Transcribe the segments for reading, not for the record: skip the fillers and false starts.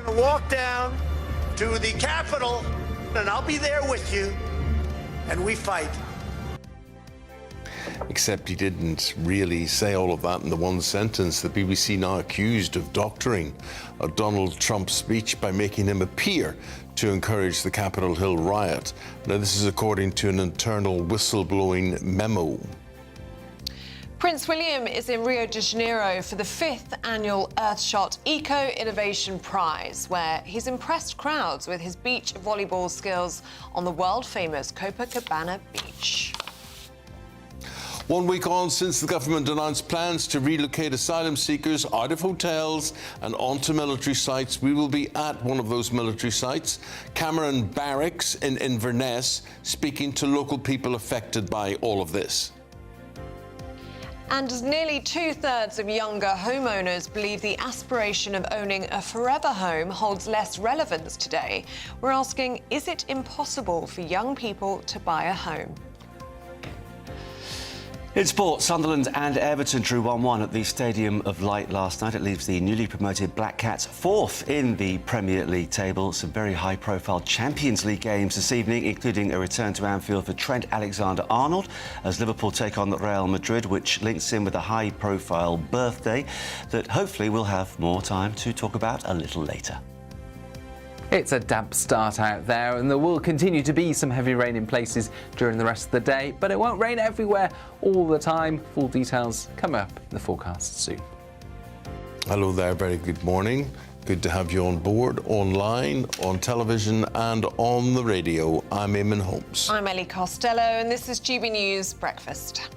gonna walk down to the Capitol, and I'll be there with you, and we fight. Except he didn't really say all of that in the one sentence. The BBC now accused of doctoring a Donald Trump speech by making him appear to encourage the Capitol Hill riot. Now, this is according to an internal whistleblowing memo. Prince William is in Rio de Janeiro for the 5th annual Earthshot Eco Innovation Prize, where he's impressed crowds with his beach volleyball skills on the world-famous Copacabana beach. 1 week on since the government announced plans to relocate asylum seekers out of hotels and onto military sites, we will be at one of those military sites, Cameron Barracks in Inverness, speaking to local people affected by all of this. And as nearly 2/3 of younger homeowners believe the aspiration of owning a forever home holds less relevance today, we're asking, is it impossible for young people to buy a home? In sport, Sunderland and Everton drew 1-1 at the Stadium of Light last night. It leaves the newly promoted Black Cats 4th in the Premier League table. Some very high-profile Champions League games this evening, including a return to Anfield for Trent Alexander-Arnold as Liverpool take on Real Madrid, which links in with a high-profile birthday that hopefully we'll have more time to talk about a little later. It's a damp start out there, and there will continue to be some heavy rain in places during the rest of the day, but it won't rain everywhere all the time. Full details come up in the forecast soon. Hello there, very good morning. Good to have you on board, online, on television and on the radio. I'm Eamonn Holmes. I'm Ellie Costello, and this is GB News Breakfast.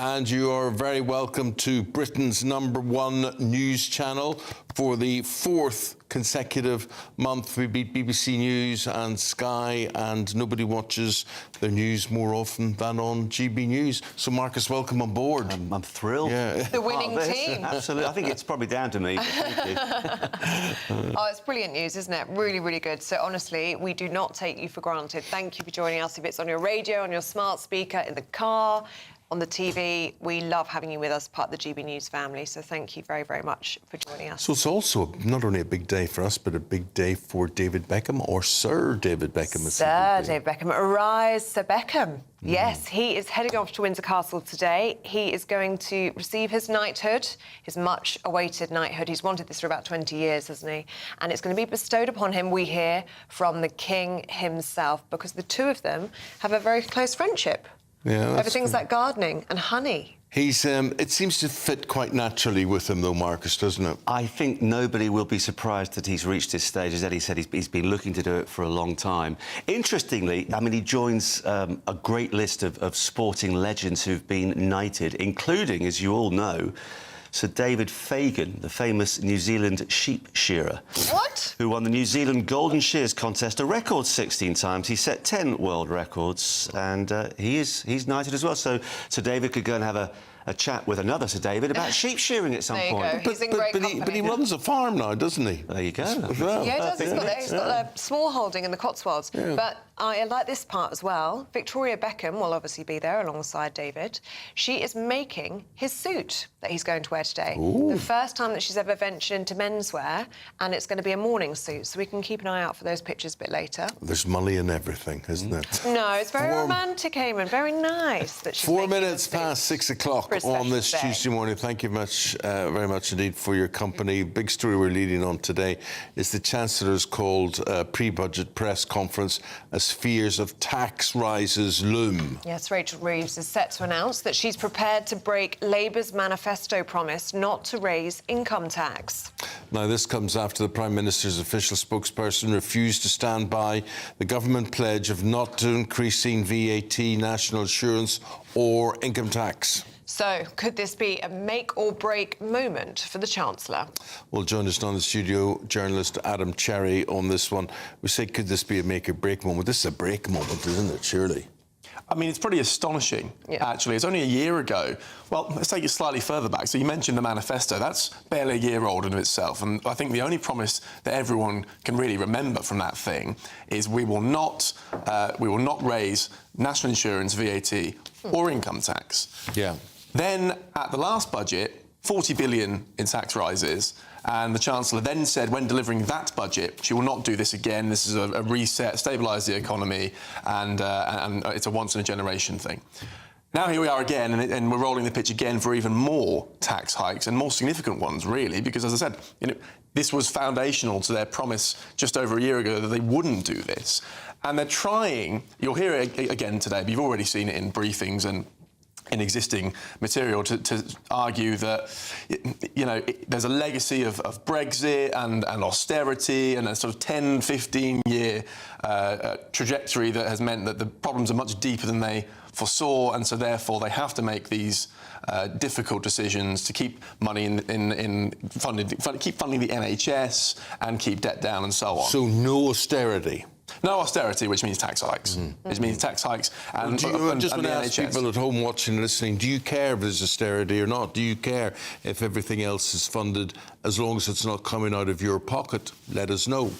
And you are very welcome to Britain's #1 news channel. For the 4th consecutive month, we beat BBC News and Sky, and nobody watches their news more often than on GB News. So, Marcus, welcome on board. I'm thrilled. Yeah. The winning team. Absolutely. I think it's probably down to me. Thank you. Oh, it's brilliant news, isn't it? Really, really good. So, honestly, we do not take you for granted. Thank you for joining us. If it's on your radio, on your smart speaker, in the car, on the TV, we love having you with us, part of the GB News family. So thank you very, very much for joining us. So it's also not only a big day for us, but a big day for David Beckham, or Sir David Beckham. Sir David Beckham. Arise, Sir Beckham. Yes, he is heading off to Windsor Castle today. He is going to receive his knighthood, his much-awaited knighthood. He's wanted this for about 20 years, hasn't he? And it's going to be bestowed upon him, we hear, from the King himself, because the two of them have a very close friendship. Yeah, over things like gardening and honey. He's, it seems to fit quite naturally with him, though, Marcus, doesn't it? I think nobody will be surprised that he's reached this stage. As Eddie said, he's been looking to do it for a long time. Interestingly, I mean, he joins a great list of sporting legends who've been knighted, including, as you all know, Sir David Fagan, the famous New Zealand sheep shearer. What? Who won the New Zealand Golden Shears contest a record 16 times. He set 10 world records, and he's knighted as well. So Sir David could go and have a chat with another Sir David about sheep shearing at some point. There you go. He's in great company. But he runs a farm now, doesn't he? There you go. Well, yeah, he does. He's got a small holding in the Cotswolds. Yeah. But I like this part as well. Victoria Beckham will obviously be there alongside David. She is making his suit that he's going to wear today. Ooh. The first time that she's ever ventured into menswear, and it's going to be a morning suit, so we can keep an eye out for those pictures a bit later. There's money in everything, isn't it? No, it's very romantic, Eamonn. Very nice that she's 4 making minutes past 6 o'clock on this Tuesday morning. Thank you very much indeed for your company. Big story we're leading on today is the Chancellor's called pre-budget press conference as fears of tax rises loom. Yes, Rachel Reeves is set to announce that she's prepared to break Labour's manifesto promise not to raise income tax. Now, this comes after the Prime Minister's official spokesperson refused to stand by the government pledge of not increasing VAT, national insurance or income tax. So, could this be a make-or-break moment for the Chancellor? Well, join us now in the studio, journalist Adam Cherry on this one. We say, could this be a make-or-break moment? This is a break moment, isn't it, surely? I mean, it's pretty astonishing, actually. It's only a year ago. Well, let's take it slightly further back. So you mentioned the manifesto. That's barely a year old in itself. And I think the only promise that everyone can really remember from that thing is we will not raise national insurance, VAT, or income tax. Yeah. Then, at the last budget, 40 billion in tax rises. And the Chancellor then said, when delivering that budget, she will not do this again. This is a reset, stabilise the economy, and it's a once-in-a-generation thing. Now here we are again, and we're rolling the pitch again for even more tax hikes, and more significant ones, really, because, as I said, this was foundational to their promise just over a year ago that they wouldn't do this. And they're trying, you'll hear it again today, but you've already seen it in briefings and in existing material to argue that, there's a legacy of Brexit and austerity and a sort of 10, 15-year trajectory that has meant that the problems are much deeper than they foresaw, and so therefore they have to make these difficult decisions to keep money keep funding the NHS and keep debt down and so on. So no austerity. No austerity, which means tax hikes. Which means tax hikes and I just want to ask people at home watching and listening, do you care if there's austerity or not? Do you care if everything else is funded as long as it's not coming out of your pocket? Let us know.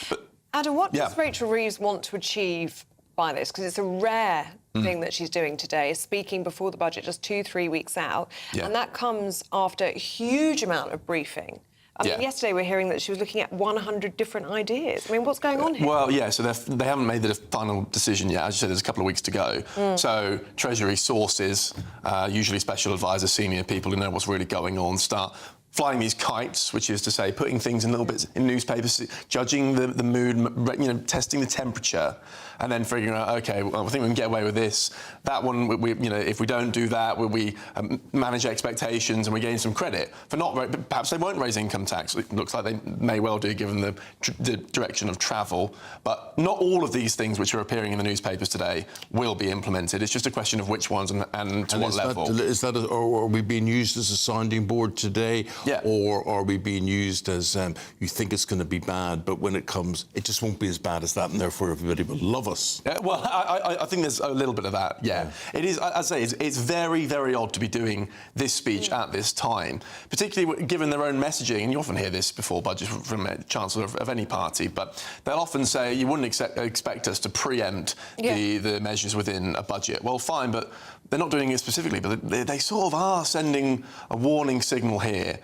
But, Adam, what does Rachel Reeves want to achieve by this? Because it's a rare thing that she's doing today, is speaking before the budget, just 2-3 weeks out. Yeah. And that comes after a huge amount of briefing. I mean, yesterday we're hearing that she was looking at 100 different ideas. I mean, what's going on here? Well, yeah, so they haven't made the final decision yet. As you said, there's a couple of weeks to go. So Treasury sources, usually special advisors, senior people who know what's really going on, start flying these kites, which is to say putting things in little bits in newspapers, judging the mood, testing the temperature, and then figuring out, OK, well, I think we can get away with this. That one, if we don't do that, we manage expectations and we gain some credit for not. Perhaps they won't raise income tax. It looks like they may well do, given the direction of travel. But not all of these things which are appearing in the newspapers today will be implemented. It's just a question of which ones and to what level. Or are we being used as a sounding board today? Yeah. Or are we being used as you think it's going to be bad, but when it comes, it just won't be as bad as that, and therefore everybody will love us? Well, I think there's a little bit of that, yeah. It is, as I say, it's very, very odd to be doing this speech at this time, particularly given their own messaging, and you often hear this before budget from a Chancellor of any party, but they'll often say, you wouldn't expect us to preempt the measures within a budget. Well, fine, but they're not doing it specifically, but they sort of are sending a warning signal here.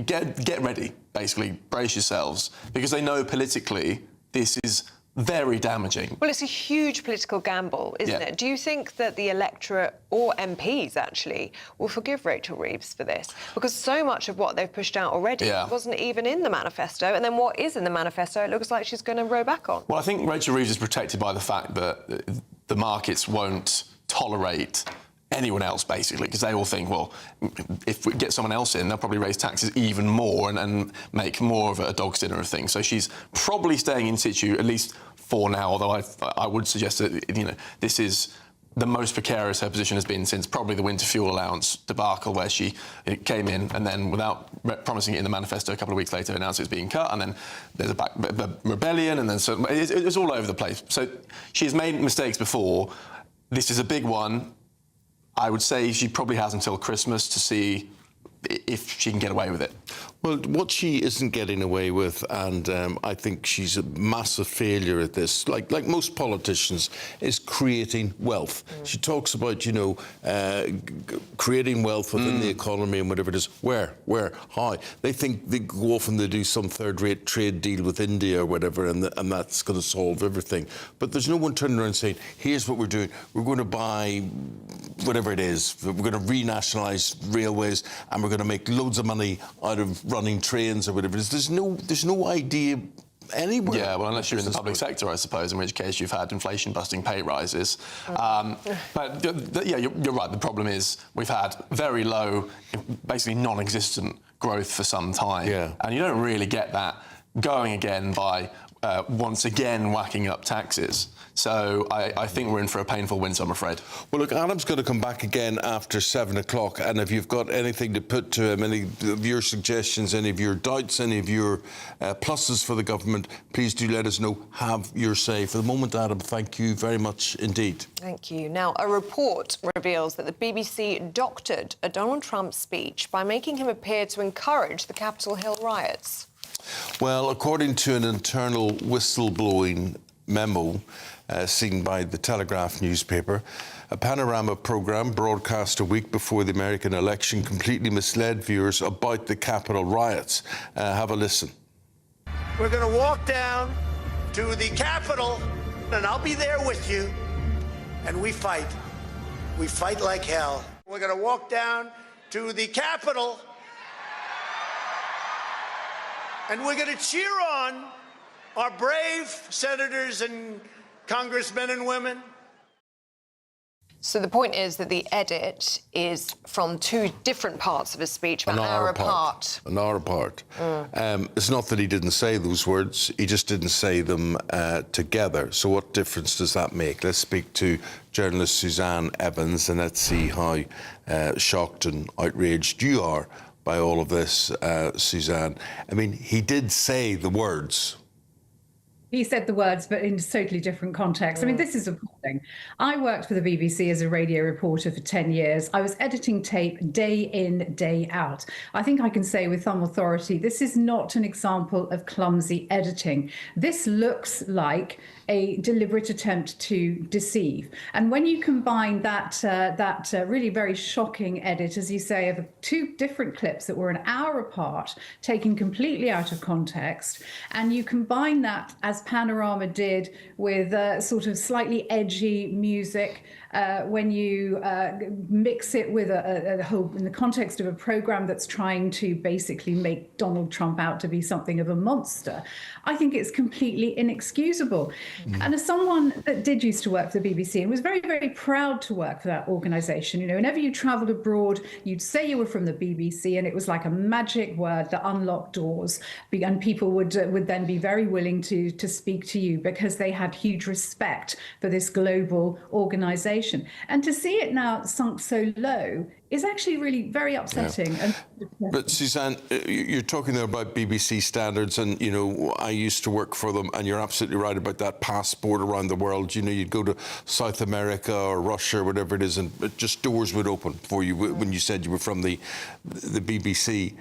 Get ready, basically, brace yourselves, because they know politically this is very damaging. Well, it's a huge political gamble, isn't it? Do you think that the electorate, or MPs actually, will forgive Rachel Reeves for this? Because so much of what they've pushed out already wasn't even in the manifesto, and then what is in the manifesto, it looks like she's going to row back on. Well, I think Rachel Reeves is protected by the fact that the markets won't tolerate anyone else, basically, because they all think, well, if we get someone else in, they'll probably raise taxes even more and make more of a dog's dinner of things. So she's probably staying in situ, at least for now, although I would suggest that, this is the most precarious her position has been since probably the winter fuel allowance debacle, where she came in and then, without promising it in the manifesto, a couple of weeks later announced it was being cut, and then there's a rebellion, and then so it's all over the place. So she's made mistakes before. This is a big one. I would say she probably has until Christmas to see if she can get away with it. Well, what she isn't getting away with, and I think she's a massive failure at this, like most politicians, is creating wealth. She talks about, creating wealth within the economy and whatever it is. Where, how? They think they go off and they do some third-rate trade deal with India or whatever, and that's going to solve everything. But there's no one turning around saying, here's what we're doing. We're going to buy whatever it is. We're going to renationalise railways, and we're going to make loads of money out of running trains or whatever it is. There's no idea anywhere. Yeah, well, unless you're in the public sector, I suppose, in which case you've had inflation-busting pay rises. But you're right. The problem is we've had very low, basically non-existent growth for some time. Yeah. And you don't really get that going again by once again whacking up taxes. So I think we're in for a painful winter, I'm afraid. Well, look, Adam's going to come back again after 7 o'clock, and if you've got anything to put to him, any of your suggestions, any of your doubts, any of your pluses for the government, please do let us know. Have your say. For the moment, Adam, thank you very much indeed. Thank you. Now, a report reveals that the BBC doctored a Donald Trump speech by making him appear to encourage the Capitol Hill riots. Well, according to an internal whistleblowing memo seen by the Telegraph newspaper, a panorama programme broadcast a week before the American election completely misled viewers about the Capitol riots. Have a listen. We're going to walk down to the Capitol, and I'll be there with you. And we fight. We fight like hell. We're going to walk down to the Capitol, and we're going to cheer on our brave senators and congressmen and women. So the point is that the edit is from two different parts of his speech, about an hour apart. An hour apart. It's not that he didn't say those words, he just didn't say them together. So what difference does that make? Let's speak to journalist Suzanne Evans and let's see how shocked and outraged you are by all of this, Suzanne. I mean, he did say the words. He said the words, but in totally different context. I mean, this is appalling. I worked for the BBC as a radio reporter for 10 years. I was editing tape day in, day out. I think I can say with some authority, this is not an example of clumsy editing. This looks like a deliberate attempt to deceive. And when you combine that really very shocking edit, as you say, of two different clips that were an hour apart, taken completely out of context, and you combine that, as Panorama did, with sort of slightly edgy music, when you mix it with a whole, in the context of a program that's trying to basically make Donald Trump out to be something of a monster, I think it's completely inexcusable. And as someone that did used to work for the BBC and was very, very proud to work for that organisation, you know, whenever you travelled abroad, you'd say you were from the BBC, and it was like a magic word that unlocked doors, and people would then be very willing to speak to you because they had huge respect for this global organisation. And to see it now sunk so low is actually really very upsetting. Yeah. And but Suzanne, you're talking there about BBC standards, and you know, I used to work for them, and you're absolutely right about that passport around the world. You know, you'd go to South America or Russia or whatever it is, and just doors would open for you when you said you were from the BBC.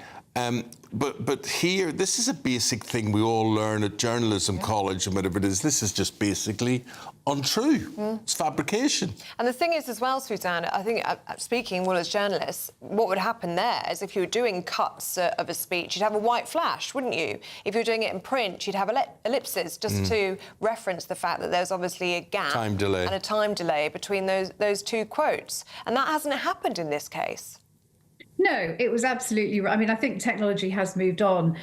But here, this is a basic thing we all learn at journalism college and whatever it is. This is just basically untrue. It's fabrication. And the thing is as well, Suzanne, I think, speaking as journalists, what would happen there is if you were doing cuts of a speech, you'd have a white flash, wouldn't you? If you were doing it in print, you'd have ellipses just to reference the fact that there's obviously a gap and a time delay between those two quotes. And that hasn't happened in this case. No, it was absolutely right. I mean, I think technology has moved on,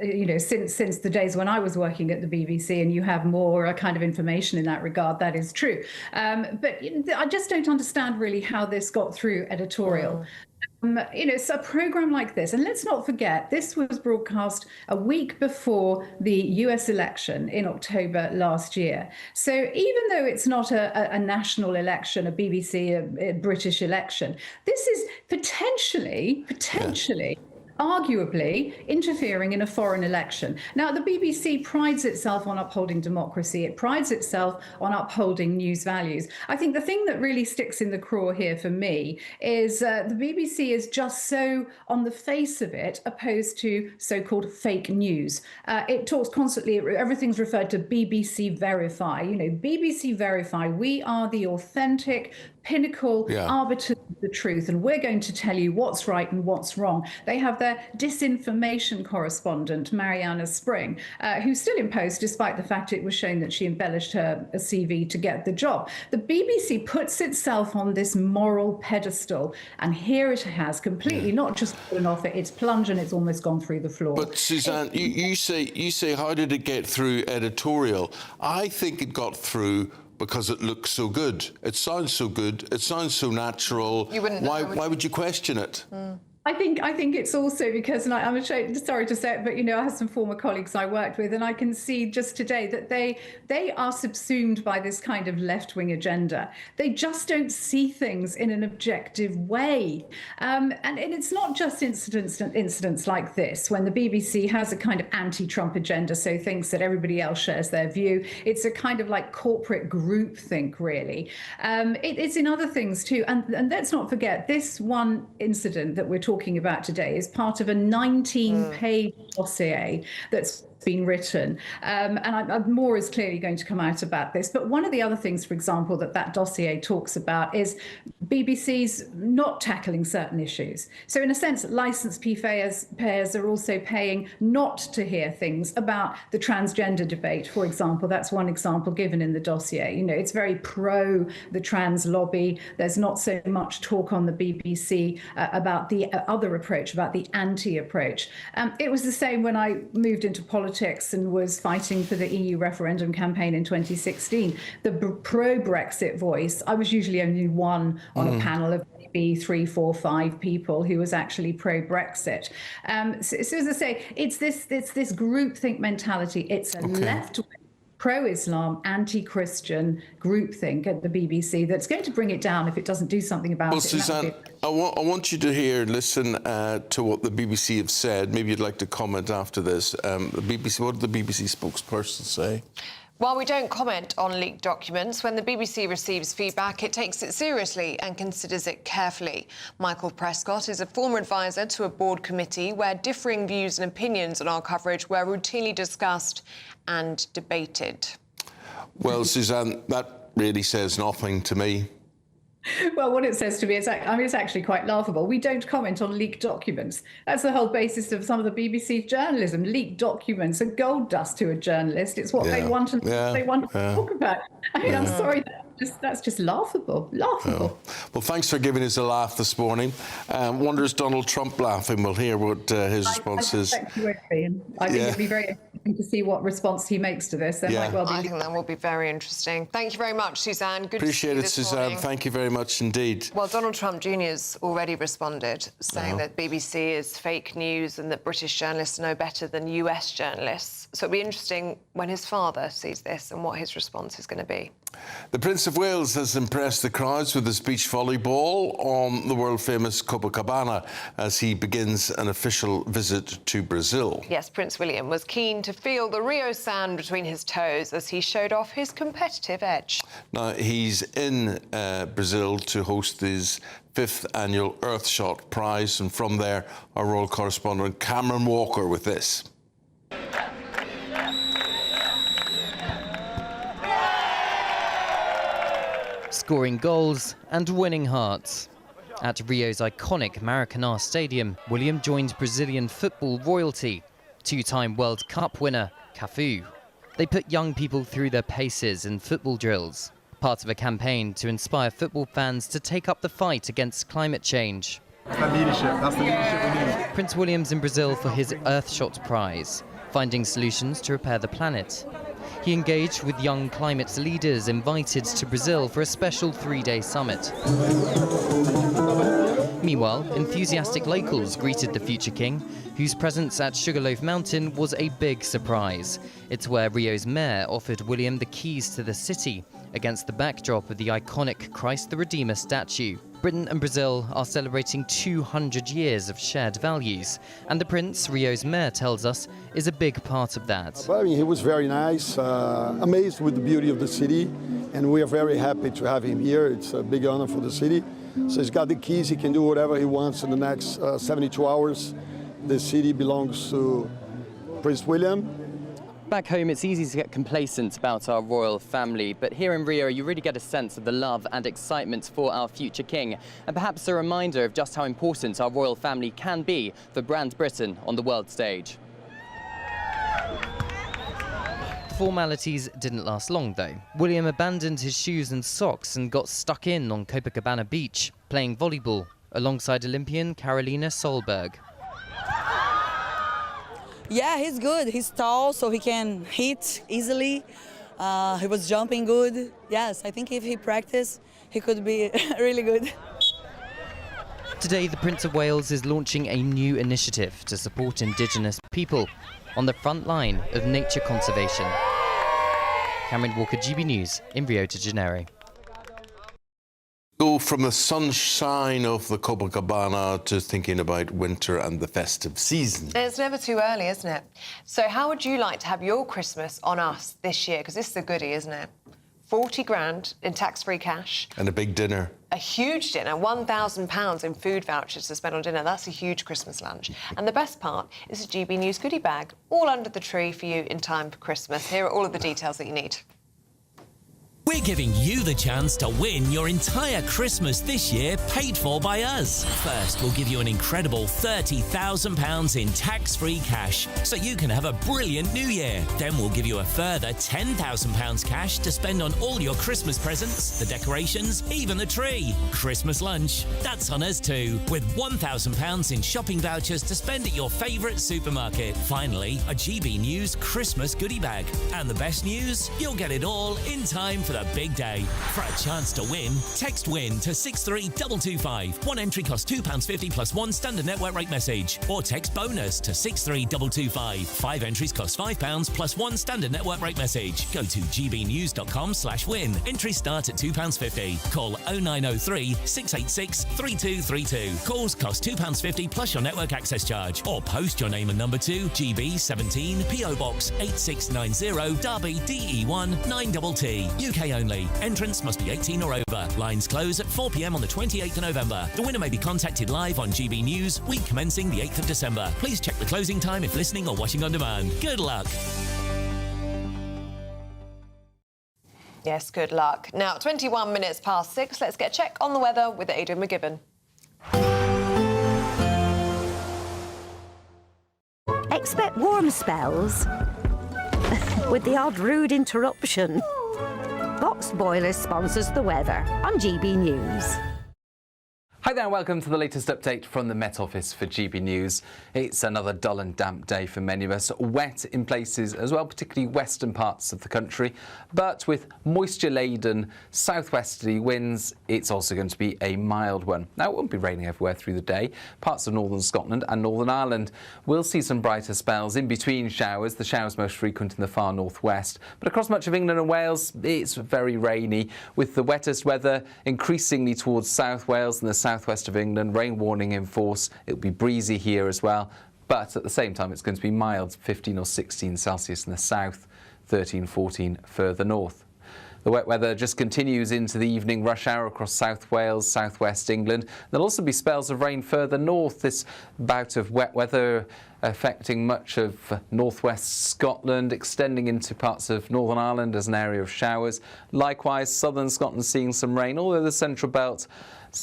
you know, since the days when I was working at the BBC, and you have more kind of information in that regard. That is true. But I just don't understand really how this got through editorial. You know, it's a program like this, and let's not forget, this was broadcast a week before the US election in October last year. So even though it's not a national election, a BBC, a British election, this is potentially arguably interfering in a foreign election. Now, the BBC prides itself on upholding democracy. It prides itself on upholding news values. I think the thing that really sticks in the craw here for me is the BBC is just so, on the face of it, opposed to so-called fake news. It talks constantly, everything's referred to BBC Verify. You know, BBC Verify, we are the authentic, pinnacle arbiters of the truth, and we're going to tell you what's right and what's wrong. They have their disinformation correspondent, Mariana Spring, who's still in post despite the fact it was shown that she embellished her CV to get the job. The BBC puts itself on this moral pedestal, and here it has completely not just fallen off it, it's plunged and it's almost gone through the floor. But Suzanne, you say how did it get through editorial? I think it got through because it looks so good. It sounds so good. It sounds so natural. You wouldn't know, why would you question it? I think it's also because, and I'm sorry to say it, but I have some former colleagues I worked with, and I can see just today that they are subsumed by this kind of left-wing agenda. They just don't see things in an objective way, and it's not just incidents like this when the BBC has a kind of anti-Trump agenda, so thinks that everybody else shares their view. It's a kind of like corporate groupthink, really. It's in other things too, and let's not forget this one incident that we're talking about today is part of a 19-page dossier that's been written, and more is clearly going to come out about this. But one of the other things, for example, that dossier talks about is BBC's not tackling certain issues. So in a sense, licensed payers are also paying not to hear things about the transgender debate, for example. That's one example given in the dossier. It's very pro the trans lobby. There's not so much talk on the BBC about the other approach, about the anti-approach. It was the same when I moved into politics and was fighting for the EU referendum campaign in 2016. The pro-Brexit voice, I was usually only one on a panel of maybe 3, 4, 5 people who was actually pro-Brexit. So as I say, it's this groupthink mentality. It's a left-wing, pro-Islam, anti-Christian groupthink at the BBC that's going to bring it down if it doesn't do something about it. Well, Suzanne, I want you to listen to what the BBC have said. Maybe you'd like to comment after this. The BBC, what did the BBC spokesperson say? While we don't comment on leaked documents, when the BBC receives feedback, it takes it seriously and considers it carefully. Michael Prescott is a former advisor to a board committee where differing views and opinions on our coverage were routinely discussed and debated. Well, Suzanne, that really says nothing to me. Well, what it says to me is, it's actually quite laughable. We don't comment on leaked documents. That's the whole basis of some of the BBC journalism. Leaked documents are gold dust to a journalist. It's what they want and they want to talk about. I'm sorry, that's just laughable. Laughable. Well, thanks for giving us a laugh this morning. Wonder is Donald Trump laughing? We'll hear what his response is. I think it'd be very interesting to see what response he makes to this. Might well be. I think that will be very interesting. Thank you very much, Suzanne. Good Appreciate to see you this Suzanne. morning. Thank you very much indeed. Well, Donald Trump Jr.'s already responded, saying that BBC is fake news and that British journalists know better than US journalists. So it'll be interesting when his father sees this and what his response is going to be. The Prince of Wales has impressed the crowds with his beach volleyball on the world-famous Copacabana as he begins an official visit to Brazil. Yes, Prince William was keen to feel the Rio sand between his toes as he showed off his competitive edge. Now, he's in Brazil to host his 5th annual Earthshot Prize, and from there, our royal correspondent Cameron Walker with this. Scoring goals and winning hearts. At Rio's iconic Maracanã Stadium, William joined Brazilian football royalty, 2-time World Cup winner Cafu. They put young people through their paces in football drills, part of a campaign to inspire football fans to take up the fight against climate change. That's the leadership we need. Prince William's in Brazil for his Earthshot Prize, finding solutions to repair the planet. He engaged with young climate leaders invited to Brazil for a special 3-day summit. Meanwhile, enthusiastic locals greeted the future king, whose presence at Sugarloaf Mountain was a big surprise. It's where Rio's mayor offered William the keys to the city, against the backdrop of the iconic Christ the Redeemer statue. Britain and Brazil are celebrating 200 years of shared values, and the Prince, Rio's mayor tells us, is a big part of that. Well, he was very nice, amazed with the beauty of the city, and we are very happy to have him here. It's a big honor for the city. So he's got the keys, he can do whatever he wants in the next 72 hours. The city belongs to Prince William. Back home, it's easy to get complacent about our royal family, but here in Rio, you really get a sense of the love and excitement for our future king, and perhaps a reminder of just how important our royal family can be for brand Britain on the world stage. The formalities didn't last long, though. William abandoned his shoes and socks and got stuck in on Copacabana Beach, playing volleyball, alongside Olympian Carolina Solberg. Yeah, he's good. He's tall, so he can hit easily. He was jumping good. Yes, I think if he practiced, he could be really good. Today, the Prince of Wales is launching a new initiative to support Indigenous people on the front line of nature conservation. Cameron Walker, GB News, in Rio de Janeiro. Go from the sunshine of the Copacabana to thinking about winter and the festive season. It's never too early, isn't it? So how would you like to have your Christmas on us this year? Because this is a goodie, isn't it? 40 grand in tax-free cash. And a big dinner. A huge dinner, £1,000 in food vouchers to spend on dinner. That's a huge Christmas lunch. And the best part is a GB News goodie bag, all under the tree for you in time for Christmas. Here are all of the details that you need. We're giving you the chance to win your entire Christmas this year paid for by us. First, we'll give you an incredible £30,000 in tax-free cash so you can have a brilliant new year. Then we'll give you a further £10,000 cash to spend on all your Christmas presents, the decorations, even the tree. Christmas lunch, that's on us too, with £1,000 in shopping vouchers to spend at your favourite supermarket. Finally, a GB News Christmas goodie bag. And the best news? You'll get it all in time for the big day. For a chance to win, text WIN to 63225. One entry costs £2.50 plus one standard network rate message. Or text BONUS to 63225. 5 entries cost £5 plus one standard network rate message. Go to gbnews.com/win. Entries start at £2.50. Call 0903 686 3232. Calls cost £2.50 plus your network access charge. Or post your name and number to GB17 PO Box 8690 Derby DE1 9TT. UK only. Entrance must be 18 or over. Lines close at 4 p.m. on the 28th of November. The winner may be contacted live on GB News, week commencing the 8th of December. Please check the closing time if listening or watching on demand. Good luck. Yes, good luck. Now, 21 minutes past 6. Let's get a check on the weather with Aidan McGibbon. Expect warm spells with the odd rude interruption. Box Boiler sponsors the weather on GB News. Hi there and welcome to the latest update from the Met Office for GB News. It's another dull and damp day for many of us. Wet in places as well, particularly western parts of the country. But with moisture-laden southwesterly winds, it's also going to be a mild one. Now, it won't be raining everywhere through the day. Parts of northern Scotland and Northern Ireland will see some brighter spells in between showers. The showers most frequent in the far northwest. But across much of England and Wales, it's very rainy, with the wettest weather increasingly towards South Wales and the southwest of England. Rain warning in force. It'll be breezy here as well, but at the same time it's going to be mild, 15 or 16 Celsius in the south, 13, 14 further north. The wet weather just continues into the evening rush hour across South Wales, southwest England. There'll also be spells of rain further north. This bout of wet weather affecting much of northwest Scotland, extending into parts of Northern Ireland as an area of showers. Likewise, southern Scotland seeing some rain, although the central belt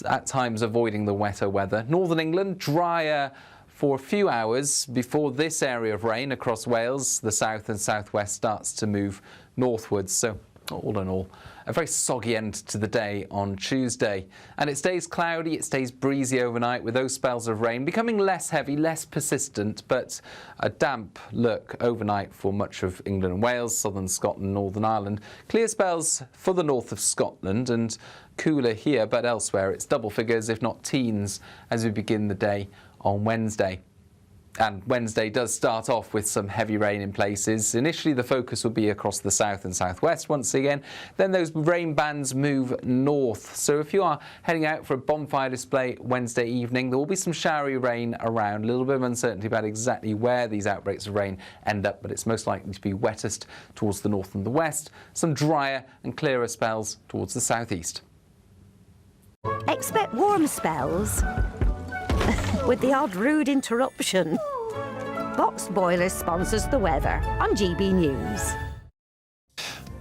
at times avoiding the wetter weather. Northern England, drier for a few hours before this area of rain across Wales. The south and southwest starts to move northwards. So all in all, a very soggy end to the day on Tuesday. And it stays cloudy, it stays breezy overnight, with those spells of rain becoming less heavy, less persistent, but a damp look overnight for much of England and Wales, southern Scotland, Northern Ireland. Clear spells for the north of Scotland and cooler here, but elsewhere it's double figures, if not teens, as we begin the day on Wednesday. And Wednesday does start off with some heavy rain in places. Initially, the focus will be across the south and southwest once again. Then those rain bands move north. So if you are heading out for a bonfire display Wednesday evening, there will be some showery rain around. A little bit of uncertainty about exactly where these outbreaks of rain end up, but it's most likely to be wettest towards the north and the west. Some drier and clearer spells towards the southeast. Expect warm spells with the odd rude interruption. Box Boiler sponsors the weather on GB News.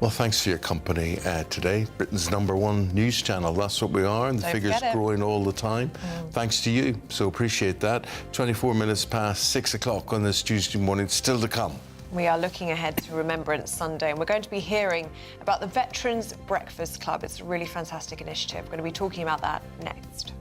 Well, thanks for your company today. Britain's #1 news channel. That's what we are, and the figure's growing all the time. Thanks to you. So appreciate that. 24 minutes past 6 o'clock on this Tuesday morning. Still to come. We are looking ahead to Remembrance Sunday, and we're going to be hearing about the Veterans Breakfast Club. It's a really fantastic initiative. We're going to be talking about that next.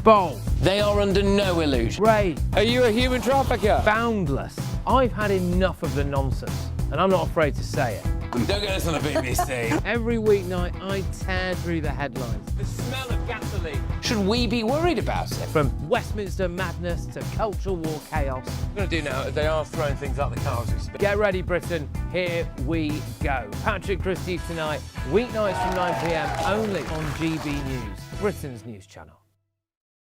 Bold. They are under no illusion. Ray. Are you a human trafficker? Boundless. I've had enough of the nonsense, and I'm not afraid to say it. Don't get this on the BBC. Every weeknight, I tear through the headlines. The smell of gasoline. Should we be worried about it? From Westminster madness to cultural war chaos. What I'm going to do now is they are throwing things out the car as we speak. Get ready, Britain. Here we go. Patrick Christie's tonight, weeknights from 9 p.m, only on GB News, Britain's news channel.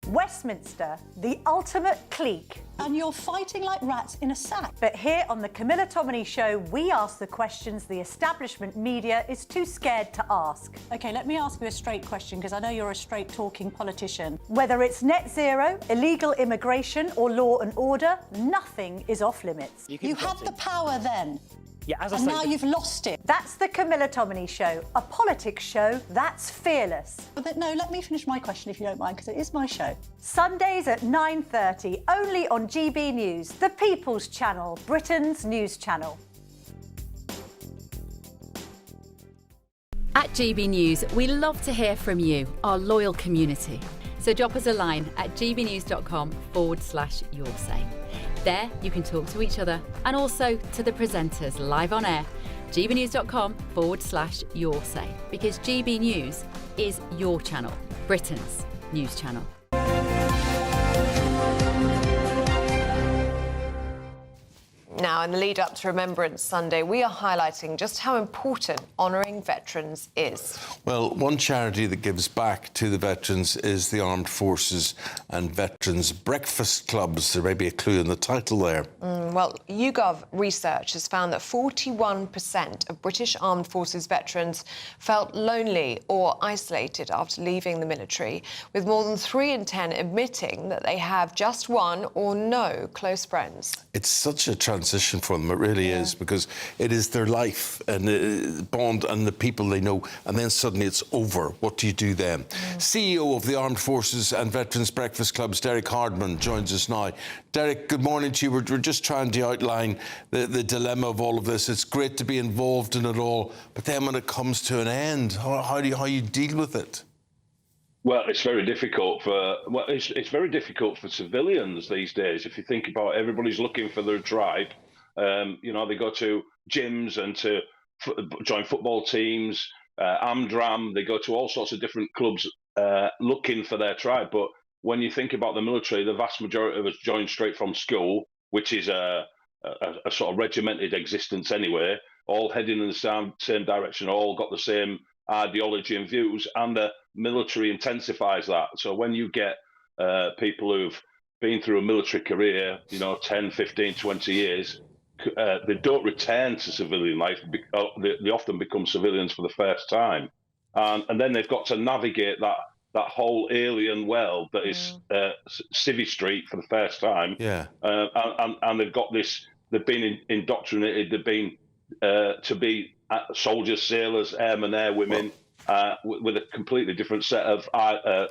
Westminster, the ultimate clique. And you're fighting like rats in a sack. But here on the Camilla Tominey Show, we ask the questions the establishment media is too scared to ask. OK, let me ask you a straight question, because I know you're a straight-talking politician. Whether it's net zero, illegal immigration or law and order, nothing is off limits. You had the power then. Yeah, as I and say, now you've lost it. That's the Camilla Tominey Show, a politics show that's fearless. But no, let me finish my question if you don't mind, because it is my show. Sundays at 9:30, only on GB News, the People's Channel, Britain's news channel. At GB News, we love to hear from you, our loyal community. So drop us a line at gbnews.com/yoursay. There, you can talk to each other and also to the presenters live on air. gbnews.com/yoursay, because GB News is your channel, Britain's news channel. Now, in the lead up to Remembrance Sunday, we are highlighting just how important honouring veterans is. Well, one charity that gives back to the veterans is the Armed Forces and Veterans Breakfast Clubs. There may be a clue in the title there. Well, YouGov research has found that 41% of British Armed Forces veterans felt lonely or isolated after leaving the military, with more than 3 in 10 admitting that they have just one or no close friends. It's such a transition for them, it really is, because it is their life and bond and the people they know, and then suddenly it's over. What do you do then? CEO of the Armed Forces and Veterans Breakfast Clubs, Derek Hardman, joins us now. Derek, good morning to you. We're just trying to outline the dilemma of all of this. It's great to be involved in it all, but then when it comes to an end, how you deal with it? Well, it's very difficult it's very difficult for civilians these days. If you think about it, everybody's looking for their tribe. You know, they go to gyms and to join football teams, Amdram. They go to all sorts of different clubs looking for their tribe. But when you think about the military, the vast majority of us join straight from school, which is a sort of regimented existence anyway, all heading in the same direction, all got the same ideology and views, and the military intensifies that. So when you get people who've been through a military career, 10, 15, 20 years, they don't return to civilian life. They often become civilians for the first time. And then they've got to navigate that whole alien world that is Civvy Street for the first time. Yeah. And they've got this, they've been indoctrinated, they've been to be soldiers, sailors, airmen, airwomen, with a completely different set of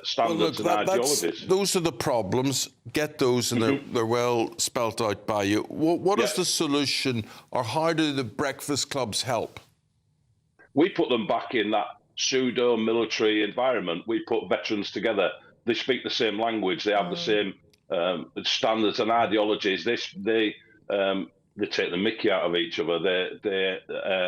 standards and ideologies. Those are the problems. Get those, and they're well spelt out by you. What is the solution, or how do the breakfast clubs help? We put them back in that pseudo-military environment. We put veterans together. They speak the same language. They have the same standards and ideologies. They take the mickey out of each other.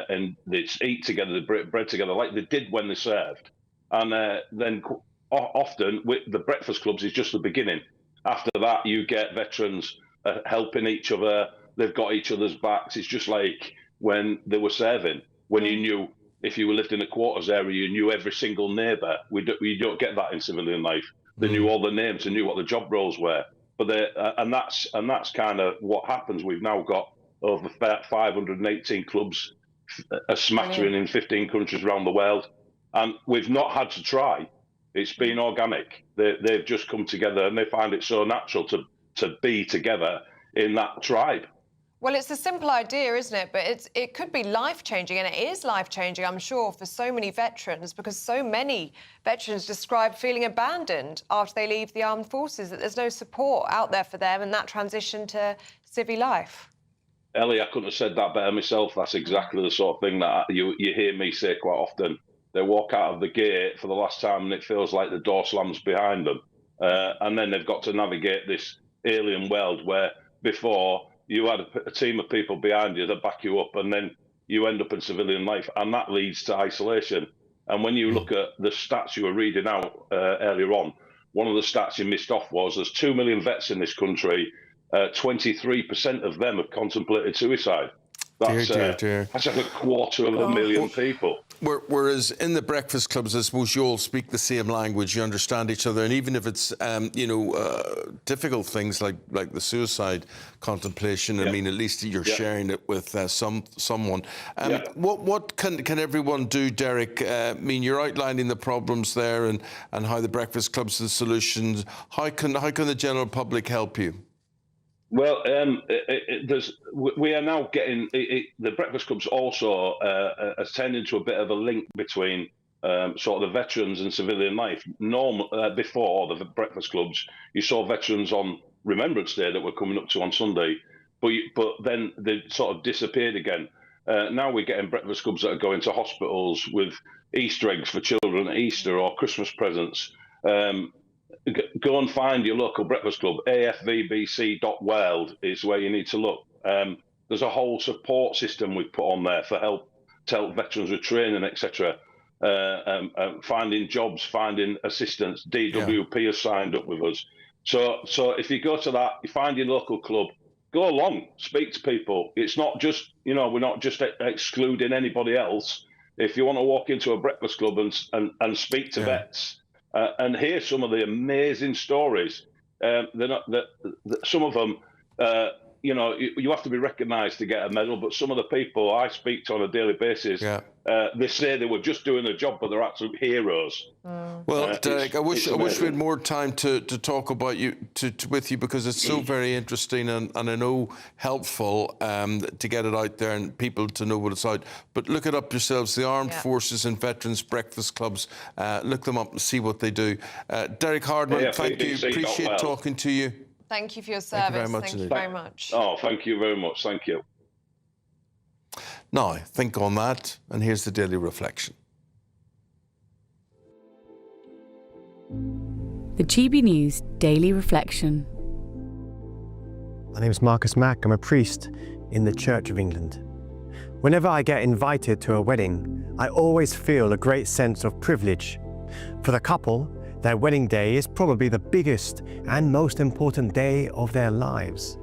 And they eat together, they break bread together, like they did when they served. And then often the breakfast clubs is just the beginning. After that, you get veterans helping each other. They've got each other's backs. It's just like when they were serving. When you knew, if you lived in a quarters area, you knew every single neighbour. You don't get that in civilian life. They knew all the names. They knew what the job roles were. But and that's kind of what happens. We've now got over 518 clubs, a smattering in 15 countries around the world. And we've not had to try. It's been organic. They've just come together, and they find it so natural to be together in that tribe. Well, it's a simple idea, isn't it? But it could be life-changing, and it is life-changing, I'm sure, for so many veterans, because so many veterans describe feeling abandoned after they leave the armed forces, that there's no support out there for them in that transition to civvy life. Ellie, I couldn't have said that better myself. That's exactly the sort of thing that you hear me say quite often. They walk out of the gate for the last time and it feels like the door slams behind them. and then they've got to navigate this alien world where before you had a team of people behind you that back you up, and then you end up in civilian life, and that leads to isolation. And when you look at the stats you were reading out earlier on, one of the stats you missed off was there's 2 million vets in this country. 23% of them have contemplated suicide. That's, dear. That's like 250,000 people. Whereas in the breakfast clubs, I suppose you all speak the same language, you understand each other, and even if it's difficult things like the suicide contemplation, I mean, at least you're sharing it with someone. What can everyone do, Derek? I mean, you're outlining the problems there and how the breakfast clubs are the solutions. How can the general public help you? Well, we are now getting the breakfast clubs also has turned into a bit of a link between sort of the veterans and civilian life. Before the breakfast clubs, you saw veterans on Remembrance Day that we're coming up to on Sunday, but then they sort of disappeared again. Now we're getting breakfast clubs that are going to hospitals with Easter eggs for children at Easter or Christmas presents. Go and find your local breakfast club. afvbc.world is where you need to look. There's a whole support system we've put on there to help veterans with training, etc. Finding jobs, finding assistance. DWP has signed up with us. So if you go to that, you find your local club, go along, speak to people. It's not just, we're not just excluding anybody else. If you want to walk into a breakfast club and speak to vets, and hear some of the amazing stories. Some of them, you have to be recognised to get a medal, but some of the people I speak to on a daily basis, they say they were just doing a job, but they're absolute heroes. Well, Derek, I wish we had more time to talk about you with you, because it's so very interesting and I know helpful to get it out there and people to know what it's out. But look it up yourselves, the Armed Forces and Veterans Breakfast Clubs. Look them up and see what they do. Derek Hardman, thank you. Appreciate talking to you. Thank you for your service. Thank you very much. Oh, thank you very much. Thank you. Now, think on that, and here's the Daily Reflection. The GB News Daily Reflection. My name is Marcus Mack. I'm a priest in the Church of England. Whenever I get invited to a wedding, I always feel a great sense of privilege. For the couple, their wedding day is probably the biggest and most important day of their lives.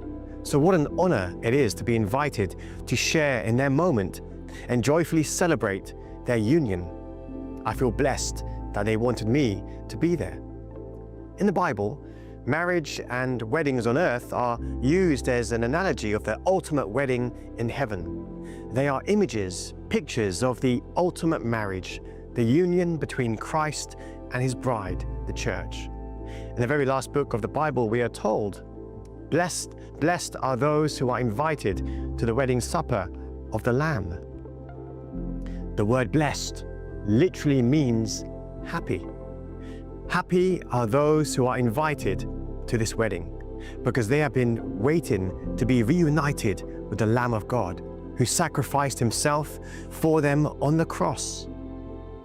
So what an honor it is to be invited to share in their moment and joyfully celebrate their union. I feel blessed that they wanted me to be there. In the Bible, marriage and weddings on earth are used as an analogy of the ultimate wedding in heaven. They are images, pictures of the ultimate marriage, the union between Christ and his bride, the church. In the very last book of the Bible, we are told, Blessed are those who are invited to the wedding supper of the Lamb. The word blessed literally means happy. Happy are those who are invited to this wedding because they have been waiting to be reunited with the Lamb of God who sacrificed himself for them on the cross.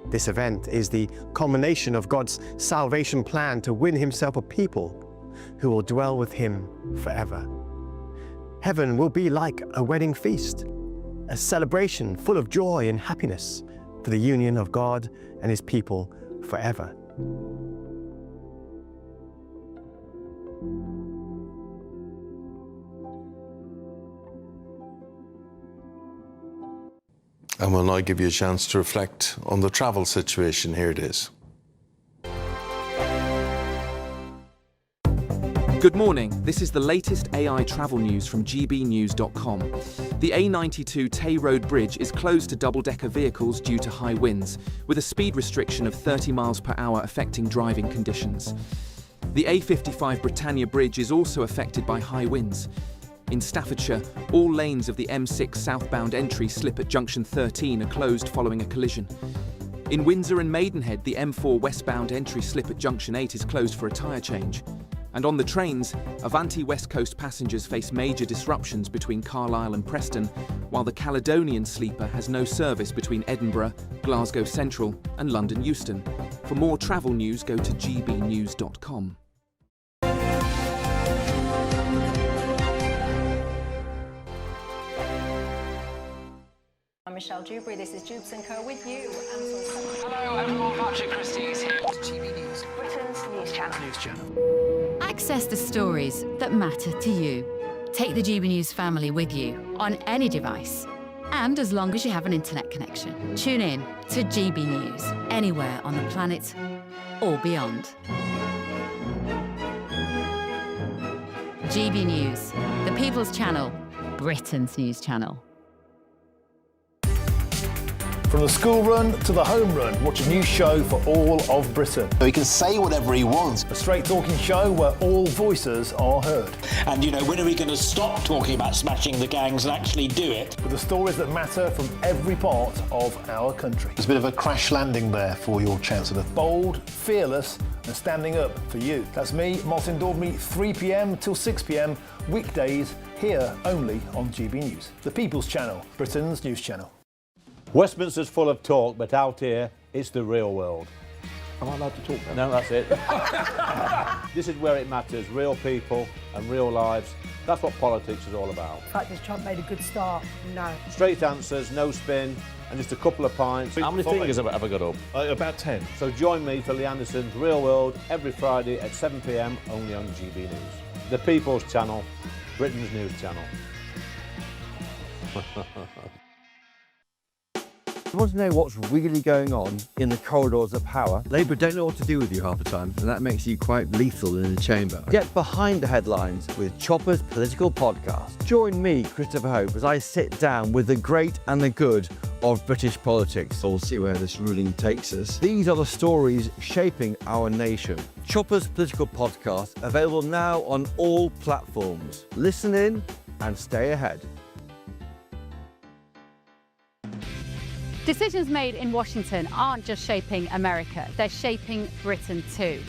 This event is the culmination of God's salvation plan to win himself a people who will dwell with him forever. Heaven will be like a wedding feast, a celebration full of joy and happiness for the union of God and his people forever. And we'll now give you a chance to reflect on the travel situation. Here it is. Good morning. This is the latest AI travel news from gbnews.com. The A92 Tay Road Bridge is closed to double-decker vehicles due to high winds, with a speed restriction of 30 miles per hour affecting driving conditions. The A55 Britannia Bridge is also affected by high winds. In Staffordshire, all lanes of the M6 southbound entry slip at junction 13 are closed following a collision. In Windsor and Maidenhead, the M4 westbound entry slip at junction 8 is closed for a tyre change. And on the trains, Avanti West Coast passengers face major disruptions between Carlisle and Preston, while the Caledonian sleeper has no service between Edinburgh, Glasgow Central and London Euston. For more travel news, go to gbnews.com. Michelle Dewberry. This is Jubes & Co with you. Hello everyone, Patrick Christie is here. GB News, Britain's news channel. Access the stories that matter to you. Take the GB News family with you on any device. And as long as you have an internet connection, tune in to GB News anywhere on the planet or beyond. GB News, the People's Channel, Britain's news channel. From the school run to the home run, watch a new show for all of Britain. So he can say whatever he wants. A straight talking show where all voices are heard. And, you know, when are we going to stop talking about smashing the gangs and actually do it? With the stories that matter from every part of our country. There's a bit of a crash landing there for your Chancellor. Bold, fearless and standing up for you. That's me, Martin Daubney, 3 p.m. till 6 p.m, weekdays, here only on GB News. The People's Channel, Britain's news channel. Westminster's full of talk, but out here, it's the real world. Am I allowed to talk then? No, that's it. This is where it matters, real people and real lives. That's what politics is all about. In fact, has Trump made a good start? No. Straight answers, no spin, and just a couple of pints. How many fingers have I got up? About 10. So join me for Lee Anderson's Real World every Friday at 7 p.m, only on GB News. The People's Channel, Britain's news channel. You want to know what's really going on in the corridors of power? Labour don't know what to do with you half the time, and that makes you quite lethal in the chamber. Get behind the headlines with Chopper's Political Podcast. Join me, Christopher Hope, as I sit down with the great and the good of British politics. We'll see where this ruling takes us. These are the stories shaping our nation. Chopper's Political Podcast, available now on all platforms. Listen in and stay ahead. Decisions made in Washington aren't just shaping America, they're shaping Britain too.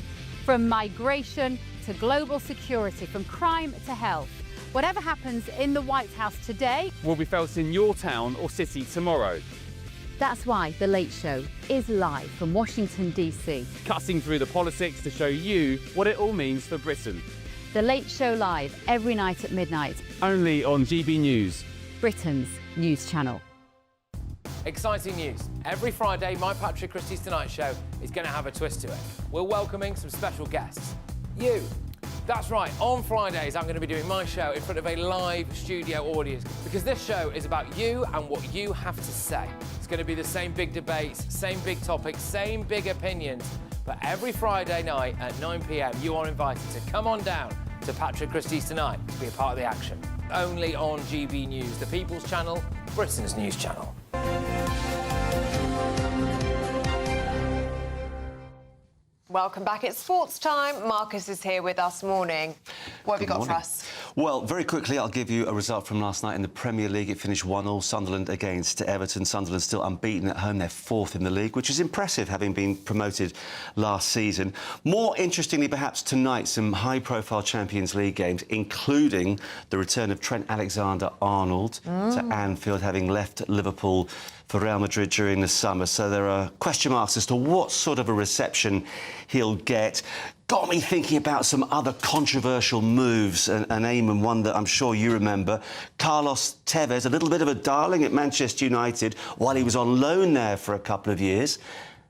From migration to global security, from crime to health. Whatever happens in the White House today will be felt in your town or city tomorrow. That's why The Late Show is live from Washington, D.C. Cutting through the politics to show you what it all means for Britain. The Late Show live every night at midnight. Only on GB News, Britain's news channel. Exciting news. Every Friday, my Patrick Christie's Tonight Show is going to have a twist to it. We're welcoming some special guests. You. That's right, on Fridays I'm going to be doing my show in front of a live studio audience because this show is about you and what you have to say. It's going to be the same big debates, same big topics, same big opinions. But every Friday night at 9 p.m, you are invited to come on down to Patrick Christie's Tonight to be a part of the action. Only on GB News, the People's Channel, Britain's news channel. Welcome back. It's sports time. Marcus is here with us. Morning. What have you got for us? Well, very quickly, I'll give you a result from last night in the Premier League. It finished 1-1, Sunderland against Everton. Sunderland still unbeaten at home. They're fourth in the league, which is impressive, having been promoted last season. More interestingly, perhaps tonight, some high-profile Champions League games, including the return of Trent Alexander-Arnold to Anfield, having left Liverpool for Real Madrid during the summer. So there are question marks as to what sort of a reception he'll get. Got me thinking about some other controversial moves, and Eamonn, one that I'm sure you remember. Carlos Tevez, a little bit of a darling at Manchester United while he was on loan there for a couple of years.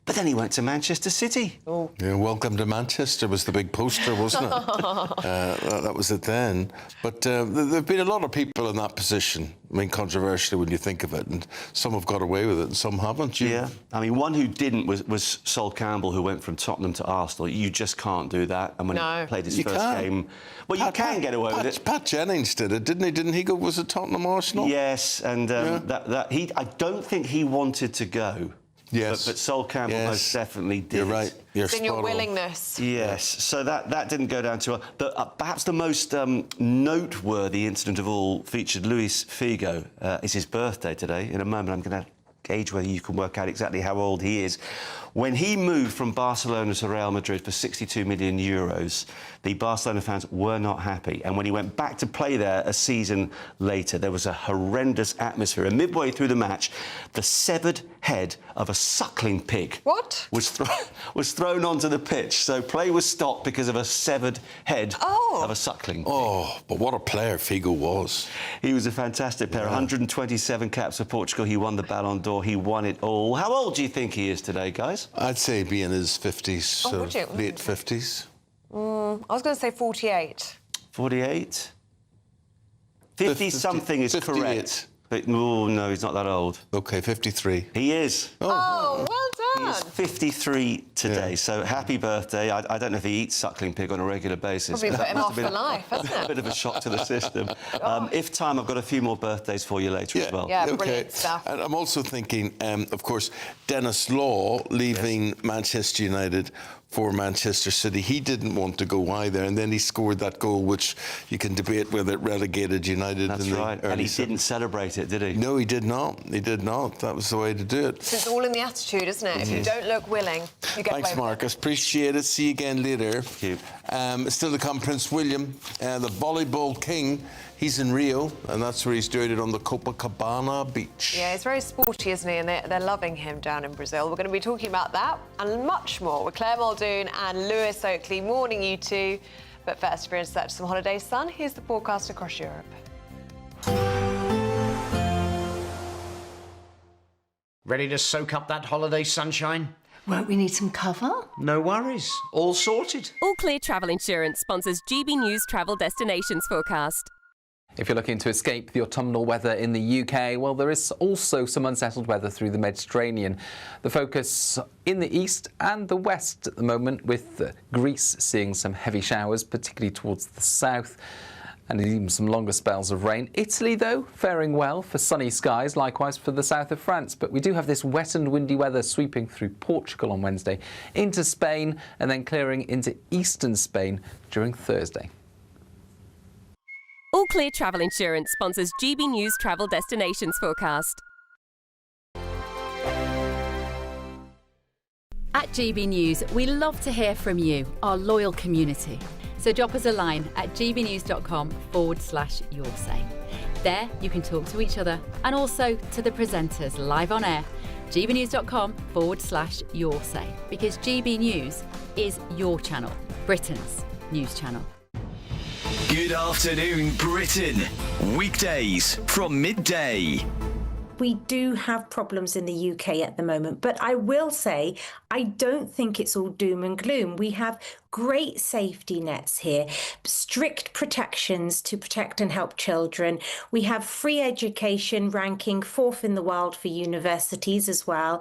But then he went to Manchester City. Oh. Yeah, welcome to Manchester was the big poster, wasn't it? That was it then. But there have been a lot of people in that position. I mean, controversially when you think of it, and some have got away with it and some haven't. Yeah, I mean, one who didn't was Sol Campbell, who went from Tottenham to Arsenal. You just can't do that. And when he played his first game... Well, you can get away with it. Pat Jennings did it, didn't he? Didn't he go... Was it Tottenham Arsenal? Yes, and I don't think he wanted to go. Yes. But Sol Campbell most definitely did. You're right. You're it's in your willingness. Yes. So that didn't go down too well. Perhaps the most noteworthy incident of all featured Luis Figo. It's his birthday today. In a moment, I'm going to gauge whether you can work out exactly how old he is. When he moved from Barcelona to Real Madrid for 62 million euros, the Barcelona fans were not happy. And when he went back to play there a season later, there was a horrendous atmosphere. And midway through the match, the severed head of a suckling pig was thrown onto the pitch. So play was stopped because of a severed head of a suckling pig. Oh, but what a player Figo was. He was a fantastic player. 127 caps for Portugal. He won the Ballon d'Or. He won it all. How old do you think he is today, guys? I'd say be in his 50s, Oh, would you? late 50s. I was going to say 48. 48? 50-something is correct. But no, he's not that old. OK, 53. He is. Oh, well done. He's 53 today, so happy birthday. I don't know if he eats suckling pig on a regular basis. Probably put him off for life, hasn't it? A bit of a shock to the system. If time, I've got a few more birthdays for you later as well. Yeah, brilliant stuff. And I'm also thinking, of course, Dennis Law leaving Manchester United for Manchester City. He didn't want to go either, and then he scored that goal, which you can debate whether it relegated United. That's in the right. And he didn't celebrate it, did he? No, he did not. He did not. That was the way to do it. It's all in the attitude, isn't it? If you don't look willing, you get Thanks, away with Marcus. Appreciate it. See you again later. Thank you. Still to come, Prince William, the volleyball king. He's in Rio, and that's where he's doing it on the Copacabana beach. Yeah, he's very sporty, isn't he? And they're loving him down in Brazil. We're going to be talking about that and much more with Claire Muldoon and Lewis Oakley. Morning, you two. But first, if you're in search of some holiday sun, here's the forecast across Europe. Ready to soak up that holiday sunshine? Won't we need some cover? No worries. All sorted. All Clear Travel Insurance sponsors GB News Travel Destinations Forecast. If you're looking to escape the autumnal weather in the UK, well, there is also some unsettled weather through the Mediterranean. The focus in the east and the west at the moment, with Greece seeing some heavy showers, particularly towards the south, and even some longer spells of rain. Italy, though, faring well for sunny skies, likewise for the south of France. But we do have this wet and windy weather sweeping through Portugal on Wednesday, into Spain, and then clearing into eastern Spain during Thursday. All Clear Travel Insurance sponsors GB News Travel Destinations Forecast. At GB News, we love to hear from you, our loyal community. So drop us a line at gbnews.com/yoursay. There you can talk to each other and also to the presenters live on air. gbnews.com/yoursay, because GB News is your channel, Britain's news channel. Good afternoon, Britain. Weekdays from midday. We do have problems in the UK at the moment, but I will say I don't think it's all doom and gloom. We have great safety nets here, strict protections to protect and help children. We have free education ranking 4th in the world for universities as well.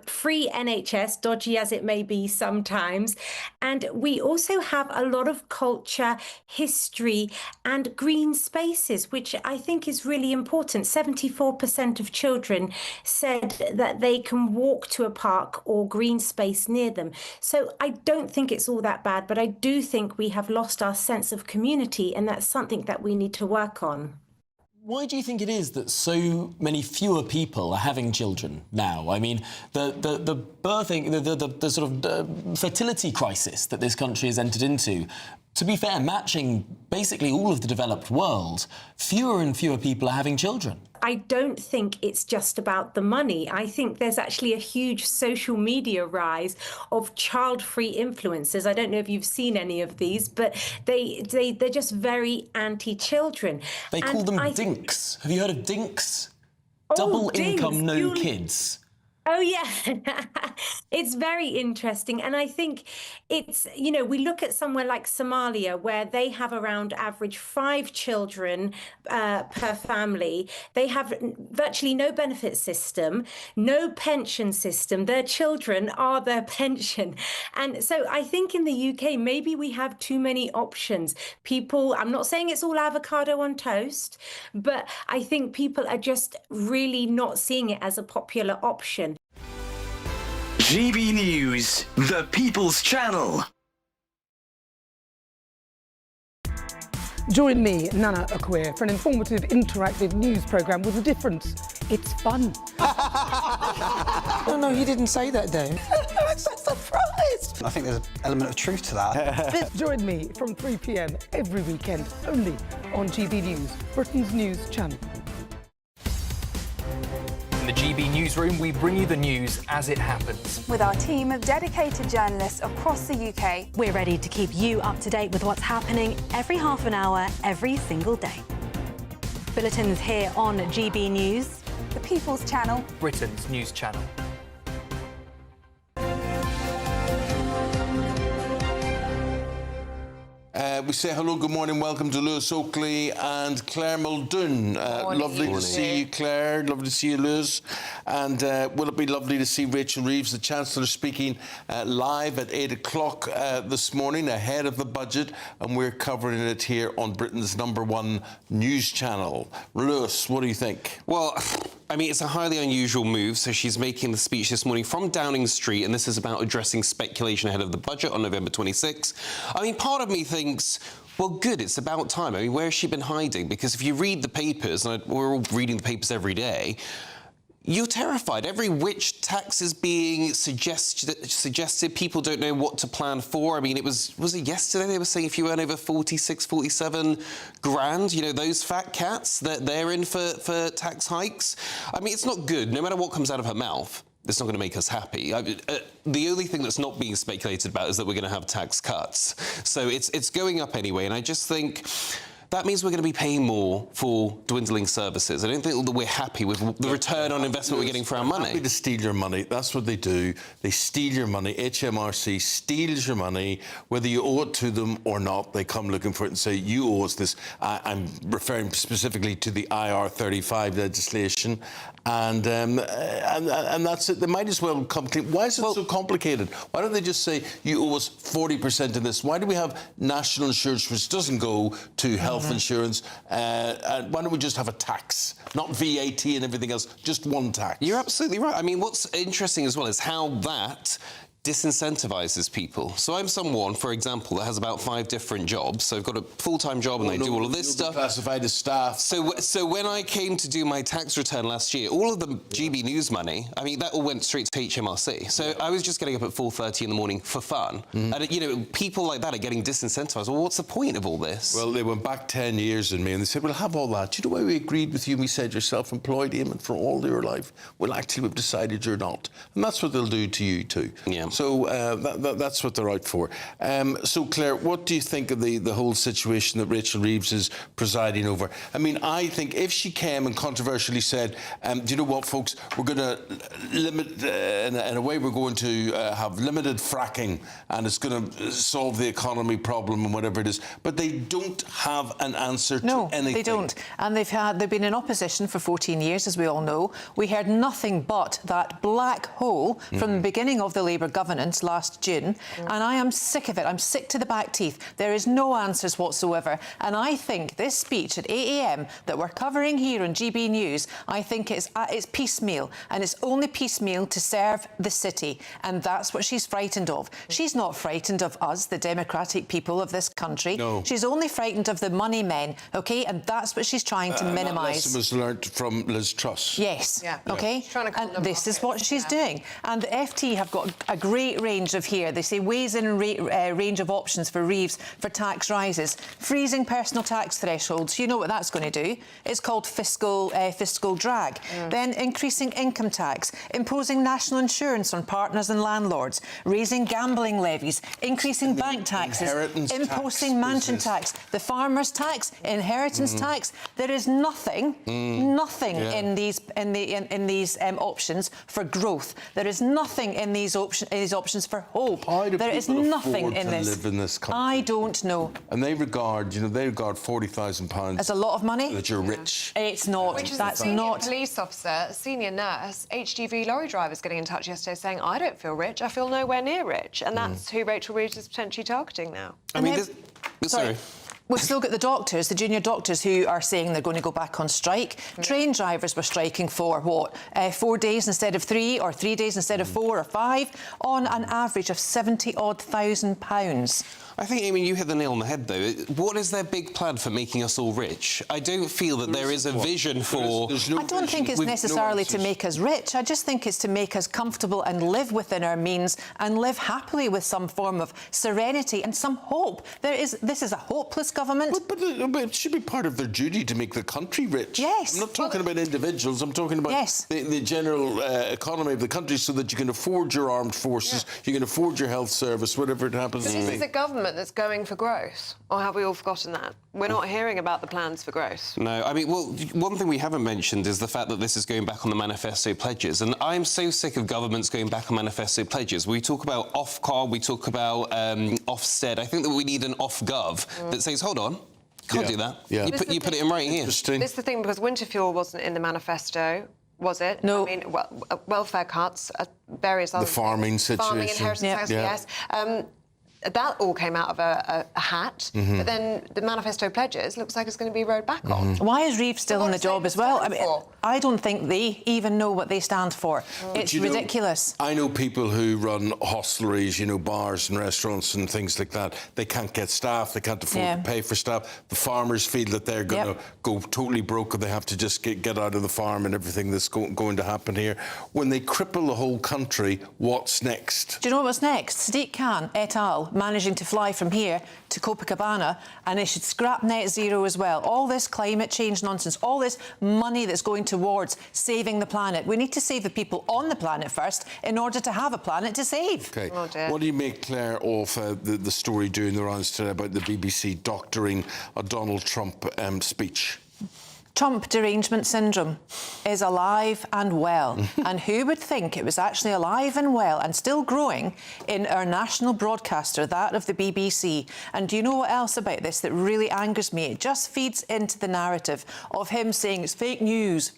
Free NHS, dodgy as it may be sometimes. And we also have a lot of culture, history and green spaces, which I think is really important. 74% of children said that they can walk to a park or green space near them. So I don't think it's all that bad, but I do think we have lost our sense of community, and that's something that we need to work on. Why do you think it is that so many fewer people are having children now? I mean, the birthing, the sort of fertility crisis that this country has entered into, to be fair, matching basically all of the developed world, fewer and fewer people are having children. I don't think it's just about the money. I think there's actually a huge social media rise of child-free influencers. I don't know if you've seen any of these, but they're just very anti-children. They call them dinks. Have you heard of dinks? Double income, no kids. Oh, yeah. It's very interesting. And I think it's, you know, we look at somewhere like Somalia, where they have around average 5 children per family. They have virtually no benefit system, no pension system. Their children are their pension. And so I think in the UK, maybe we have too many options. People, I'm not saying it's all avocado on toast, but I think people are just really not seeing it as a popular option. GB News, the People's Channel. Join me, Nana Akwe, for an informative, interactive news programme with a difference. It's fun. No, he didn't say that, Dave. I'm so surprised. I think there's an element of truth to that. Join me from 3 p.m. every weekend, only on GB News, Britain's news channel. In the GB Newsroom, we bring you the news as it happens. With our team of dedicated journalists across the UK, we're ready to keep you up to date with what's happening every half an hour, every single day. Bulletins here on GB News, the People's Channel, Britain's news channel. We say hello, good morning, welcome to Lewis Oakley and Claire Muldoon. Lovely to see you, Claire. Lovely to see you, Lewis. And will it be lovely to see Rachel Reeves, the Chancellor, speaking live at 8 o'clock this morning, ahead of the budget, and we're covering it here on Britain's #1 news channel. Lewis, what do you think? Well, I mean, it's a highly unusual move. So she's making the speech this morning from Downing Street, and this is about addressing speculation ahead of the budget on November 26. I mean, part of me thinks, well, good, it's about time. I mean, where has she been hiding? Because if you read the papers, and we're all reading the papers every day, you're terrified. Every which tax is being suggested. People don't know what to plan for. I mean, was it yesterday they were saying if you earn over 46, 47 grand, you know, those fat cats, that they're in for tax hikes. I mean, it's not good. No matter what comes out of her mouth, it's not going to make us happy. The only thing that's not being speculated about is that we're going to have tax cuts. So it's going up anyway, and I just think that means we're going to be paying more for dwindling services. I don't think that we're happy with the return on investment we're getting for our money. Happy to steal your money. That's what they do. They steal your money. HMRC steals your money, whether you owe it to them or not. They come looking for it and say, you owe us this. I'm referring specifically to the IR35 legislation. And that's it. They might as well come clean. Why is it so complicated? Why don't they just say, you owe us 40% of this? Why do we have national insurance which doesn't go to health insurance? And why don't we just have a tax? Not VAT and everything else, just one tax. You're absolutely right. I mean, what's interesting as well is how that disincentivizes people. So I'm someone, for example, that has about 5 different jobs. So I've got a full-time job and I do all of this stuff. Classified as staff. So when I came to do my tax return last year, all of the GB News money, I mean, that all went straight to HMRC. So I was just getting up at 4:30 in the morning for fun. And, you know, people like that are getting disincentivized. Well, what's the point of all this? Well, they went back 10 years in me and they said, we'll have all that. Do you know why we agreed with you? We said you're self-employed, Eamonn, for all your life. Well, actually, we've decided you're not. And that's what they'll do to you too. Yeah. So that's what they're out for. So, Claire, what do you think of the whole situation that Rachel Reeves is presiding over? I mean, I think if she came and controversially said, do you know what, folks, we're going to limit, in a way, we're going to have limited fracking and it's going to solve the economy problem and whatever it is, but they don't have an answer to anything. No, they don't. And they've been in opposition for 14 years, as we all know. We heard nothing but that black hole from the beginning of the Labour governance last June, and I am sick of it. I'm sick to the back teeth. There is no answers whatsoever, and I think this speech at 8 a.m. that we're covering here on GB News, I think it's piecemeal, and it's only piecemeal to serve the city, and that's what she's frightened of. She's not frightened of us, the democratic people of this country. No. She's only frightened of the money men, OK? And that's what she's trying to minimise. That lesson was learnt from Liz Truss. Yes, Yeah. OK? And this is what she's doing. And the FT have got a great range of here. They say weighs in range of options for Reeves for tax rises. Freezing personal tax thresholds. You know what that's going to do. It's called fiscal drag. Then increasing income tax, imposing national insurance on partners and landlords, raising gambling levies, increasing bank taxes, imposing mansion tax, the farmers' tax, inheritance tax. There is nothing in these options for growth. There is nothing in these options for hope. There is nothing in this. Live in this country? I don't know. And they regard, £40,000 as a lot of money. That you're rich. It's not. Which is That's a senior not. police officer, a senior nurse, HGV lorry drivers getting in touch yesterday saying, I don't feel rich, I feel nowhere near rich. And that's who Rachel Reeves is potentially targeting now. I mean, sorry. We've still got the doctors, the junior doctors, who are saying they're going to go back on strike. Train drivers were striking for, 4 days instead of 3, or 3 days instead of 4 or 5, on an average of £70,000. I think, Eamonn, you hit the nail on the head, though. What is their big plan for making us all rich? I don't feel that there is a vision for... I don't think it's necessarily to make us rich. I just think it's to make us comfortable and live within our means and live happily with some form of serenity and some hope. This is a hopeless government. But it should be part of their duty to make the country rich. Yes. I'm not talking about individuals. I'm talking about the general economy of the country, so that you can afford your armed forces, you can afford your health service, whatever it happens to be. This is a government that's going for growth, or have we all forgotten that? We're not hearing about the plans for growth. No, I mean, well, one thing we haven't mentioned is the fact that this is going back on the manifesto pledges, and I'm so sick of governments going back on manifesto pledges. We talk about Ofcom, we talk about Ofsted. I think that we need an Off-Gov that says, hold on, can't do that. Yeah. You put it in right here. This is the thing, because winter fuel wasn't in the manifesto, was it? No. I mean, welfare cuts, various other... The farming situation. Farming, inheritance tax, yes. That all came out of a hat, but then the manifesto pledges looks like it's going to be rowed back on. Why is Reeve still in the job as well? I mean, I don't think they even know what they stand for. It's ridiculous. I know people who run hostleries, bars and restaurants and things like that. They can't get staff, they can't afford to pay for staff. The farmers feel that they're going to go totally broke, or they have to just get out of the farm and everything that's going to happen here. When they cripple the whole country, what's next? Do you know what's next? Sadiq Khan et al. Managing to fly from here to Copacabana, and they should scrap net zero as well. All this climate change nonsense, all this money that's going towards saving the planet. We need to save the people on the planet first in order to have a planet to save. OK. What do you make, Claire, of the story doing the rounds today about the BBC doctoring a Donald Trump speech? Trump derangement syndrome is alive and well. And who would think it was actually alive and well and still growing in our national broadcaster, that of the BBC? And do you know what else about this that really angers me? It just feeds into the narrative of him saying it's fake news,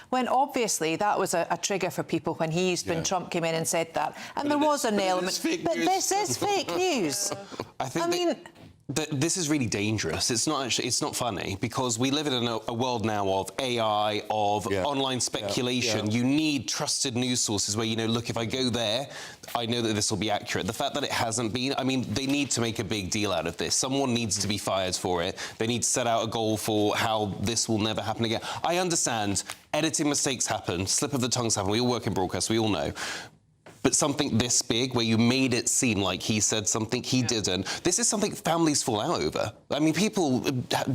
when obviously that was a trigger for people when when Trump came in and said that. And there was an element. But this is fake news. I mean... This is really dangerous. It's not funny, because we live in a world now of AI, of online speculation. You need trusted news sources where, look, if I go there, I know that this will be accurate. The fact that it hasn't been, I mean, they need to make a big deal out of this. Someone needs to be fired for it. They need to set out a goal for how this will never happen again. I understand editing mistakes happen, slip of the tongues happen. We all work in broadcast, we all know. But something this big, where you made it seem like he said something he didn't, this is something families fall out over. I mean, people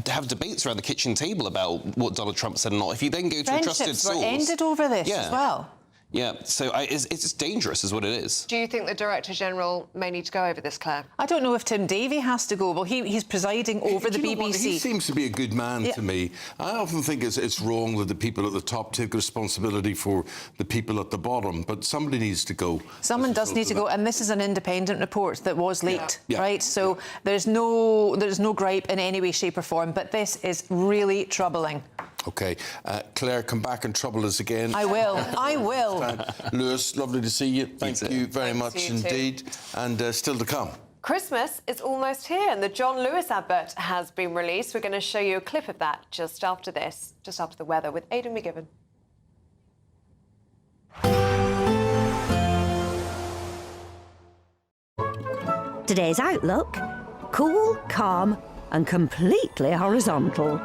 have debates around the kitchen table about what Donald Trump said and not. If you then go to a trusted source... Friendships were ended over this as well. Yeah, so it's dangerous is what it is. Do you think the Director-General may need to go over this, Claire? I don't know if Tim Davie has to go. Well, he's presiding over the BBC. He seems to be a good man to me. I often think it's wrong that the people at the top take responsibility for the people at the bottom, but somebody needs to go. Someone does need to go, and this is an independent report that was leaked, right? So there's no gripe in any way, shape or form, but this is really troubling. OK. Claire, come back and trouble us again. I will. I will. Lewis, lovely to see you. Thank you very much indeed. And still to come. Christmas is almost here, and the John Lewis advert has been released. We're going to show you a clip of that just after this, just after the weather, with Aidan McGibbon. Today's outlook: cool, calm and completely horizontal.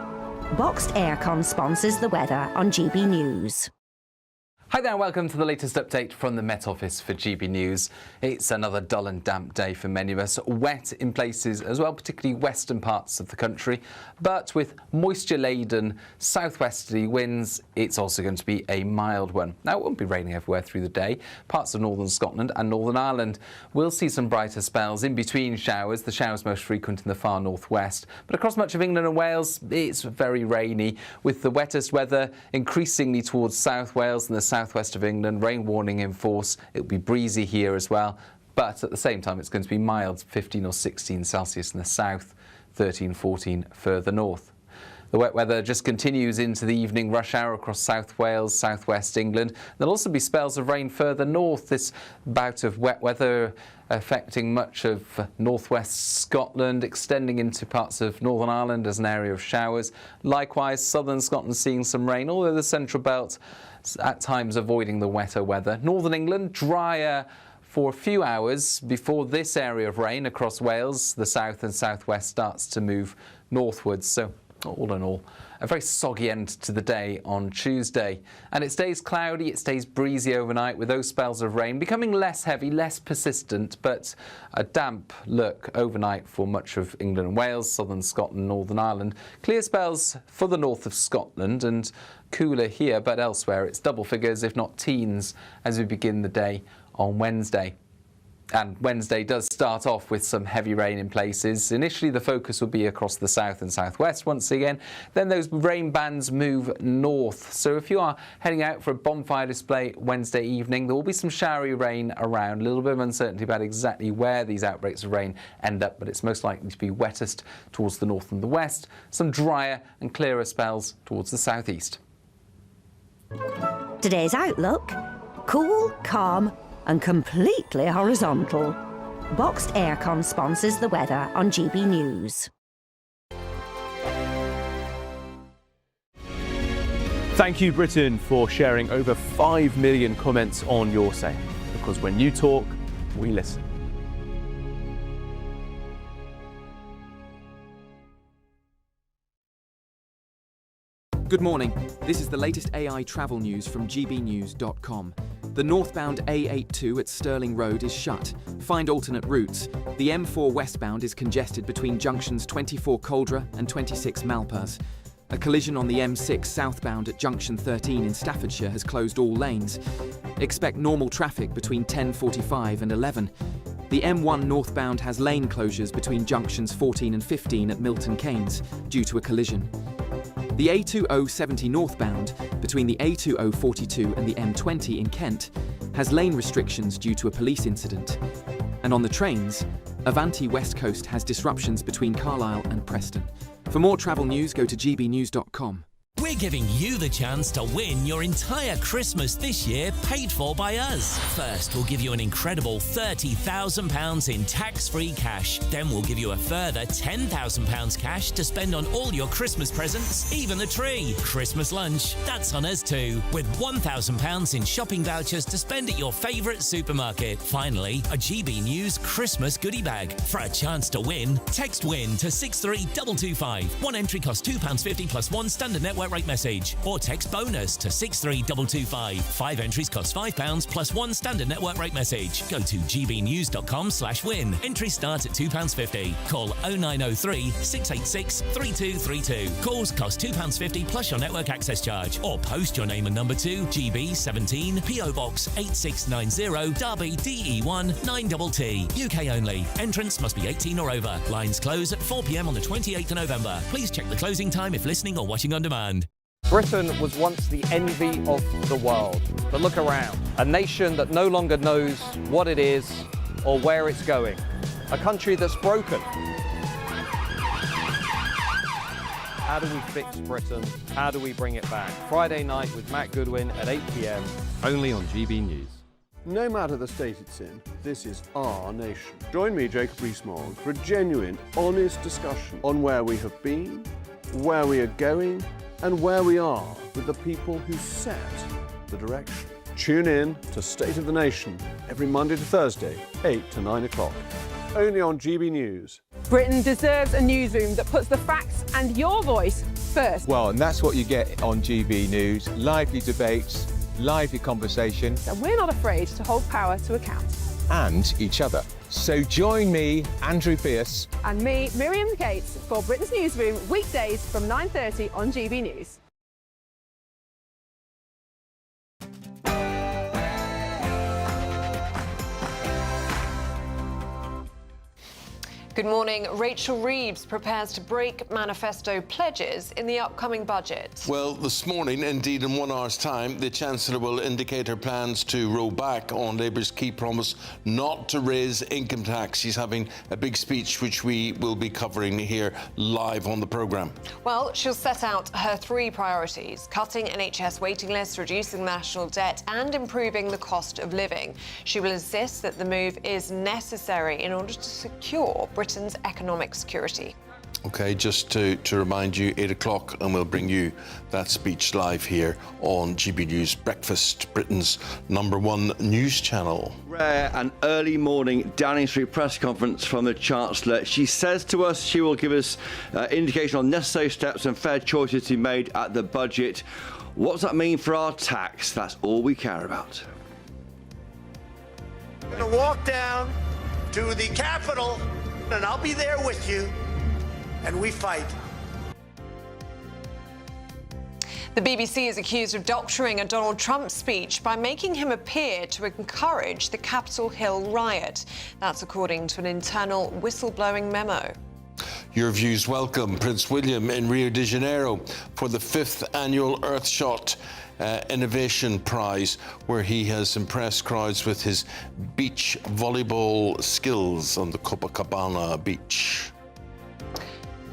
Boxed Aircon sponsors the weather on GB News. Hi there, welcome to the latest update from the Met Office for GB News. It's another dull and damp day for many of us, wet in places as well, particularly western parts of the country. But with moisture-laden southwesterly winds, it's also going to be a mild one. Now, it won't be raining everywhere through the day. Parts of northern Scotland and Northern Ireland will see some brighter spells in between showers, the showers most frequent in the far northwest. But across much of England and Wales, it's very rainy, with the wettest weather increasingly towards South Wales and the southwest of England, rain warning in force. It'll be breezy here as well, but at the same time it's going to be mild, 15 or 16 Celsius in the south, 13, 14 further north. The wet weather just continues into the evening rush hour across South Wales, South West England. There'll also be spells of rain further north. This bout of wet weather affecting much of northwest Scotland, extending into parts of Northern Ireland as an area of showers. Likewise, southern Scotland seeing some rain, although the central belt at times avoiding the wetter weather. Northern England, drier for a few hours before this area of rain across Wales. The south and southwest starts to move northwards. So all in all, a very soggy end to the day on Tuesday. And it stays cloudy, it stays breezy overnight with those spells of rain becoming less heavy, less persistent, but a damp look overnight for much of England and Wales, southern Scotland, Northern Ireland. Clear spells for the north of Scotland and cooler here, but elsewhere it's double figures, if not teens, as we begin the day on Wednesday. And Wednesday does start off with some heavy rain in places. Initially, the focus will be across the south and southwest once again. Then those rain bands move north. So if you are heading out for a bonfire display Wednesday evening, there will be some showery rain around. A little bit of uncertainty about exactly where these outbreaks of rain end up, but it's most likely to be wettest towards the north and the west. Some drier and clearer spells towards the southeast. Today's outlook: cool, calm and completely horizontal. Boxed Aircon sponsors the weather on GB News. Thank you, Britain, for sharing over 5 million comments on your say. Because when you talk, we listen. Good morning. This is the latest AI travel news from gbnews.com. The northbound A82 at Stirling Road is shut. Find alternate routes. The M4 westbound is congested between junctions 24 Coldra and 26 Malpas. A collision on the M6 southbound at junction 13 in Staffordshire has closed all lanes. Expect normal traffic between 10:45 and 11. The M1 northbound has lane closures between junctions 14 and 15 at Milton Keynes due to a collision. The A2070 northbound, between the A2042 and the M20 in Kent, has lane restrictions due to a police incident. And on the trains, Avanti West Coast has disruptions between Carlisle and Preston. For more travel news, go to gbnews.com. We're giving you the chance to win your entire Christmas this year paid for by us. First, we'll give you an incredible £30,000 in tax-free cash. Then we'll give you a further £10,000 cash to spend on all your Christmas presents, even the tree. Christmas lunch, that's on us too, with £1,000 in shopping vouchers to spend at your favourite supermarket. Finally, a GB News Christmas goodie bag. For a chance to win, text WIN to 63225. One entry costs £2.50 plus one standard network rate message, or text bonus to 63225. 5 entries cost £5 plus one standard network rate message. Go to gbnews.com/win. Entries start at £2.50. Call 0903 686 3232. Calls cost £2.50 plus your network access charge, or post your name and number to GB17 PO Box 8690 Derby DE1 9TT. UK only. Entrance must be 18 or over. Lines close at 4 p.m. on the 28th of November. Please check the closing time if listening or watching on demand. Britain was once the envy of the world. But look around. A nation that no longer knows what it is or where it's going. A country that's broken. How do we fix Britain? How do we bring it back? Friday night with Matt Goodwin at 8 p.m. only on GB News. No matter the state it's in, this is our nation. Join me, Jacob Rees-Mogg, for a genuine, honest discussion on where we have been, where we are going, and where we are with the people who set the direction. Tune in to State of the Nation every Monday to Thursday, 8 to 9 o'clock, only on GB News. Britain deserves a newsroom that puts the facts and your voice first. Well, and that's what you get on GB News. Lively debates, lively conversation. And we're not afraid to hold power to account. And each other. So join me, Andrew Pierce. And me, Miriam Gates, for Britain's Newsroom, weekdays from 9:30 on GB News. Good morning. Rachel Reeves prepares to break manifesto pledges in the upcoming budget. Well, this morning, indeed in 1 hour's time, the Chancellor will indicate her plans to roll back on Labour's key promise not to raise income tax. She's having a big speech which we will be covering here live on the programme. Well, she'll set out her 3 priorities: cutting NHS waiting lists, reducing national debt and improving the cost of living. She will insist that the move is necessary in order to secure Britain's economic security. OK, just to remind you, 8 o'clock, and we'll bring you that speech live here on GB News Breakfast, Britain's #1 news channel. Rare and early morning Downing Street press conference from the Chancellor. She says to us she will give us indication on necessary steps and fair choices to be made at the budget. What does that mean for our tax? That's all we care about. I'm going to walk down to the Capitol and I'll be there with you, and we fight. The BBC is accused of doctoring a Donald Trump speech by making him appear to encourage the Capitol Hill riot. That's according to an internal whistleblowing memo. Your views welcome Prince William in Rio de Janeiro for the 5th annual Earthshot Innovation Prize, where he has impressed crowds with his beach volleyball skills on the Copacabana beach.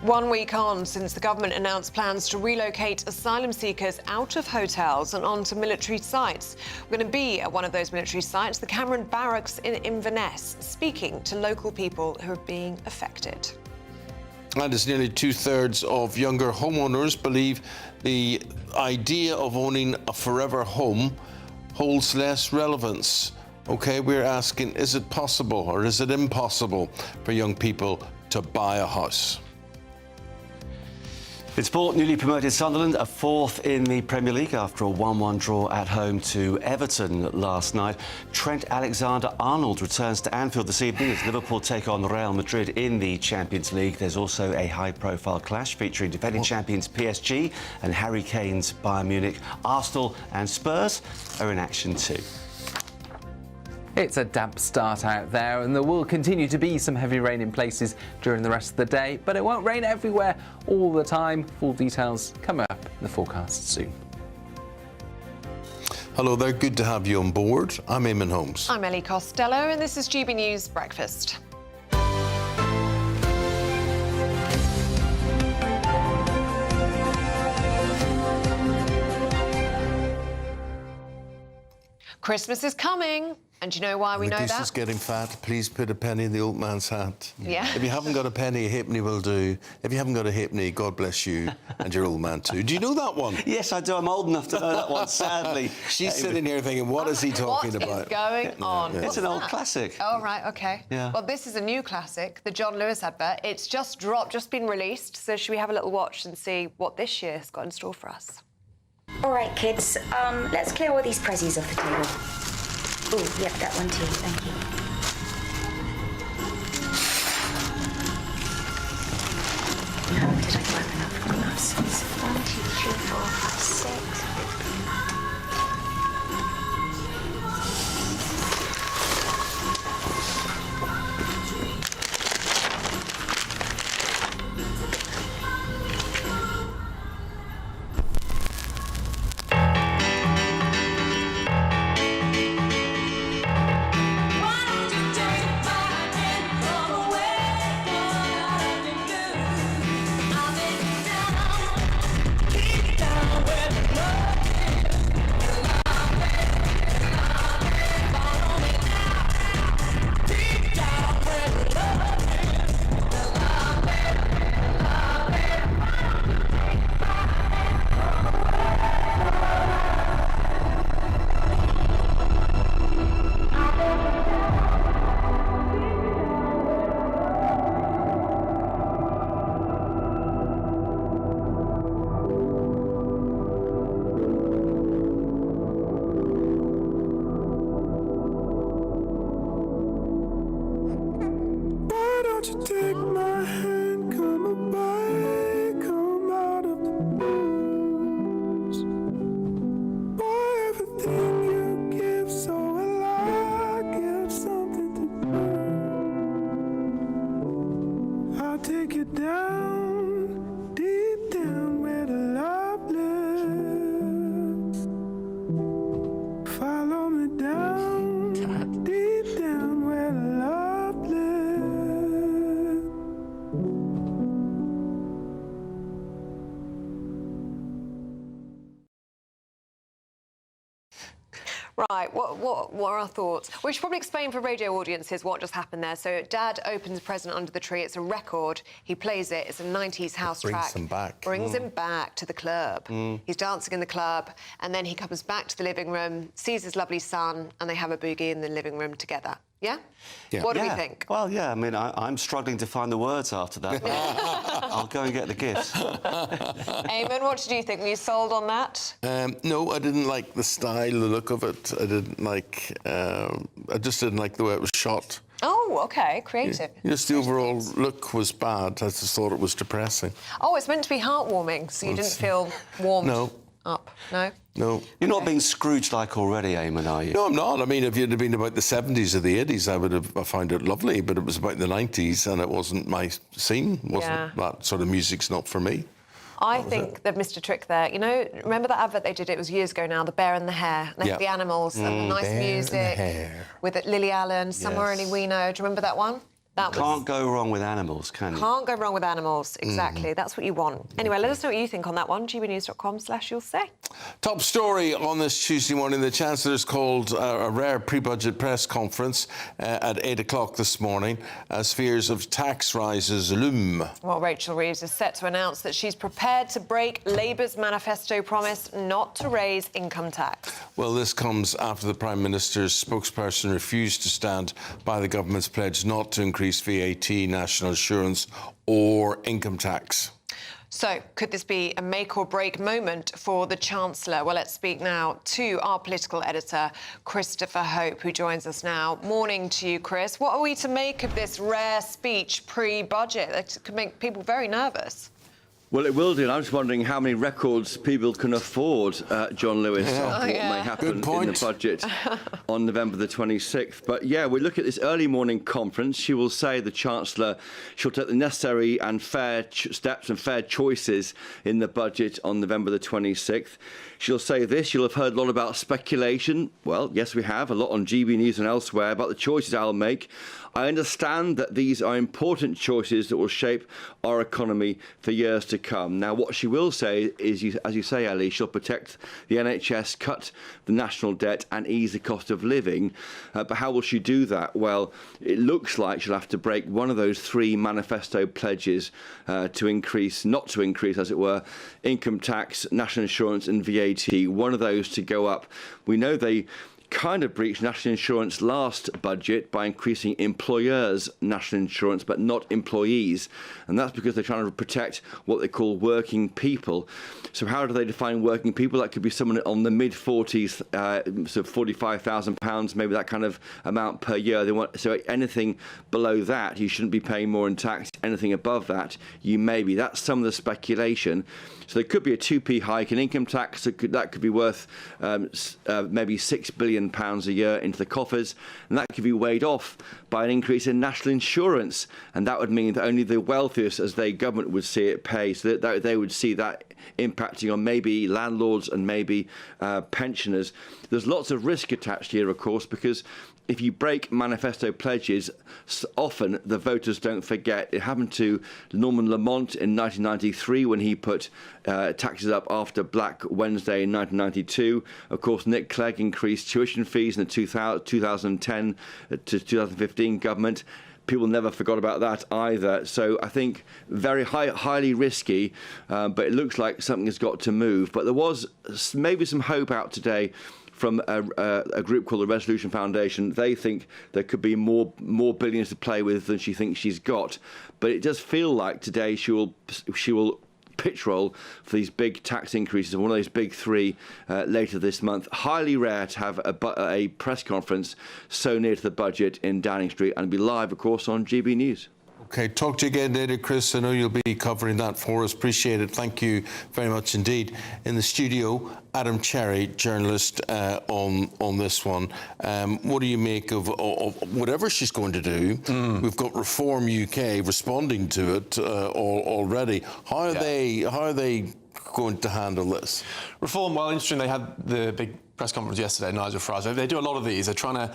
1 week on since the government announced plans to relocate asylum seekers out of hotels and onto military sites. We're going to be at one of those military sites, the Cameron Barracks in Inverness, speaking to local people who are being affected. And as nearly 2/3 of younger homeowners believe the idea of owning a forever home holds less relevance. OK, we're asking, is it possible or is it impossible for young people to buy a house? In sport, newly promoted Sunderland are 4th in the Premier League after a 1-1 draw at home to Everton last night. Trent Alexander-Arnold returns to Anfield this evening as Liverpool take on Real Madrid in the Champions League. There's also a high-profile clash featuring defending champions PSG and Harry Kane's Bayern Munich. Arsenal and Spurs are in action too. It's a damp start out there, and there will continue to be some heavy rain in places during the rest of the day, but it won't rain everywhere all the time. Full details coming up in the forecast soon. Hello there, good to have you on board. I'm Eamonn Holmes. I'm Ellie Costello, and this is GB News Breakfast. Christmas is coming, and do you know why we know that? This is getting fat. Please put a penny in the old man's hat. Yeah. If you haven't got a penny, a halfpenny will do. If you haven't got a halfpenny, God bless you and your old man too. Do you know that one? Yes, I do. I'm old enough to know that one, sadly. She's sitting here thinking, what is he talking about? What is going on? Yeah. It's an old classic. Oh, right, OK. Yeah. Well, this is a new classic, the John Lewis advert. It's just dropped, just been released. So should we have a little watch and see what this year has got in store for us? All right, kids, let's clear all these prezzies off the table. Oh, yep, that one too, thank you. How did I grab enough gloves? 1, 2, 3, 4, 5, 6. Right, what are our thoughts? We should probably explain for radio audiences what just happened there. So Dad opens Present Under the Tree. It's a record. He plays it. It's a 90s house track. Brings him back. Brings him back to the club. He's dancing in the club, and then he comes back to the living room, sees his lovely son, and they have a boogie in the living room together. Yeah? What do we think? Well, yeah, I mean, I'm struggling to find the words after that. I'll go and get the gifts. Eamonn, what did you think? Were you sold on that? No, I didn't like the style, the look of it. I didn't like... I just didn't like the way it was shot. Oh, OK, creative. Just the overall look was bad. I just thought it was depressing. Oh, it's meant to be heartwarming, so you didn't feel warmed up? No? No. You're not being Scrooge-like already, Eamonn, are you? No, I'm not. I mean, if it had been about the 70s or the 80s, I found it lovely, but it was about the 90s and it wasn't my scene. That sort of music's not for me. I think they've missed a trick there. You know, remember that advert they did? It was years ago now, the bear and the hare. And they had the animals and the nice music with Lily Allen, Somewhere Only We Know. Do you remember that one? Can't go wrong with animals, can you? Can't go wrong with animals, exactly. That's what you want. Anyway, let us know what you think on that one. gbnews.com/you'll say. Top story on this Tuesday morning. The Chancellor's called a rare pre-budget press conference at 8 o'clock this morning as fears of tax rises loom. Well, Rachel Reeves is set to announce that she's prepared to break Labour's manifesto promise not to raise income tax. Well, this comes after the Prime Minister's spokesperson refused to stand by the government's pledge not to increase VAT, national insurance or income tax. So, could this be a make-or-break moment for the Chancellor? Well, let's speak now to our political editor, Christopher Hope, who joins us now. Morning to you, Chris. What are we to make of this rare speech pre-budget? That could make people very nervous. Well, it will do. And I'm just wondering how many records people can afford, John Lewis, of what may happen in the budget on November the 26th. But, yeah, we look at this early morning conference. She will say, the Chancellor, she'll take the necessary and fair steps and fair choices in the budget on November the 26th. She'll say this. You'll have heard a lot about speculation. Well, yes, we have, a lot on GB News and elsewhere about the choices I'll make. I understand that these are important choices that will shape our economy for years to come. Now, what she will say is, as you say, Ellie, she'll protect the NHS, cut the national debt and ease the cost of living. But how will she do that? Well, it looks like she'll have to break one of those three manifesto pledges to increase, not to increase, as it were, income tax, national insurance and VAT. One of those to go up. We know they kind of breached national insurance last budget by increasing employers' national insurance but not employees, and that's because they're trying to protect what they call working people. So how do they define working people? That could be someone on the mid-40s, so £45,000, maybe that kind of amount per year. They want, so anything below that you shouldn't be paying more in tax. Anything above that you may be. That's some of the speculation. So there could be a 2p hike in income tax. That could be worth maybe £6 billion a year into the coffers, and that could be weighed off by an increase in national insurance, and that would mean that only the wealthiest, as the government would see it, pay. So that they would see that impacting on maybe landlords and maybe pensioners. There's lots of risk attached here, of course, because if you break manifesto pledges, often the voters don't forget. It happened to Norman Lamont in 1993 when he put taxes up after Black Wednesday in 1992. Of course, Nick Clegg increased tuition fees in the 2010 to 2015 government. People never forgot about that either. So I think very highly risky, but it looks like something has got to move. But there was maybe some hope out today from a group called the Resolution Foundation. They think there could be more billions to play with than she thinks she's got. But it does feel like today she will pitch roll for these big tax increases, one of those big three later this month. Highly rare to have a press conference so near to the budget in Downing Street, and be live, of course, on GB News. OK, talk to you again later, Chris. I know you'll be covering that for us. Appreciate it. Thank you very much indeed. In the studio, Adam Cherry, journalist on this one. What do you make of whatever she's going to do? We've got Reform UK responding to it already. How are they going to handle this? Reform, well, interesting, they had the big press conference yesterday, Nigel Farage. They do a lot of these. They're trying to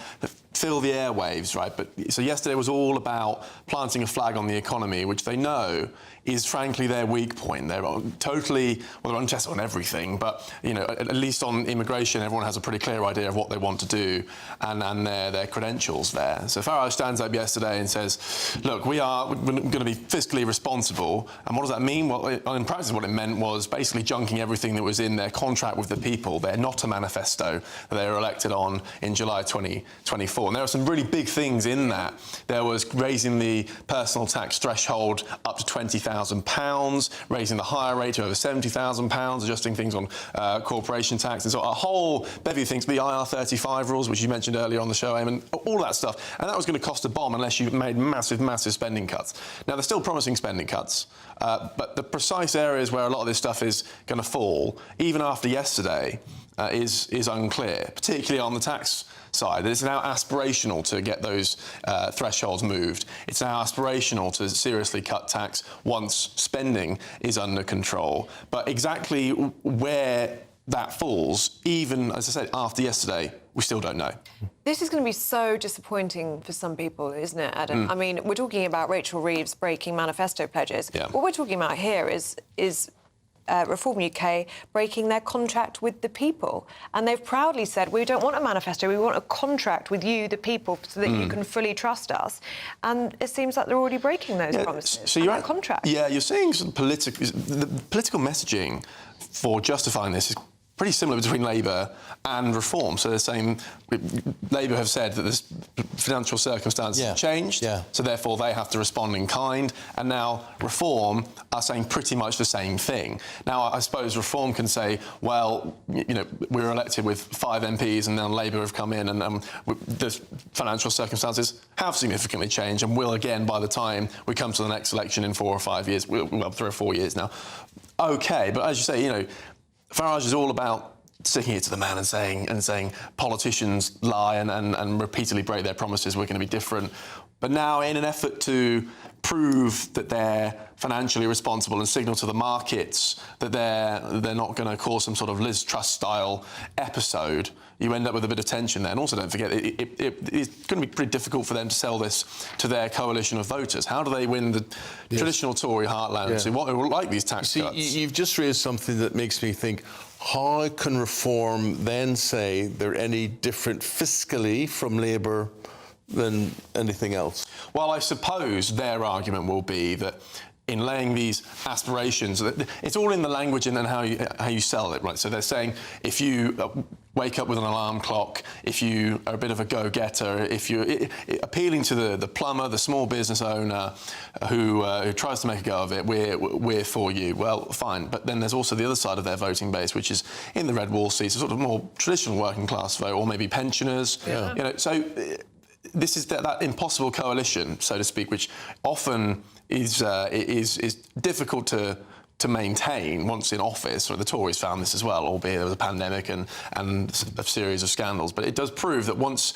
fill the airwaves, right? But so yesterday was all about planting a flag on the economy, which they know is frankly their weak point. They're totally, well, they're untested on everything, but at least on immigration, everyone has a pretty clear idea of what they want to do and their credentials there. So Farage stands up yesterday and says, look, we're going to be fiscally responsible. And what does that mean? Well, in practice, what it meant was basically junking everything that was in their contract with the people. They're not a manifesto that they were elected on in July 2024. And there are some really big things in that. There was raising the personal tax threshold up to £20,000, raising the higher rate to over £70,000, adjusting things on corporation tax, and so a whole bevy of things, the IR35 rules, which you mentioned earlier on the show, Eamonn, all that stuff. And that was going to cost a bomb unless you made massive, massive spending cuts. Now, they're still promising spending cuts, but the precise areas where a lot of this stuff is going to fall, even after yesterday, is unclear, particularly on the tax side. It's now aspirational to get those thresholds moved. It's now aspirational to seriously cut tax once spending is under control. But exactly where that falls, even, as I said, after yesterday, we still don't know. This is going to be so disappointing for some people, isn't it, Adam? I mean, we're talking about Rachel Reeves breaking manifesto pledges. Yeah. What we're talking about here is Reform UK breaking their contract with the people. And they've proudly said, we don't want a manifesto, we want a contract with you, the people, so that you can fully trust us. And it seems like they're already breaking those promises. So you're that contract. Yeah, you're seeing some the political messaging for justifying this is pretty similar between Labour and Reform. So they're saying Labour have said that this financial circumstances have changed, so therefore they have to respond in kind. And now Reform are saying pretty much the same thing. Now, I suppose Reform can say, well, we were elected with 5 MPs and then Labour have come in and the financial circumstances have significantly changed and will again by the time we come to the next election in 4 or 5 years, well, 3 or 4 years now. OK, but as you say, Farage is all about sticking it to the man and saying politicians lie and repeatedly break their promises. We're going to be different. But now, in an effort to prove that they're financially responsible and signal to the markets that they're not going to cause some sort of Liz Truss-style episode, you end up with a bit of tension there. And also, don't forget, it's going to be pretty difficult for them to sell this to their coalition of voters. How do they win the traditional Tory heartland who like these tax cuts? You've just raised something that makes me think, how can Reform then say they're any different fiscally from Labour than anything else? Well, I suppose their argument will be that in laying these aspirations, it's all in the language and then how you sell it, right? So they're saying if you wake up with an alarm clock, if you are a bit of a go-getter, if you're appealing to the plumber, the small business owner who tries to make a go of it, we're for you. Well, fine. But then there's also the other side of their voting base, which is in the red wall seats, a sort of more traditional working class vote, or maybe pensioners. Yeah. So this is that impossible coalition, so to speak, which often is difficult to maintain once in office. Or the Tories found this as well, albeit there was a pandemic and a series of scandals. But it does prove that once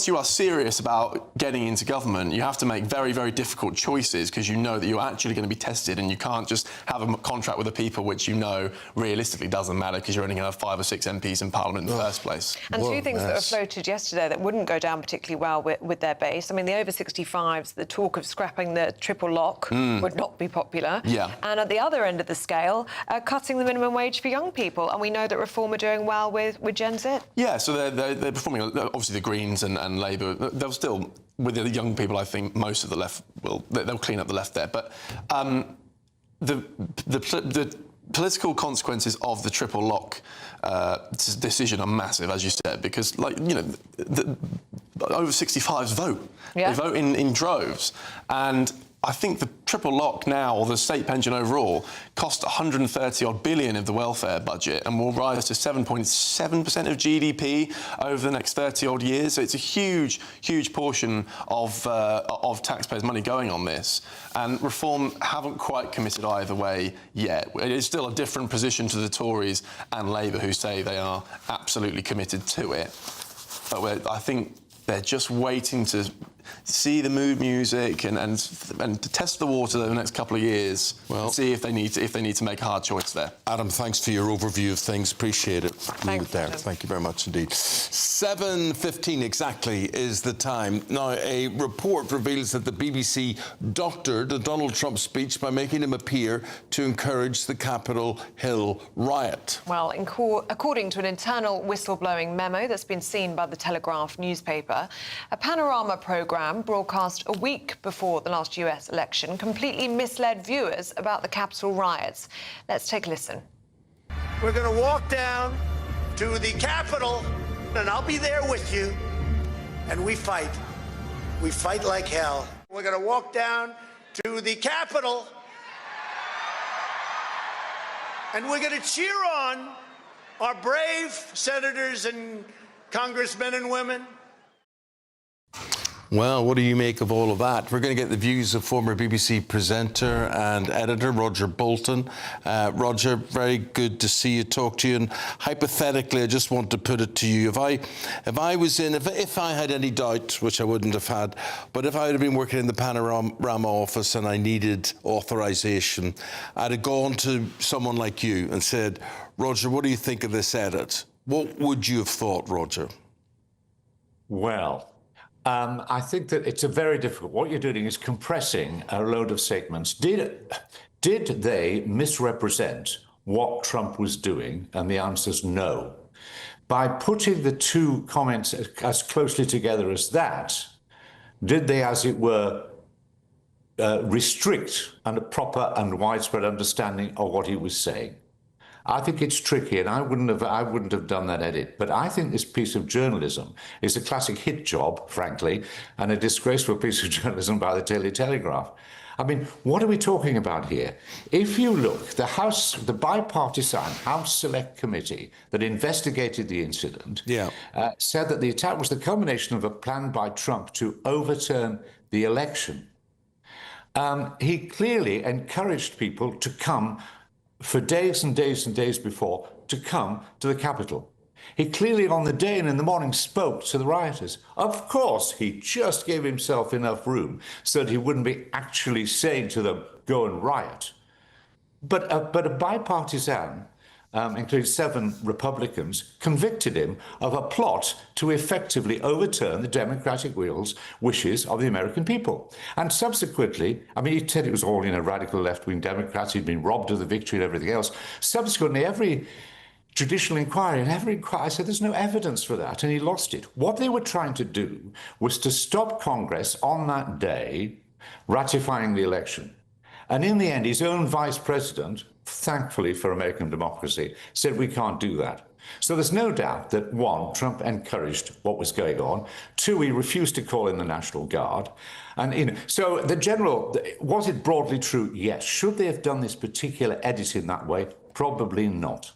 you are serious about getting into government, you have to make very, very difficult choices because you know that you're actually going to be tested and you can't just have a contract with the people, which you know realistically doesn't matter because you're only going to have 5 or 6 MPs in Parliament in the first place. And two things that were floated yesterday that wouldn't go down particularly well with their base. I mean, the over-65s, the talk of scrapping the triple lock would not be popular. Yeah. And at the other end of the scale, cutting the minimum wage for young people. And we know that Reform are doing well with Gen Z. Yeah, so they're performing, obviously the Greens and Labour, they'll still, with the young people, I think most of the left they'll clean up the left there. But the political consequences of the triple lock decision are massive, as you said, because, the over 65s vote. Yeah. They vote in droves. And I think the triple lock now, or the state pension overall, cost 130-odd billion of the welfare budget and will rise to 7.7% of GDP over the next 30-odd years. So it's a huge, huge portion of taxpayers' money going on this. And Reform haven't quite committed either way yet. It is still a different position to the Tories and Labour, who say they are absolutely committed to it. But I think they're just waiting to see the mood music and to test the water over the next couple of years. Well, see if they need to make a hard choice there. Adam, thanks for your overview of things. Appreciate it. Leave it there. Thank you very much indeed. 7:15 exactly is the time. Now, a report reveals that the BBC doctored a Donald Trump speech by making him appear to encourage the Capitol Hill riot. Well, according to an internal whistleblowing memo that's been seen by the Telegraph newspaper, a panorama programme broadcast a week before the last US election completely misled viewers about the Capitol riots. Let's take a listen. We're going to walk down to the Capitol, and I'll be there with you, and we fight. We fight like hell. We're going to walk down to the Capitol, and we're going to cheer on our brave senators and congressmen and women. Well, what do you make of all of that? We're going to get the views of former BBC presenter and editor Roger Bolton. Roger, very good to see you, talk to you. And hypothetically, I just want to put it to you: if I had any doubt, which I wouldn't have had, but if I had been working in the panorama office and I needed authorization, I'd have gone to someone like you and said, Roger, what do you think of this edit? What would you have thought, Roger? Well, I think that it's a very difficult. What you're doing is compressing a load of segments. Did they misrepresent what Trump was doing? And the answer is no. By putting the two comments as closely together as that, did they, as it were, restrict a proper and widespread understanding of what he was saying? I think it's tricky, and I wouldn't have done that edit. But I think this piece of journalism is a classic hit job, frankly, and a disgraceful piece of journalism by the Daily Telegraph. I mean, what are we talking about here? If you look, the bipartisan House Select Committee that investigated the incident said that the attack was the culmination of a plan by Trump to overturn the election. He clearly encouraged people to come for days and days and days before, to come to the Capitol. He clearly on the day and in the morning spoke to the rioters. Of course, he just gave himself enough room so that he wouldn't be actually saying to them, go and riot. But a bipartisan, including 7 Republicans, convicted him of a plot to effectively overturn the democratic wishes of the American people. And subsequently, I mean, he said it was all, radical left-wing Democrats, he'd been robbed of the victory and everything else. Subsequently, every judicial inquiry and every inquiry said there's no evidence for that, and he lost it. What they were trying to do was to stop Congress on that day ratifying the election. And in the end, his own vice president, thankfully for American democracy, said we can't do that. So there's no doubt that, 1, Trump encouraged what was going on. 2, he refused to call in the National Guard. And, so the general, was it broadly true? Yes. Should they have done this particular edit in that way? Probably not.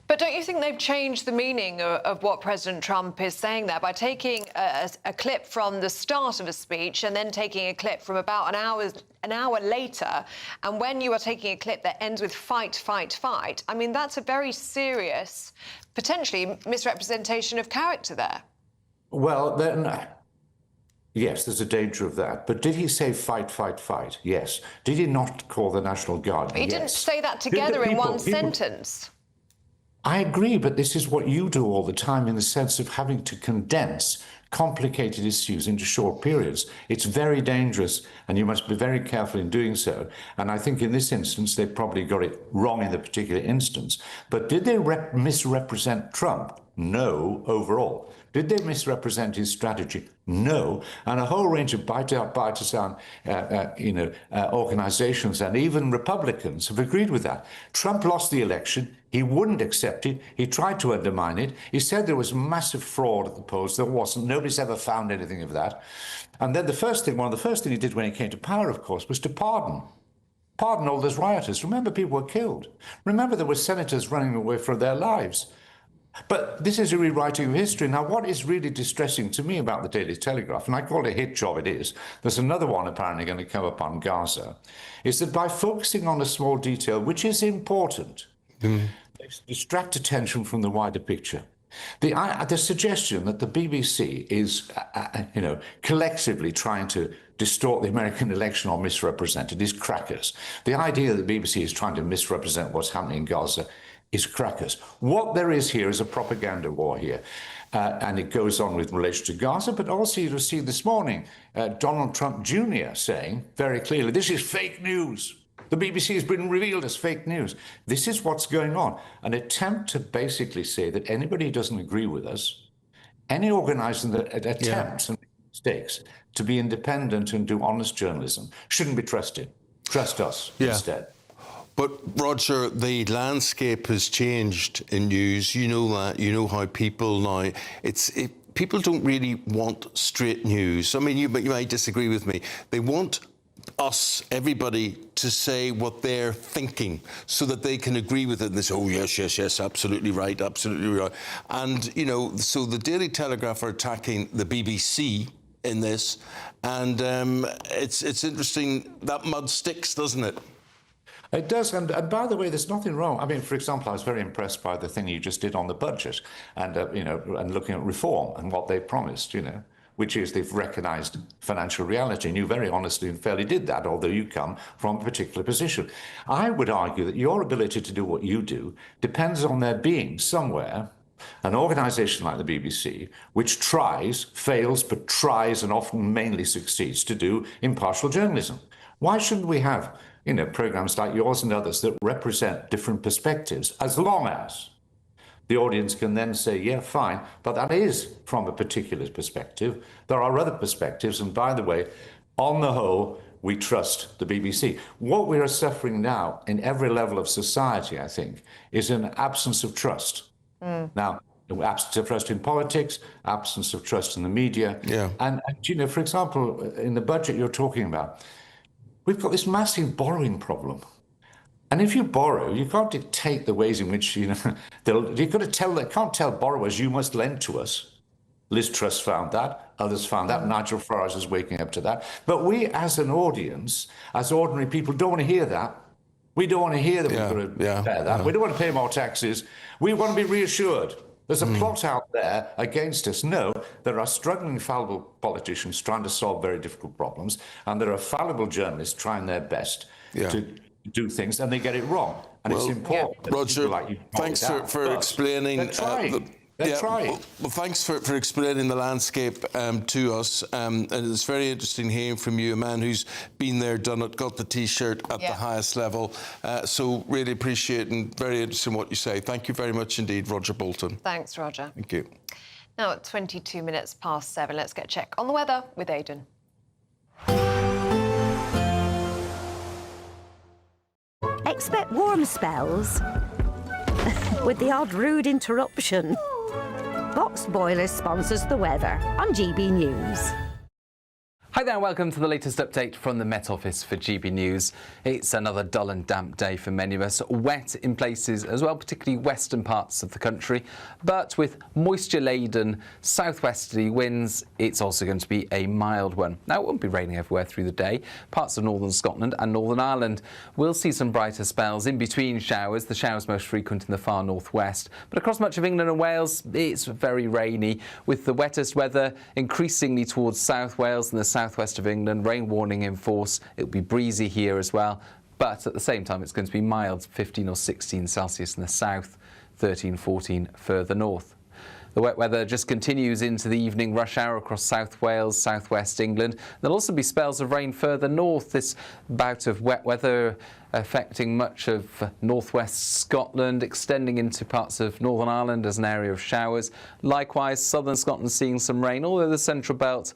But don't you think they've changed the meaning of what President Trump is saying there by taking a clip from the start of a speech and then taking a clip from about an hour later? And when you are taking a clip that ends with fight, fight, fight, I mean, that's a very serious, potentially misrepresentation of character there. Well, then, yes, there's a danger of that. But did he say fight, fight, fight? Yes. Did he not call the National Guard? He didn't say that together in one sentence. I agree, but this is what you do all the time in the sense of having to condense complicated issues into short periods. It's very dangerous, and you must be very careful in doing so. And I think in this instance, they probably got it wrong in the particular instance. But did they misrepresent Trump? No, overall. Did they misrepresent his strategy? No. And a whole range of bipartisan organizations and even Republicans have agreed with that. Trump lost the election. He wouldn't accept it. He tried to undermine it. He said there was massive fraud at the polls. There wasn't. Nobody's ever found anything of that. And then one of the first things he did when he came to power, of course, was to pardon all those rioters. Remember, people were killed. Remember, there were senators running away for their lives. But this is a rewriting of history. Now, what is really distressing to me about the Daily Telegraph, and I call it a hit job, it is, there's another one apparently going to come up on Gaza, is that by focusing on a small detail, which is important, they distract attention from the wider picture. The suggestion that the BBC is, collectively trying to distort the American election or misrepresent it is crackers. The idea that the BBC is trying to misrepresent what's happening in Gaza is crackers. What there is here is a propaganda war here. And it goes on with relation to Gaza, but also you'll see this morning Donald Trump Jr. saying very clearly, this is fake news. The BBC has been revealed as fake news. This is what's going on. An attempt to basically say that anybody who doesn't agree with us, any organising that attempts and mistakes to be independent and do honest journalism shouldn't be trusted. Trust us instead. But Roger, the landscape has changed in news. You know that. You know how people now. People don't really want straight news. I mean, you might disagree with me. They want us, everybody, to say what they're thinking so that they can agree with it. And they say, oh, yes, absolutely right, absolutely right. And, so the Daily Telegraph are attacking the BBC in this. And it's interesting. That mud sticks, doesn't it? It does, and by the way, there's nothing wrong. I mean, for example, I was very impressed by the thing you just did on the budget, and and looking at reform and what they promised, which is they've recognised financial reality, and you very honestly and fairly did that, although you come from a particular position. I would argue that your ability to do what you do depends on there being somewhere an organisation like the BBC, which tries, fails, but tries and often mainly succeeds to do impartial journalism. Why shouldn't we have programmes like yours and others that represent different perspectives, as long as the audience can then say, yeah, fine, but that is from a particular perspective. There are other perspectives, and by the way, on the whole, we trust the BBC. What we are suffering now in every level of society, I think, is an absence of trust. Now, absence of trust in politics, absence of trust in the media. Yeah. And for example, in the budget you're talking about, we've got this massive borrowing problem. And if you borrow, you can't dictate the ways in which, you've got to they can't tell borrowers, you must lend to us. Liz Truss found that, others found that, Nigel Farage is waking up to that. But we as an audience, as ordinary people, don't want to hear that. We don't want to hear that we've got to bear that. We don't want to pay more taxes. We want to be reassured. There's a plot out there against us. No, there are struggling, fallible politicians trying to solve very difficult problems, and there are fallible journalists trying their best to do things, and they get it wrong. And it's important. That Roger, like you thanks for explaining. They're trying. They're trying. Well, thanks for explaining the landscape to us. And it's very interesting hearing from you, a man who's been there, done it, got the T-shirt at the highest level. So really appreciate and very interesting what you say. Thank you very much indeed, Roger Bolton. Thanks, Roger. Thank you. Now at 22 minutes past 7, let's get a check on the weather with Aidan. Expect warm spells with the odd rude interruption. Boxed Boilers sponsors the weather on GB News. Hi there, welcome to the latest update from the Met Office for GB News. It's another dull and damp day for many of us. Wet in places as well, particularly western parts of the country. But with moisture-laden southwesterly winds, it's also going to be a mild one. Now, it won't be raining everywhere through the day. Parts of northern Scotland and Northern Ireland will see some brighter spells in between showers. The showers most frequent in the far northwest. But across much of England and Wales, it's very rainy, with the wettest weather increasingly towards South Wales and the southwest of England. Rain warning in force. It'll be breezy here as well, but at the same time it's going to be mild, 15 or 16 Celsius in the south, 13, 14 further north. The wet weather just continues into the evening rush hour across South Wales, southwest England. There'll also be spells of rain further north. This bout of wet weather affecting much of northwest Scotland, extending into parts of Northern Ireland as an area of showers. Likewise, southern Scotland seeing some rain, although the central belt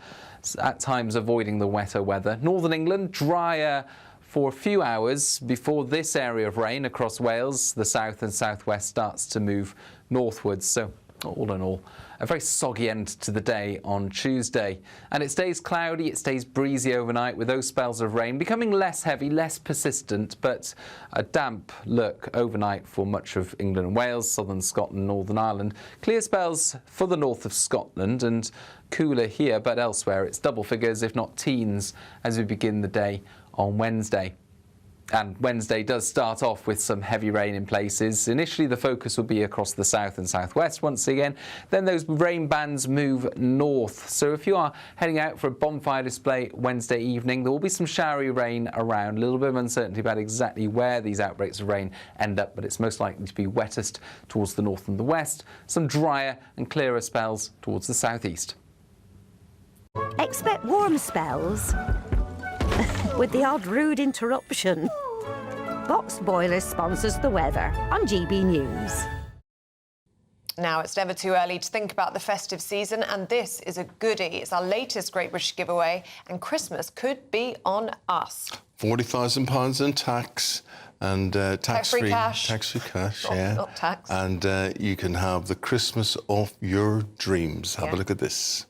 at times avoiding the wetter weather. Northern England, drier for a few hours before this area of rain across Wales. The south and southwest starts to move northwards. So all in all, a very soggy end to the day on Tuesday. And it stays cloudy, it stays breezy overnight, with those spells of rain becoming less heavy, less persistent, but a damp look overnight for much of England and Wales, southern Scotland, Northern Ireland. Clear spells for the north of Scotland and cooler here, but elsewhere it's double figures, if not teens, as we begin the day on Wednesday. And Wednesday does start off with some heavy rain in places. Initially, the focus will be across the south and southwest once again. Then those rain bands move north. So if you are heading out for a bonfire display Wednesday evening, there will be some showery rain around. A little bit of uncertainty about exactly where these outbreaks of rain end up, but it's most likely to be wettest towards the north and the west. Some drier and clearer spells towards the southeast. Expect warm spells with the odd rude interruption. Box Boiler sponsors the weather on GB News. Now, it's never too early to think about the festive season, and this is a goodie. It's our latest Great British giveaway, and Christmas could be on us. £40,000 in tax and tax-free cash. Tax-free cash, Not tax. And you can have the Christmas of your dreams. Have a look at this.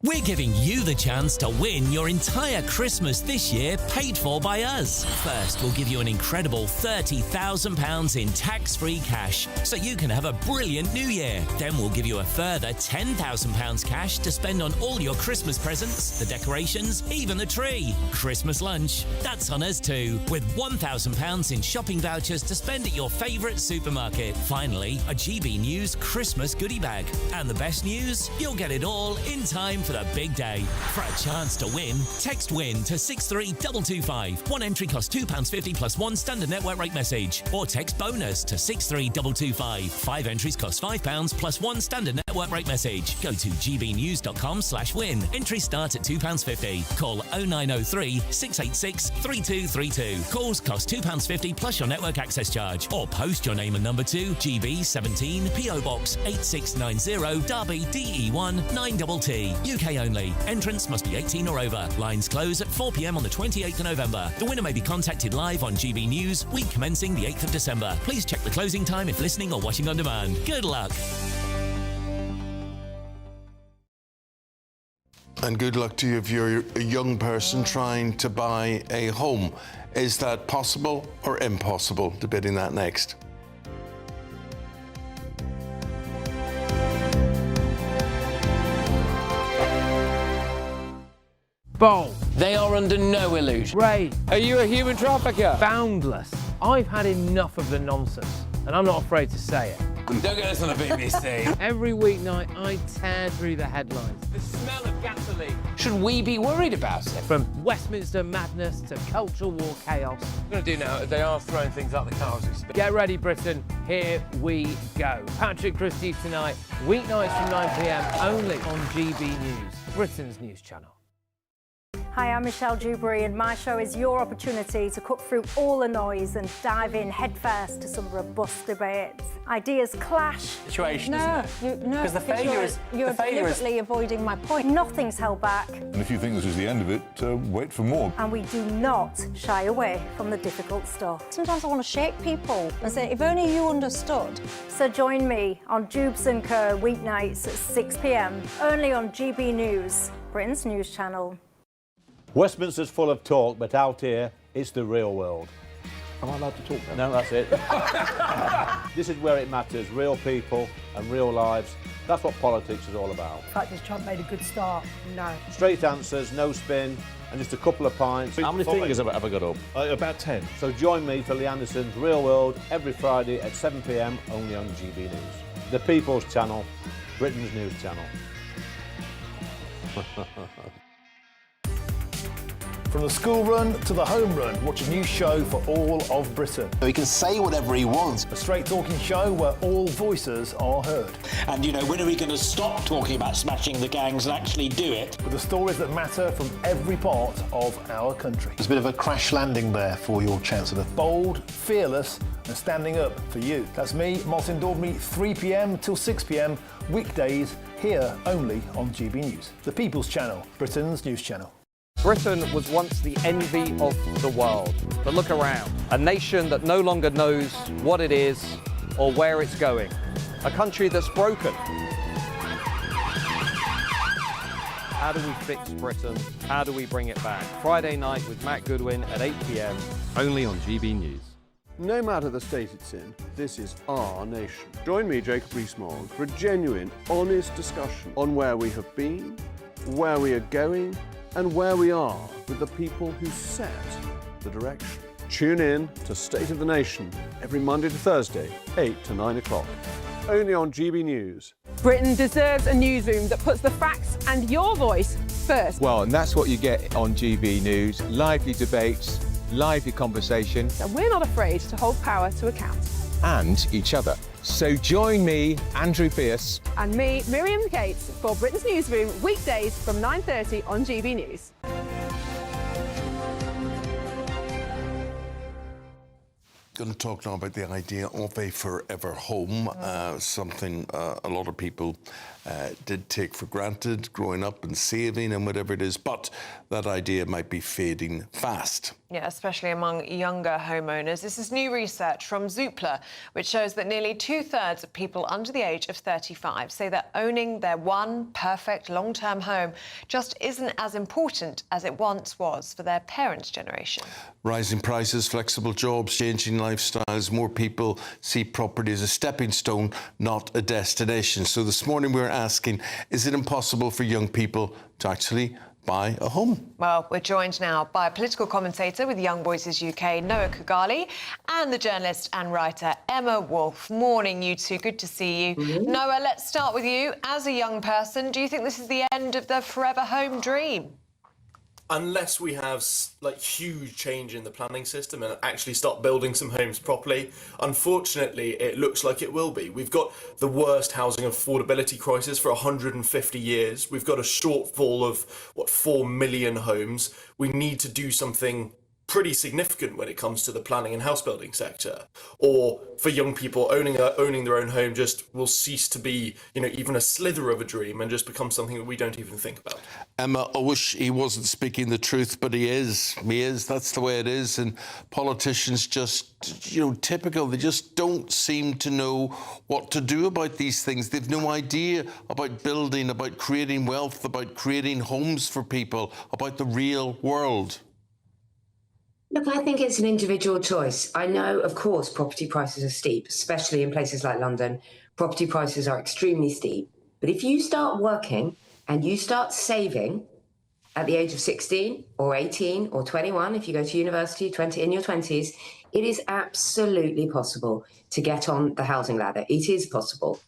We're giving you the chance to win your entire Christmas this year paid for by us. First, we'll give you an incredible £30,000 in tax-free cash so you can have a brilliant new year. Then we'll give you a further £10,000 cash to spend on all your Christmas presents, the decorations, even the tree. Christmas lunch, that's on us too, with £1,000 in shopping vouchers to spend at your favourite supermarket. Finally, a GB News Christmas goodie bag. And the best news? You'll get it all in time for the big day. For a chance to win, text WIN to 63225. One entry costs £2.50 plus one standard network rate message. Or text BONUS to 63225. 5 entries cost £5 plus one standard network rate message. Go to gbnews.com/win. Entries start at £2.50. Call 0903 686 3232. Calls cost £2.50 plus your network access charge. Or post your name and number to GB17 PO Box 8690 Derby DE1 9TT. UK only. Entrance must be 18 or over. Lines close at 4 p.m. on the 28th of November. The winner may be contacted live on GB News, week commencing the 8th of December. Please check the closing time if listening or watching on demand. Good luck. And good luck to you if you're a young person trying to buy a home. Is that possible or impossible? Debating that next. Bold. They are under no illusion. Ray, are you a human trafficker? Boundless. I've had enough of the nonsense, and I'm not afraid to say it. Don't get us on the BBC. Every weeknight, I tear through the headlines. The smell of gasoline. Should we be worried about it? From Westminster madness to cultural war chaos. What we're going to do now is they are throwing things out the car as we speak. Get ready, Britain. Here we go. Patrick Christie tonight, weeknights from 9 p.m, only on GB News, Britain's news channel. Hi, I'm Michelle Dewberry, and my show is your opportunity to cut through all the noise and dive in headfirst to some robust debates. Ideas clash. Situation, no, isn't it? No, because the failure is you're deliberately avoiding my point. Nothing's held back. And if you think this is the end of it, wait for more. And we do not shy away from the difficult stuff. Sometimes I want to shake people and say, if only you understood. So join me on Jubes & Co weeknights at 6 p.m, only on GB News, Britain's news channel. Westminster's full of talk, but out here, it's the real world. Am I allowed to talk now? No, that's it. This is where it matters, real people and real lives. That's what politics is all about. In fact, has Trump made a good start? No. Straight answers, no spin, and just a couple of pints. How many fingers have I got up? About 10. So join me for Lee Anderson's Real World every Friday at 7 p.m, only on GB News. The People's Channel, Britain's news channel. From the school run to the home run, watch a new show for all of Britain. So he can say whatever he wants. A straight talking show where all voices are heard. And, you know, when are we going to stop talking about smashing the gangs and actually do it? With the stories that matter from every part of our country. There's a bit of a crash landing there for your Chancellor. Bold, fearless and standing up for you. That's me, Martin Daubney, 3 p.m. till 6 p.m, weekdays, here only on GB News. The People's Channel, Britain's news channel. Britain was once the envy of the world. But look around. A nation that no longer knows what it is or where it's going. A country that's broken. How do we fix Britain? How do we bring it back? Friday night with Matt Goodwin at 8 p.m, only on GB News. No matter the state it's in, this is our nation. Join me, Jacob Rees-Mogg, for a genuine, honest discussion on where we have been, where we are going, and where we are with the people who set the direction. Tune in to State of the Nation every Monday to Thursday, 8 to 9 o'clock. Only on GB News. Britain deserves a newsroom that puts the facts and your voice first. Well, and that's what you get on GB News. Lively debates, lively conversation. And we're not afraid to hold power to account. And each other. So join me, Andrew Pearce. And me, Miriam Gates, for Britain's Newsroom, weekdays from 9:30 on GB News. Going to talk now about the idea of a forever home, something a lot of people did take for granted growing up and saving and whatever it is, but that idea might be fading fast. Yeah, especially among younger homeowners. This is new research from Zoopla, which shows that nearly 2/3 of people under the age of 35 say that owning their one perfect long-term home just isn't as important as it once was for their parents' generation. Rising prices, flexible jobs, changing lifestyles, more people see property as a stepping stone, not a destination. So this morning we're asking, is it impossible for young people to actually buy a home? Well, we're joined now by a political commentator with Young Voices UK, Noah Kugali, and the journalist and writer Emma Wolfe. Morning, you two. Good to see you. Noah, let's start with you. As a young person, do you think this is the end of the forever home dream? Unless we have like huge change in the planning system and actually start building some homes properly, unfortunately, it looks like it will be. We've got the worst housing affordability crisis for 150 years. We've got a shortfall of, 4 million homes. We need to do something pretty significant when it comes to the planning and house building sector. Or for young people, owning their own home just will cease to be, even a slither of a dream and just become something that we don't even think about. Emma, I wish he wasn't speaking the truth, but he is. He is. That's the way it is. And politicians just, typical. They just don't seem to know what to do about these things. They've no idea about building, about creating wealth, about creating homes for people, about the real world. Look, I think it's an individual choice. I know, of course, property prices are steep, especially in places like London. Property prices are extremely steep. But if you start working and you start saving at the age of 16 or 18 or 21, if you go to university, in your 20s, it is absolutely possible to get on the housing ladder. It is possible.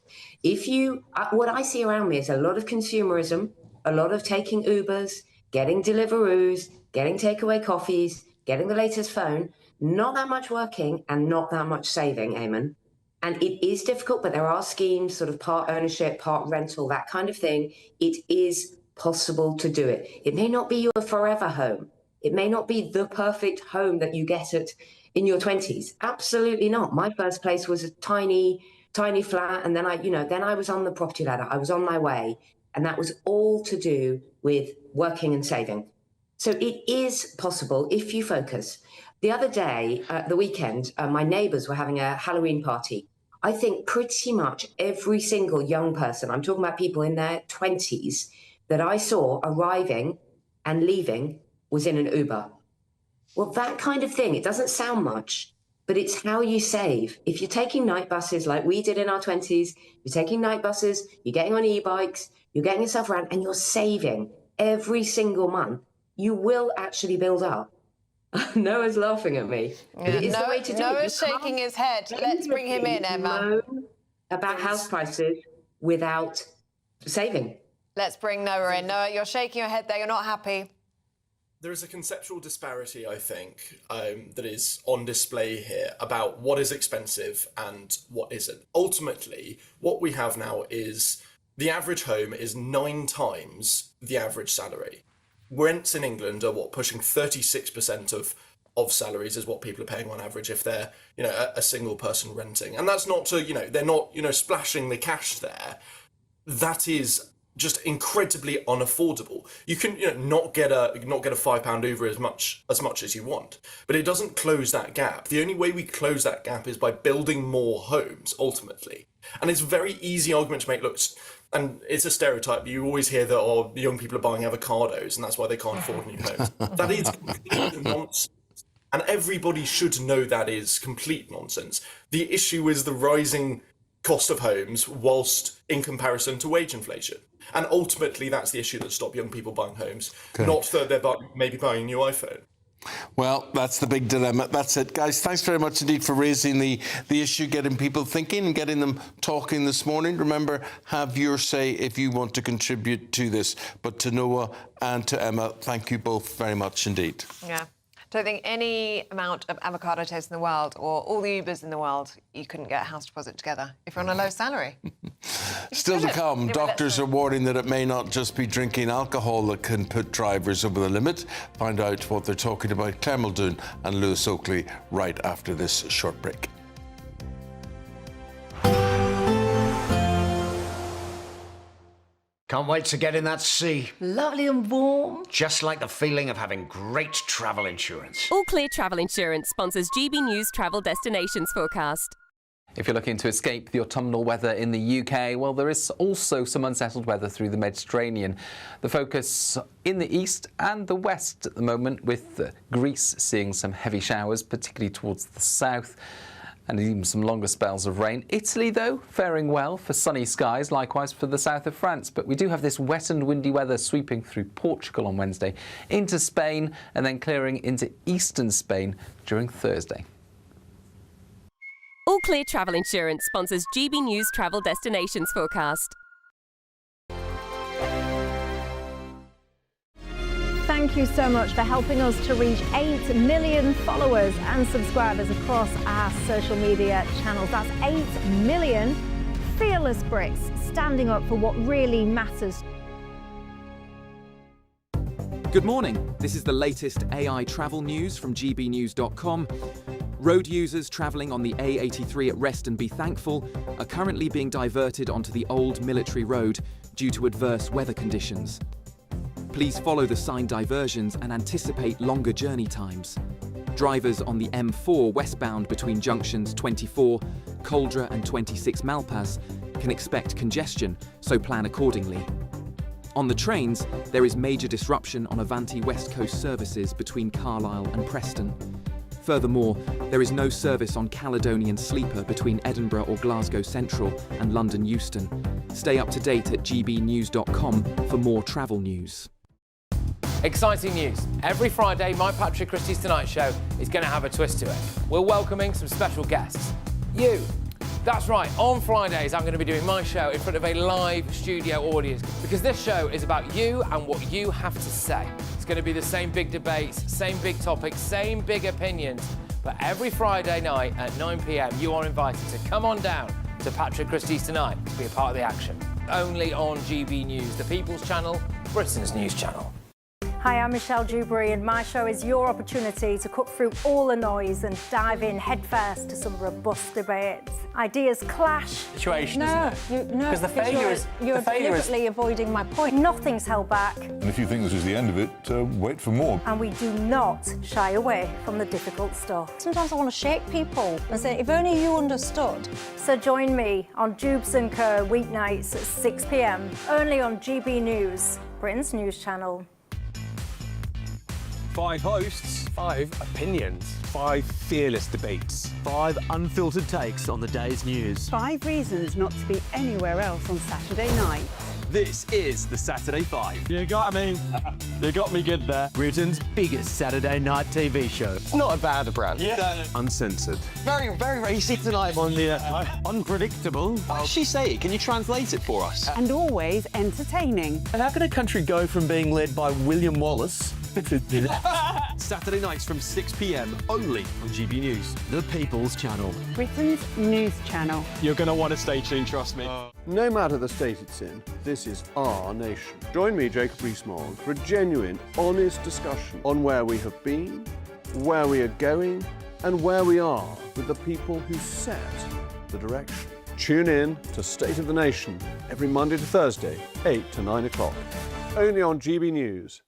What I see around me is a lot of consumerism, a lot of taking Ubers, getting Deliveroos, getting takeaway coffees, getting the latest phone, not that much working and not that much saving, Eamonn. And it is difficult, but there are schemes, sort of part ownership, part rental, that kind of thing. It is possible to do it. It may not be your forever home. It may not be the perfect home that you get in your 20s. Absolutely not. My first place was a tiny flat. And then I was on the property ladder. I was on my way. And that was all to do with working and saving. So it is possible if you focus. The other day, the weekend, my neighbours were having a Halloween party. I think pretty much every single young person, I'm talking about people in their 20s, that I saw arriving and leaving was in an Uber. Well, that kind of thing, it doesn't sound much, but it's how you save. If you're taking night buses like we did in our 20s, you're taking night buses, you're getting on e-bikes, you're getting yourself around and you're saving every single month, you will actually build up. Noah's laughing at me. But it is the way to do it. Noah's shaking his head. Let's bring him in, Emma. About house prices without saving. Let's bring Noah in. Noah, you're shaking your head there. You're not happy. There is a conceptual disparity, I think, that is on display here about what is expensive and what isn't. Ultimately, what we have now is the average home is 9 times the average salary. Rents in England are pushing 36% of salaries is what people are paying on average if they're, a single person renting. And that's not to, they're not, splashing the cash there. That is just incredibly unaffordable. You can, not get a £5 Uber as much as you want, but it doesn't close that gap. The only way we close that gap is by building more homes, ultimately. And it's a very easy argument to make. Look, and it's a stereotype. You always hear that, young people are buying avocados and that's why they can't afford new homes. That is complete nonsense. And everybody should know that is complete nonsense. The issue is the rising cost of homes whilst in comparison to wage inflation. And ultimately, that's the issue that stops young people buying homes, not that they're maybe buying a new iPhone. Well, that's the big dilemma. That's it. Guys, thanks very much indeed for raising the issue, getting people thinking and getting them talking this morning. Remember, have your say if you want to contribute to this. But to Noah and to Emma, thank you both very much indeed. Yeah. Don't think any amount of avocado toast in the world or all the Ubers in the world, you couldn't get a house deposit together if you're on a low salary. Still to come, doctors are warning that it may not just be drinking alcohol that can put drivers over the limit. Find out what they're talking about, Claire Muldoon and Lewis Oakley, right after this short break. Can't wait to get in that sea. Lovely and warm. Just like the feeling of having great travel insurance. All Clear Travel Insurance sponsors GB News Travel Destinations Forecast. If you're looking to escape the autumnal weather in the UK, well, there is also some unsettled weather through the Mediterranean. The focus in the east and the west at the moment, with Greece seeing some heavy showers, particularly towards the south, and even some longer spells of rain. Italy, though, faring well for sunny skies, likewise for the south of France. But we do have this wet and windy weather sweeping through Portugal on Wednesday, into Spain, and then clearing into eastern Spain during Thursday. All Clear Travel Insurance sponsors GB News Travel Destinations Forecast. Thank you so much for helping us to reach 8 million followers and subscribers across our social media channels. That's 8 million fearless Brits standing up for what really matters. Good morning. This is the latest AI travel news from gbnews.com. Road users travelling on the A83 at Reston Be Thankful are currently being diverted onto the old military road due to adverse weather conditions. Please follow the signed diversions and anticipate longer journey times. Drivers on the M4 westbound between junctions 24, Coldra and 26 Malpas can expect congestion, so plan accordingly. On the trains, there is major disruption on Avanti West Coast services between Carlisle and Preston. Furthermore, there is no service on Caledonian Sleeper between Edinburgh or Glasgow Central and London Euston. Stay up to date at gbnews.com for more travel news. Exciting news. Every Friday, my Patrick Christie's Tonight Show is going to have a twist to it. We're welcoming some special guests. You. That's right, on Fridays I'm going to be doing my show in front of a live studio audience, because this show is about you and what you have to say. It's going to be the same big debates, same big topics, same big opinions, but every Friday night at 9 p.m. you are invited to come on down to Patrick Christie's Tonight to be a part of the action. Only on GB News, the People's Channel, Britain's news channel. Hi, I'm Michelle Dewberry, and my show is your opportunity to cut through all the noise and dive in headfirst to some robust debates. Ideas clash. Situation, No, isn't it? no, Because the failure is you're deliberately avoiding my point. Nothing's held back, And if you think this is the end of it, wait for more. and we do not shy away from the difficult stuff. Sometimes I want to shake people and say, if only you understood. So join me on Jubes & Co weeknights at 6 p.m. only on GB News, Britain's news channel. 5 hosts, 5 opinions, 5 fearless debates, 5 unfiltered takes on the day's news. 5 reasons not to be anywhere else on Saturday night. This is the Saturday 5. You got me. You got me good there. Britain's biggest Saturday night TV show. It's not a bad brand. Yeah. Uncensored. Very, very racy tonight on the unpredictable. What does she say? Can you translate it for us? And always entertaining. And how can a country go from being led by William Wallace Saturday nights from 6 p.m. only on GB News. The People's Channel. Britain's news channel. You're going to want to stay tuned, trust me. No matter the state it's in, this is our nation. Join me, Jacob Rees-Mogg, for a genuine, honest discussion on where we have been, where we are going, and where we are with the people who set the direction. Tune in to State of the Nation every Monday to Thursday, 8 to 9 o'clock. Only on GB News.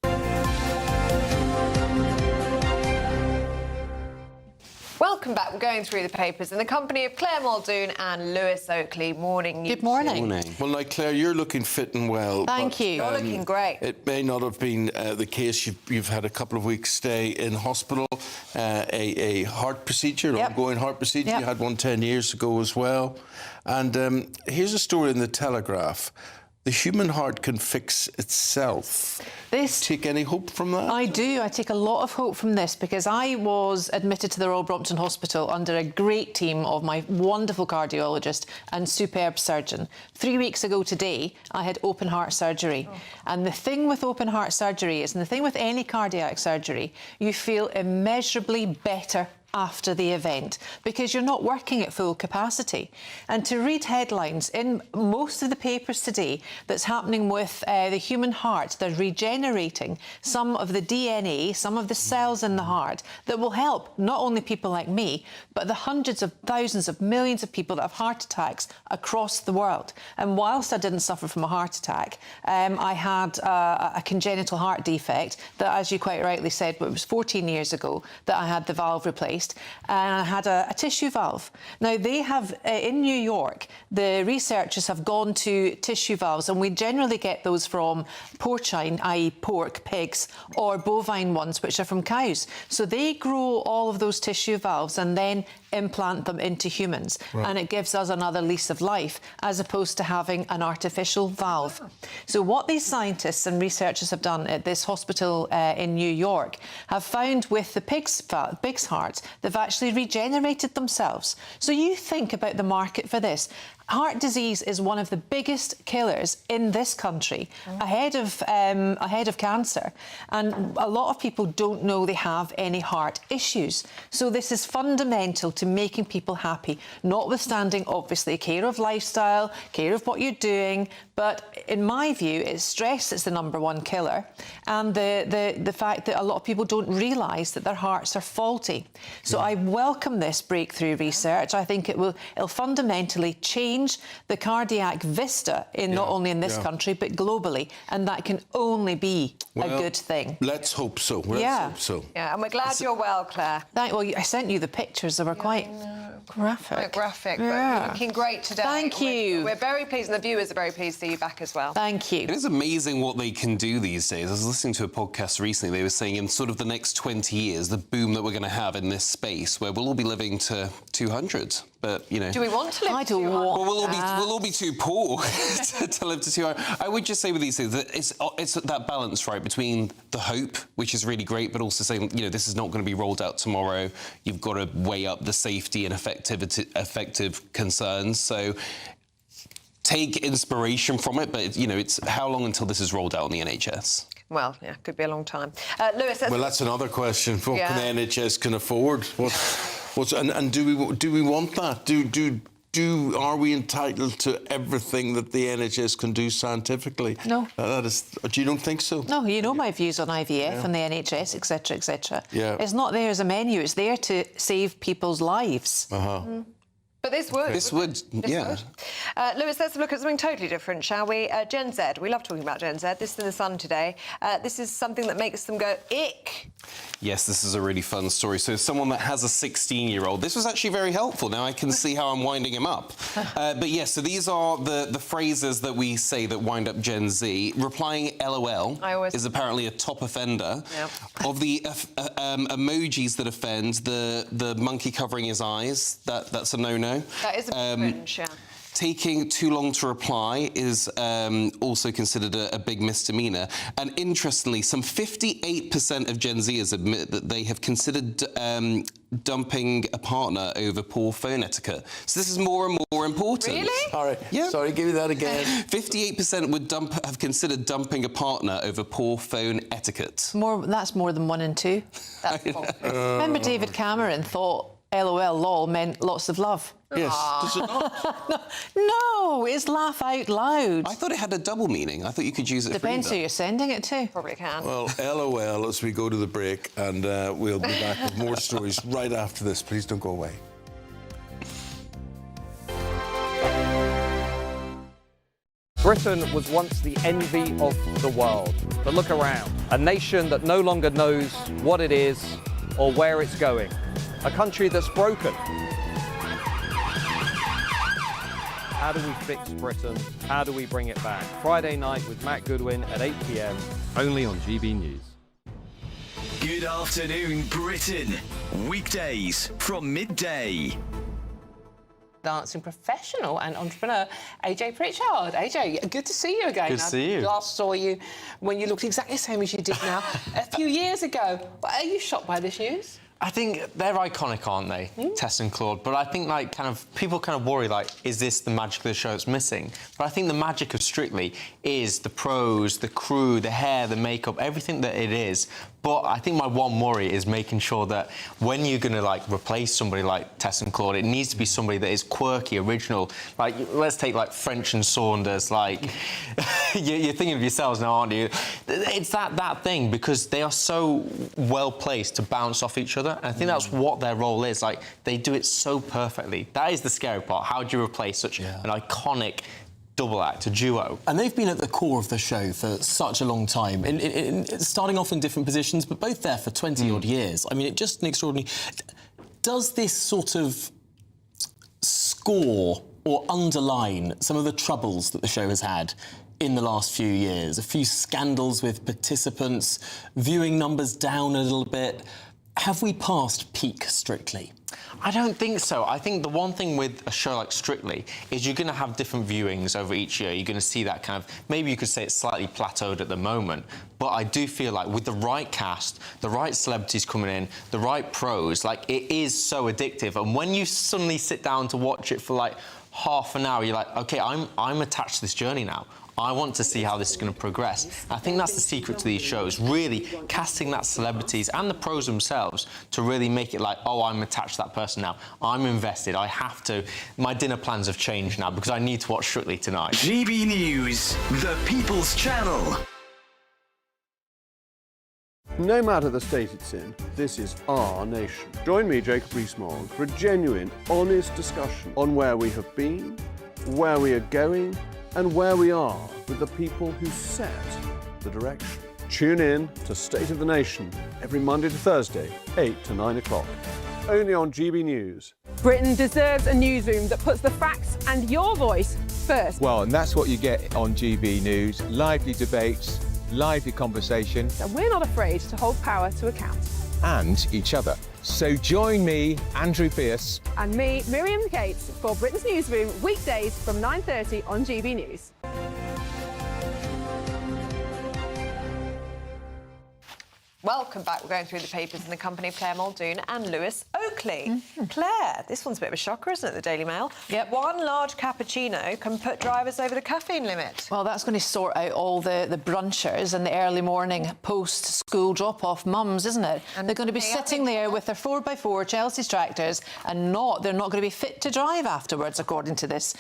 Welcome back. We're going through the papers in the company of Claire Muldoon and Lewis Oakley. Morning. Good morning. Well, now, Claire, you're looking fit and well. Thank you. You're looking great. It may not have been the case. You've had a couple of weeks stay in hospital, a heart procedure, an ongoing heart procedure. You had one 10 years ago as well. And here's a story in the Telegraph. the human heart can fix itself. Take any hope from that? I do. I take a lot of hope from this because I was admitted to the Royal Brompton Hospital under a great team of my wonderful cardiologist and superb surgeon. 3 weeks ago today, I had open heart surgery. And the thing with open heart surgery is, and the thing with any cardiac surgery, you feel immeasurably better after the event because you're not working at full capacity. And to read headlines in most of the papers today that's happening with the human heart, they're regenerating some of the DNA, some of the cells in the heart that will help not only people like me, but the hundreds of thousands of millions of people that have heart attacks across the world. And whilst I didn't suffer from a heart attack, I had a congenital heart defect that, as you quite rightly said, it was 14 years ago that I had the valve replaced. And I had a tissue valve. Now, they have, in New York, the researchers have gone to tissue valves, and we generally get those from porcine, i.e. pork, pigs, or bovine ones, which are from cows. So they grow all of those tissue valves and then implant them into humans. Right. And it gives us another lease of life, as opposed to having an artificial valve. So what these scientists and researchers have done at this hospital in New York have found with the pig's hearts, they've actually regenerated themselves. So you think about the market for this. Heart disease is one of the biggest killers in this country, ahead of cancer. And a lot of people don't know they have any heart issues. So this is fundamental to making people happy, notwithstanding, obviously, care of lifestyle, care of what you're doing. But in my view, it's stress that's the #1 killer. And the fact that a lot of people don't realise that their hearts are faulty. So I welcome this breakthrough research. I think it'll fundamentally change the cardiac vista in not only in this country but globally, and that can only be a good thing. Let's hope so. Let's hope so. Yeah, and we're glad you're well, Claire. Well, I sent you the pictures. They were quite graphic. Quite graphic, but you're looking great today. Thank you. We're very pleased, and the viewers are very pleased to see you back as well. Thank you. It is amazing what they can do these days. I was listening to a podcast recently. They were saying in sort of the next 20 years, the boom that we're going to have in this space, where we'll all be living to 200. But, you know... Do we want to live I don't want Well, we'll all be too poor to live to 200. I would just say with these things that it's that balance, right, between the hope, which is really great, but also saying, you know, this is not going to be rolled out tomorrow. You've got to weigh up the safety and effective concerns. So take inspiration from it, but, you know, it's how long until this is rolled out on the NHS? Well, yeah, could be a long time. Lewis, that's another question. What can the NHS can afford? And do we want that? Are we entitled to everything that the NHS can do scientifically? No. Do you don't think so? No, you know my views on IVF and the NHS, etc., etc. Yeah. It's not there as a menu. It's there to save people's lives. But this would. This would. Lewis, let's look at something totally different, shall we? Gen Z. We love talking about Gen Z. This is in the Sun today. This is something that makes them go, ick. Yes, this is a really fun story. So someone that has a 16-year-old, this was actually very helpful. Now I can see how I'm winding him up. But yes, so these are the phrases that we say that wind up Gen Z. Replying LOL is apparently a top offender. Yep. Of the emojis that offend, the monkey covering his eyes, that's a no-no. That is a bit cringe, yeah. Taking too long to reply is also considered a big misdemeanor. And interestingly, some 58% of Gen Zers admit that they have considered dumping a partner over poor phone etiquette. So this is more and more important. Really? Sorry. Yeah. Sorry, give me that again. 58% would have considered dumping a partner over poor phone etiquette. That's more than 1 in 2. Remember David Cameron thought LOL, lol meant lots of love. Yes. Does it not? No, it's laugh out loud. I thought it had a double meaning. I thought you could use it Depends for either. who you're sending it to. Probably can. Well, LOL as we go to the break, and we'll be back with more stories right after this. Please don't go away. Britain was once the envy of the world. But look around. A nation that no longer knows what it is or where it's going. A country that's broken. How do we fix Britain? How do we bring it back? Friday night with Matt Goodwin at 8 p.m. only on GB News. Good afternoon, Britain. Weekdays from midday. dancing professional and entrepreneur, AJ Pritchard. AJ, good to see you again. Good to see you. Last saw you when you looked exactly the same as you did now a few years ago. But are you shocked by this news? I think they're iconic, aren't they, Tess and Claude? But I think, like, people kind of worry, like, is this the magic of the show that's missing? But I think the magic of Strictly is the pros, the crew, the hair, the makeup, everything that it is. But I think my one worry is making sure that when you're going to, like, replace somebody like Tess and Claude, it needs to be somebody that is quirky, original. Like, let's take, like, French and Saunders. Like, you're thinking of yourselves now, aren't you? It's that thing, because they are so well-placed to bounce off each other. And I think that's what their role is. Like, they do it so perfectly. That is the scary part. How do you replace such an iconic double act, a duo? And they've been at the core of the show for such a long time, starting off in different positions, but both there for 20-odd years. I mean, it's just an extraordinary... Does this sort of score or underline some of the troubles that the show has had in the last few years? A few scandals with participants, viewing numbers down a little bit. Have we passed peak Strictly? I don't think so. I think the one thing with a show like Strictly is you're going to have different viewings over each year. You're going to see that kind of... Maybe you could say it's slightly plateaued at the moment, but I do feel like with the right cast, the right celebrities coming in, the right pros, like, it is so addictive. And when you suddenly sit down to watch it for, like, half an hour, you're like, OK, I'm attached to this journey now. I want to see how this is going to progress. I think that's the secret to these shows, really casting that celebrities and the pros themselves to really make it like, oh, I'm attached to that person now. I'm invested. I have to. My dinner plans have changed now because I need to watch Strictly tonight. GB News, the People's Channel. No matter the state it's in, this is our nation. Join me, Jacob Rees-Mogg, for a genuine, honest discussion on where we have been, where we are going, and where we are with the people who set the direction. Tune in to State of the Nation every Monday to Thursday, 8 to 9 o'clock. Only on GB News. Britain deserves a newsroom that puts the facts and your voice first. Well, and that's what you get on GB News. Lively debates, lively conversation. And we're not afraid to hold power to account. And each other. So join me, Andrew Pierce. And me, Miriam Cates, for Britain's Newsroom, weekdays from 9:30 on GB News. Welcome back. We're going through the papers in the company of Claire Muldoon and Lewis Oakley. Claire, this one's a bit of a shocker, isn't it, the Daily Mail? Yep. One large cappuccino can put drivers over the caffeine limit. Well, that's going to sort out all the brunchers and the early morning post-school drop-off mums, isn't it? And they're going to be sitting there with their 4x4 Chelsea's tractors and they're not going to be fit to drive afterwards, according to this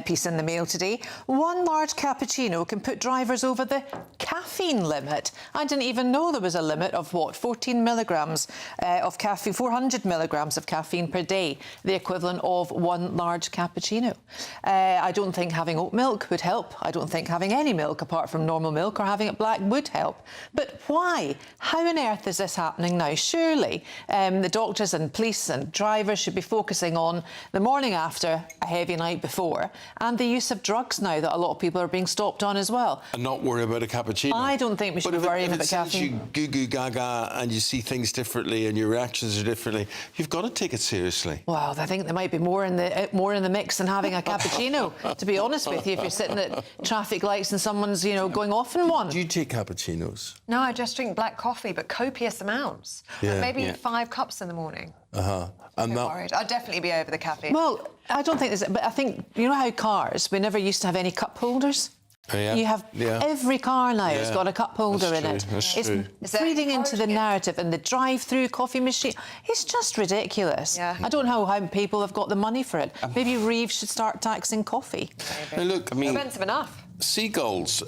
piece in the Mail today. One large cappuccino can put drivers over the caffeine limit. I didn't even know there was a limit of what, 14 milligrams of caffeine, 400 milligrams of caffeine per day, the equivalent of one large cappuccino. I don't think having oat milk would help. I don't think having any milk apart from normal milk or having it black would help. But why? How on earth is this happening now? Surely the doctors and police and drivers should be focusing on the morning after a heavy night before and the use of drugs now that a lot of people are being stopped on as well. And not worry about a cappuccino. I don't think we should be worrying about caffeine. You goo goo gaga and you see things differently and your reactions are differently, you've got to take it seriously. Well, I think there might be more in the mix than having a cappuccino, to be honest with you, if you're sitting at traffic lights and someone's, you know, going off in one. Do you take cappuccinos? No, I just drink black coffee, but copious amounts. Yeah. Maybe 5 cups in the morning. I'm not worried. I'd definitely be over the caffeine. Well, I don't think there's... But I think, you know how cars, we never used to have any cup holders? Oh, yeah. You have every car now has got a cup holder in it. It's feeding into the narrative and the drive-through coffee machine. It's just ridiculous. Yeah. I don't know how people have got the money for it. Maybe Reeves should start taxing coffee. Now, look, I mean, expensive enough. Seagulls,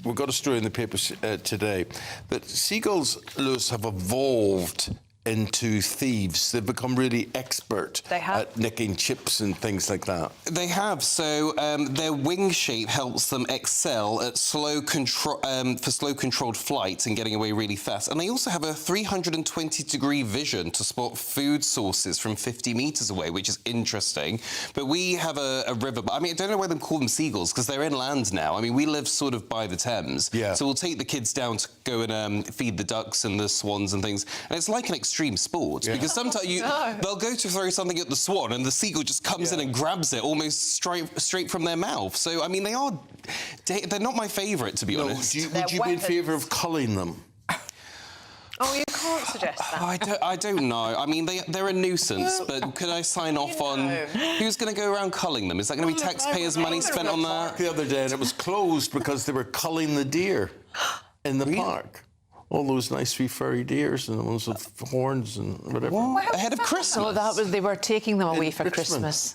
we've got a story in the papers today that seagulls, Lewis, have evolved into thieves. They've become really expert at nicking chips and things like that. They have. So their wing shape helps them excel at slow controlled flights and getting away really fast. And they also have a 320-degree vision to spot food sources from 50 metres away, which is interesting. But we have a river. I mean, I don't know why they call them seagulls, because they're inland now. I mean, we live sort of by the Thames. Yeah. So we'll take the kids down to go and feed the ducks and the swans and things. And it's like an extreme extreme sports because sometimes they'll go to throw something at the swan and the seagull just comes in and grabs it almost straight from their mouth. So, I mean, they're not my favourite, to be honest. Would you be in favour of culling them? Oh, you can't suggest that. I don't know. I mean, they're a nuisance, but could I sign off on who's going to go around culling them? Is that going to be taxpayers' money spent on that? The other day, and it was closed because they were culling the deer in the park. All those nice wee furry deers and the ones with horns and whatever. Ahead of Christmas? No, they were taking them away for Christmas.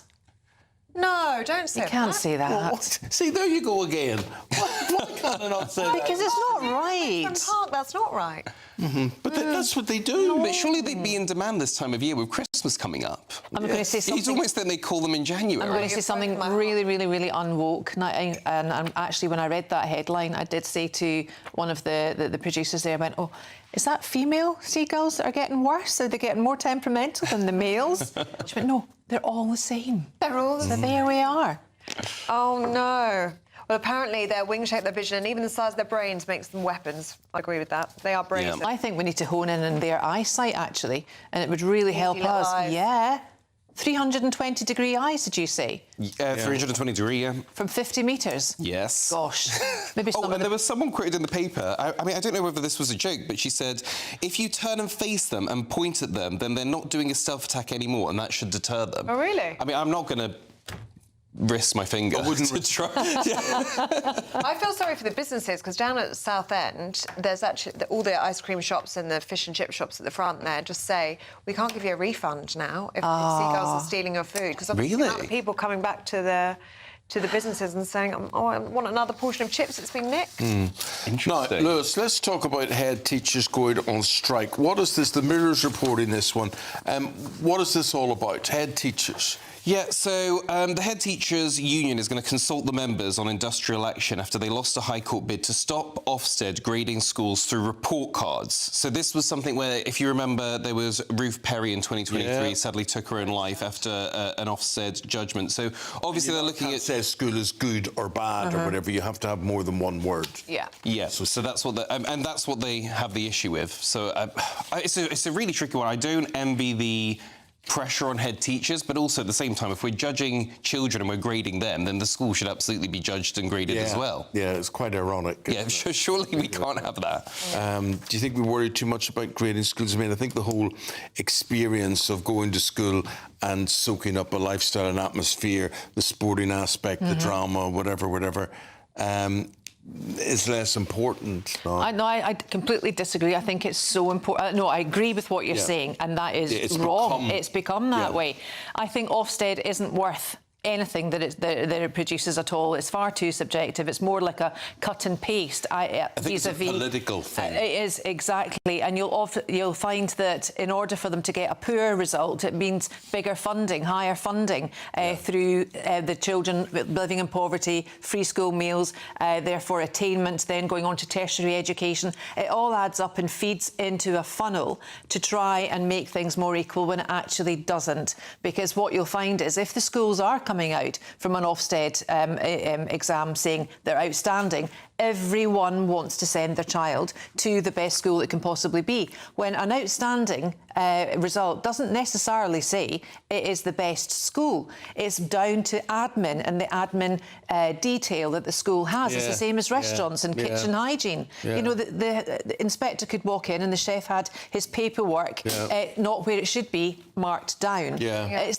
No, don't say that. You can't say that. Well, see, there you go again. Why can't I not say that? Because it's not right. Park, that's not right. But that's what they do. But surely they'd be in demand this time of year with Christmas coming up. I'm going to say something. It's almost then they call them in January. I'm going to say something really, really, really unwoke. And actually, when I read that headline, I did say to one of the producers there, I went, oh, is that female seagulls that are getting worse? Are they getting more temperamental than the males? She went, no, they're all the same. They're all the same. same. So there we are. Oh, no. Well, apparently their wing shape, their vision, and even the size of their brains makes them weapons. I agree with that. They are brains. I think we need to hone in on their eyesight, actually, and it would really help us. Eyes. Yeah. 320-degree eyes, did you say? 320-degree, yeah. From 50 metres? Yes. Gosh. Maybe and there was someone quoted in the paper, I mean, I don't know whether this was a joke, but she said, if you turn and face them and point at them, then they're not doing a stealth attack anymore, and that should deter them. Oh, really? I mean, I'm not going to risk my finger to try. I feel sorry for the businesses because down at Southend, there's actually all the ice cream shops and the fish and chip shops at the front there just say, we can't give you a refund now if seagulls are stealing your food. Because obviously the amount of people coming back to the businesses and saying, oh, I want another portion of chips that's been nicked. Now, Lewis, let's talk about head teachers going on strike. What is this? The Mirror's reporting this one. What is this all about? Head teachers? Yeah, so the Head Teachers Union is going to consult the members on industrial action after they lost a High Court bid to stop Ofsted grading schools through report cards. So this was something where, if you remember, there was Ruth Perry in 2023 sadly took her own life after an Ofsted judgment. So obviously they're looking at... says school is good or bad or whatever. You have to have more than one word. Yeah. Yeah, so that's what and that's what they have the issue with. So it's a really tricky one. I don't envy the pressure on head teachers, but also at the same time, if we're judging children and we're grading them, then the school should absolutely be judged and graded as well. Yeah, it's quite ironic. Yeah, surely we can't have that. Do you think we worry too much about grading schools? I mean, I think the whole experience of going to school and soaking up a lifestyle and atmosphere, the sporting aspect, the drama, whatever, is less important. I completely disagree. I think it's so important. No, I agree with what you're saying, and that is wrong. It's become that way. I think Ofsted isn't worth anything that it produces at all. It's far too subjective. It's more like a cut and paste. I think it's a political thing. It is, exactly. And you'll find that in order for them to get a poor result, it means bigger funding, higher funding through the children living in poverty, free school meals, therefore attainment, then going on to tertiary education. It all adds up and feeds into a funnel to try and make things more equal when it actually doesn't. Because what you'll find is if the schools are coming out from an Ofsted exam saying they're outstanding, everyone wants to send their child to the best school it can possibly be, when an outstanding result doesn't necessarily say it is the best school. It's down to admin and the admin detail that the school has. It's the same as restaurants and kitchen hygiene. You know, the inspector could walk in and the chef had his paperwork not where it should be, marked down. It's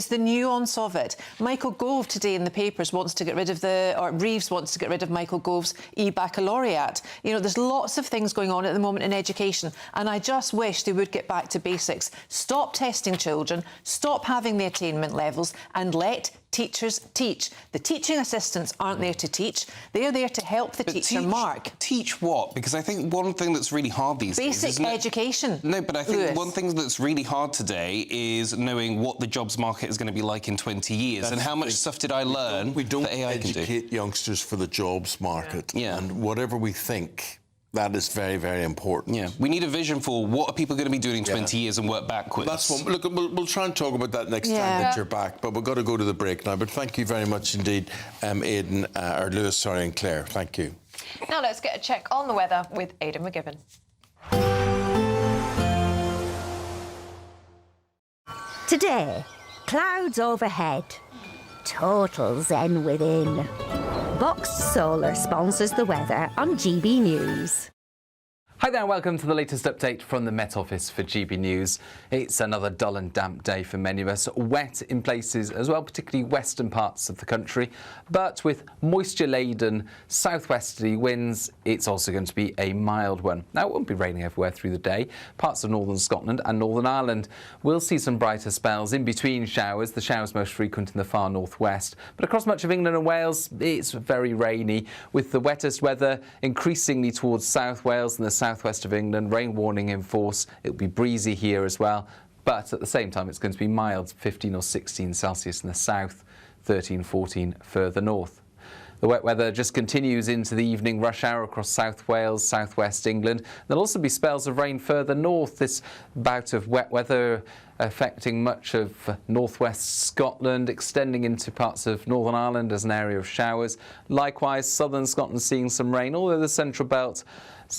the nuance of it. Michael Gove today in the papers wants to get rid of Reeves wants to get rid of Michael Gove's e-baccalaureate. You know, there's lots of things going on at the moment in education, and I just wish they would get back to basics. Stop testing children, stop having the attainment levels, and let teachers teach. The teaching assistants aren't there to teach. They're there to help the teacher mark. Teach what? Because I think one thing that's really hard these days... Basic education. No, but I think one thing that's really hard today is knowing what the jobs market is going to be like in 20 years and how much stuff did I learn we don't that AI can do. educate youngsters for the jobs market. And whatever we think, that is very, very important. Yeah, we need a vision for what are people going to be doing in 20 years and work backwards. That's one. Look, we'll try and talk about that next time that you're back, but we've got to go to the break now. But thank you very much indeed, Aidan, or Lewis, sorry, and Claire. Thank you. Now let's get a check on the weather with Aidan McGibbon. Today, clouds overhead. Total zen within. Boxed Solar sponsors the weather on GB News. Hi there and welcome to the latest update from the Met Office for GB News. It's another dull and damp day for many of us, wet in places as well, particularly western parts of the country. But with moisture-laden southwesterly winds, it's also going to be a mild one. Now, it won't be raining everywhere through the day. Parts of northern Scotland and Northern Ireland will see some brighter spells in between showers, the showers most frequent in the far northwest. But across much of England and Wales, it's very rainy, with the wettest weather increasingly towards South Wales and the southwest of England. Rain warning in force. It'll be breezy here as well, but at the same time it's going to be mild, 15 or 16 Celsius in the south, 13, 14 further north. The wet weather just continues into the evening rush hour across South Wales, southwest England. There'll also be spells of rain further north. This bout of wet weather affecting much of northwest Scotland, extending into parts of Northern Ireland as an area of showers. Likewise, southern Scotland seeing some rain, although the central belt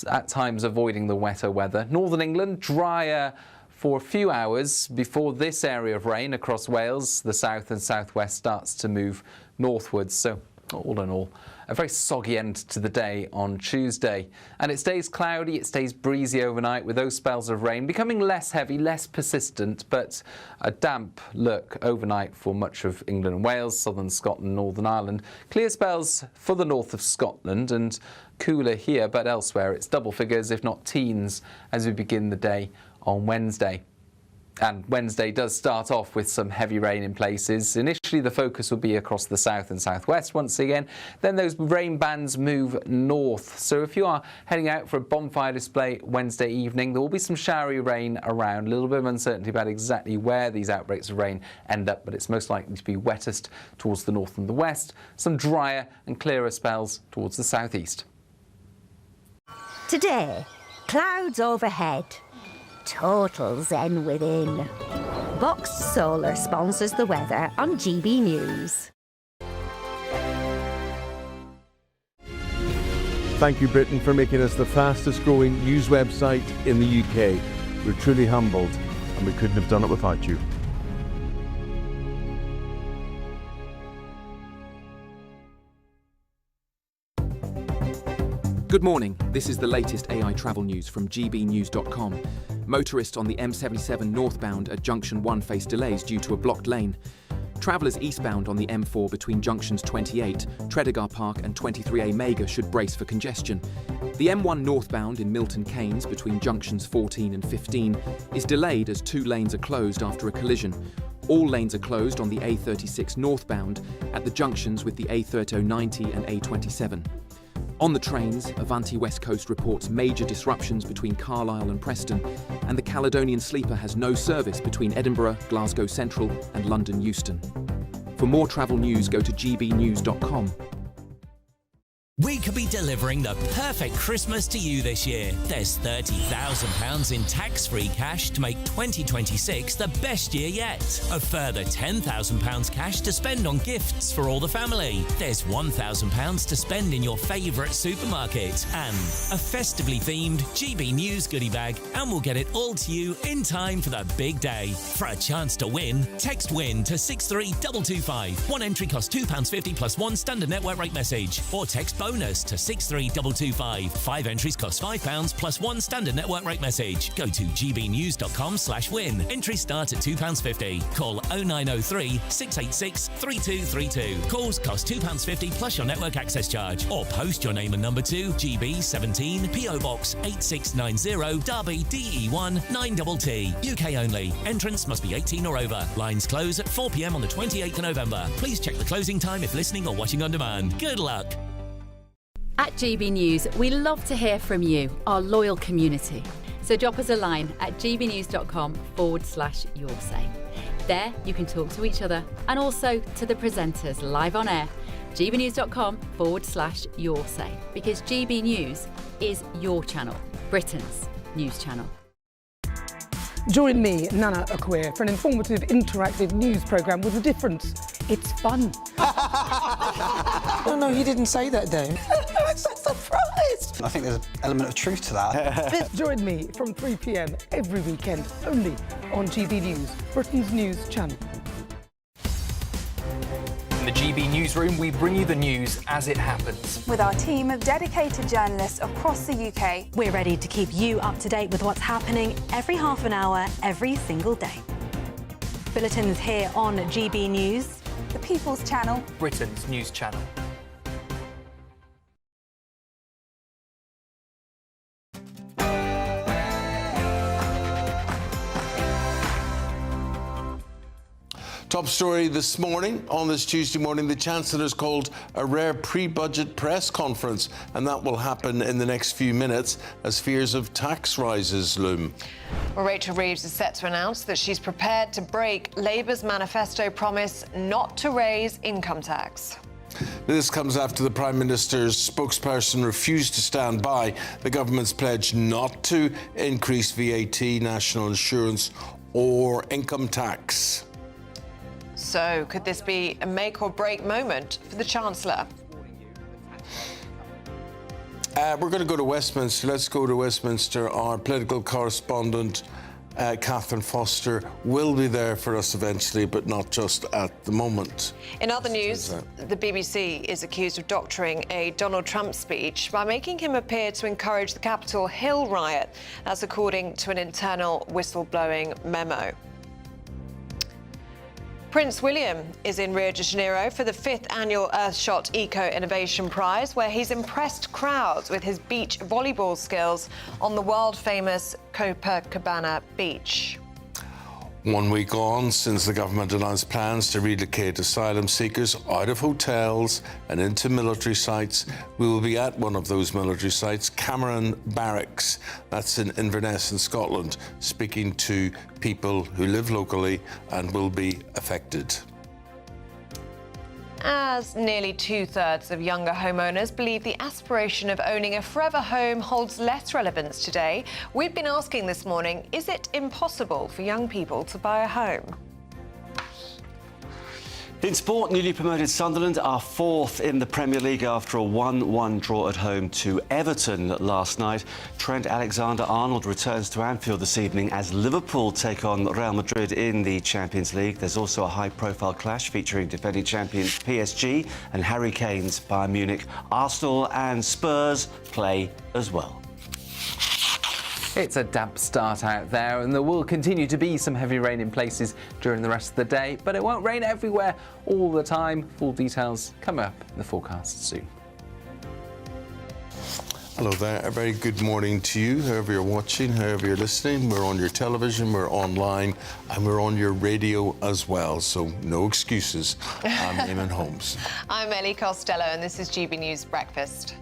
at times avoiding the wetter weather. Northern England, drier for a few hours before this area of rain across Wales. The south and southwest starts to move northwards. So all in all, a very soggy end to the day on Tuesday. And it stays cloudy, it stays breezy overnight, with those spells of rain becoming less heavy, less persistent, but a damp look overnight for much of England and Wales, southern Scotland, Northern Ireland. Clear spells for the north of Scotland and cooler here, but elsewhere it's double figures, if not teens, as we begin the day on Wednesday. And Wednesday does start off with some heavy rain in places. Initially, the focus will be across the south and southwest once again. Then those rain bands move north. So if you are heading out for a bonfire display Wednesday evening, there will be some showery rain around. A little bit of uncertainty about exactly where these outbreaks of rain end up, but it's most likely to be wettest towards the north and the west. Some drier and clearer spells towards the southeast. Today, clouds overhead. Total zen within. Boxed Solar sponsors the weather on GB News. Thank you, Britain, for making us the fastest growing news website in the UK. We're truly humbled, and we couldn't have done it without you. Good morning. This is the latest AI travel news from gbnews.com. Motorists on the M77 northbound at Junction 1 face delays due to a blocked lane. Travellers eastbound on the M4 between junctions 28, Tredegar Park and 23A Mega should brace for congestion. The M1 northbound in Milton Keynes between junctions 14 and 15 is delayed as 2 lanes are closed after a collision. All lanes are closed on the A36 northbound at the junctions with the A3090 and A27. On the trains, Avanti West Coast reports major disruptions between Carlisle and Preston, and the Caledonian Sleeper has no service between Edinburgh, Glasgow Central and London Euston. For more travel news, go to gbnews.com. We could be delivering the perfect Christmas to you this year. There's £30,000 in tax-free cash to make 2026 the best year yet. A further £10,000 cash to spend on gifts for all the family. There's £1,000 to spend in your favourite supermarket. And a festively themed GB News goodie bag. And we'll get it all to you in time for the big day. For a chance to win, text WIN to 63225. One entry costs £2.50 plus one standard network rate message. Or text bonus to 63225. 5 entries cost £5 plus one standard network rate message. Go to gbnews.com/win. Entries start at £2.50. Call 0903 686 3232. Calls cost £2.50 plus your network access charge. Or post your name and number to GB17 PO Box 8690 Derby DE1 9TT. UK only. Entrance must be 18 or over. Lines close at 4 p.m. on the 28th of November. Please check the closing time if listening or watching on demand. Good luck. At GB News, we love to hear from you, our loyal community. So drop us a line at gbnews.com/yoursay. There you can talk to each other and also to the presenters live on air. gbnews.com/yoursay, because GB News is your channel, Britain's news channel. Join me, Nana Akweer, for an informative, interactive news programme with a difference. It's fun. No, he didn't say that, though. I'm so surprised. I think there's an element of truth to that. Join me from 3 p.m. every weekend, only on GB News, Britain's news channel. In the GB Newsroom, we bring you the news as it happens. With our team of dedicated journalists across the UK, we're ready to keep you up to date with what's happening every half an hour, every single day. Bulletins here on GB News, the People's Channel, Britain's news channel. Top story this morning, on this Tuesday morning, the Chancellor's called a rare pre-budget press conference, and that will happen in the next few minutes as fears of tax rises loom. Well, Rachel Reeves is set to announce that she's prepared to break Labour's manifesto promise not to raise income tax. This comes after the Prime Minister's spokesperson refused to stand by the government's pledge not to increase VAT, national insurance or income tax. So, could this be a make-or-break moment for the Chancellor? We're going to go to Westminster. Let's go to Westminster. Our political correspondent, Catherine Foster, will be there for us eventually, but not just at the moment. In other news, the BBC is accused of doctoring a Donald Trump speech by making him appear to encourage the Capitol Hill riot. That's according to an internal whistleblowing memo. Prince William is in Rio de Janeiro for the 5th annual Earthshot Eco Innovation Prize, where he's impressed crowds with his beach volleyball skills on the world-famous Copacabana beach. 1 week on since the government announced plans to relocate asylum seekers out of hotels and into military sites, we will be at one of those military sites, Cameron Barracks. That's in Inverness in Scotland, speaking to people who live locally and will be affected. As nearly 2/3 of younger homeowners believe the aspiration of owning a forever home holds less relevance today, we've been asking this morning, is it impossible for young people to buy a home? In sport, newly promoted Sunderland are 4th in the Premier League after a 1-1 draw at home to Everton last night. Trent Alexander-Arnold returns to Anfield this evening as Liverpool take on Real Madrid in the Champions League. There's also a high-profile clash featuring defending champions PSG and Harry Kane's Bayern Munich. Arsenal and Spurs play as well. It's a damp start out there, and there will continue to be some heavy rain in places during the rest of the day, but it won't rain everywhere all the time. Full details coming up in the forecast soon. Hello there, a very good morning to you, whoever you're watching, whoever you're listening. We're on your television, we're online, and we're on your radio as well, so no excuses. I'm Eamonn Holmes. I'm Ellie Costello, and this is GB News Breakfast.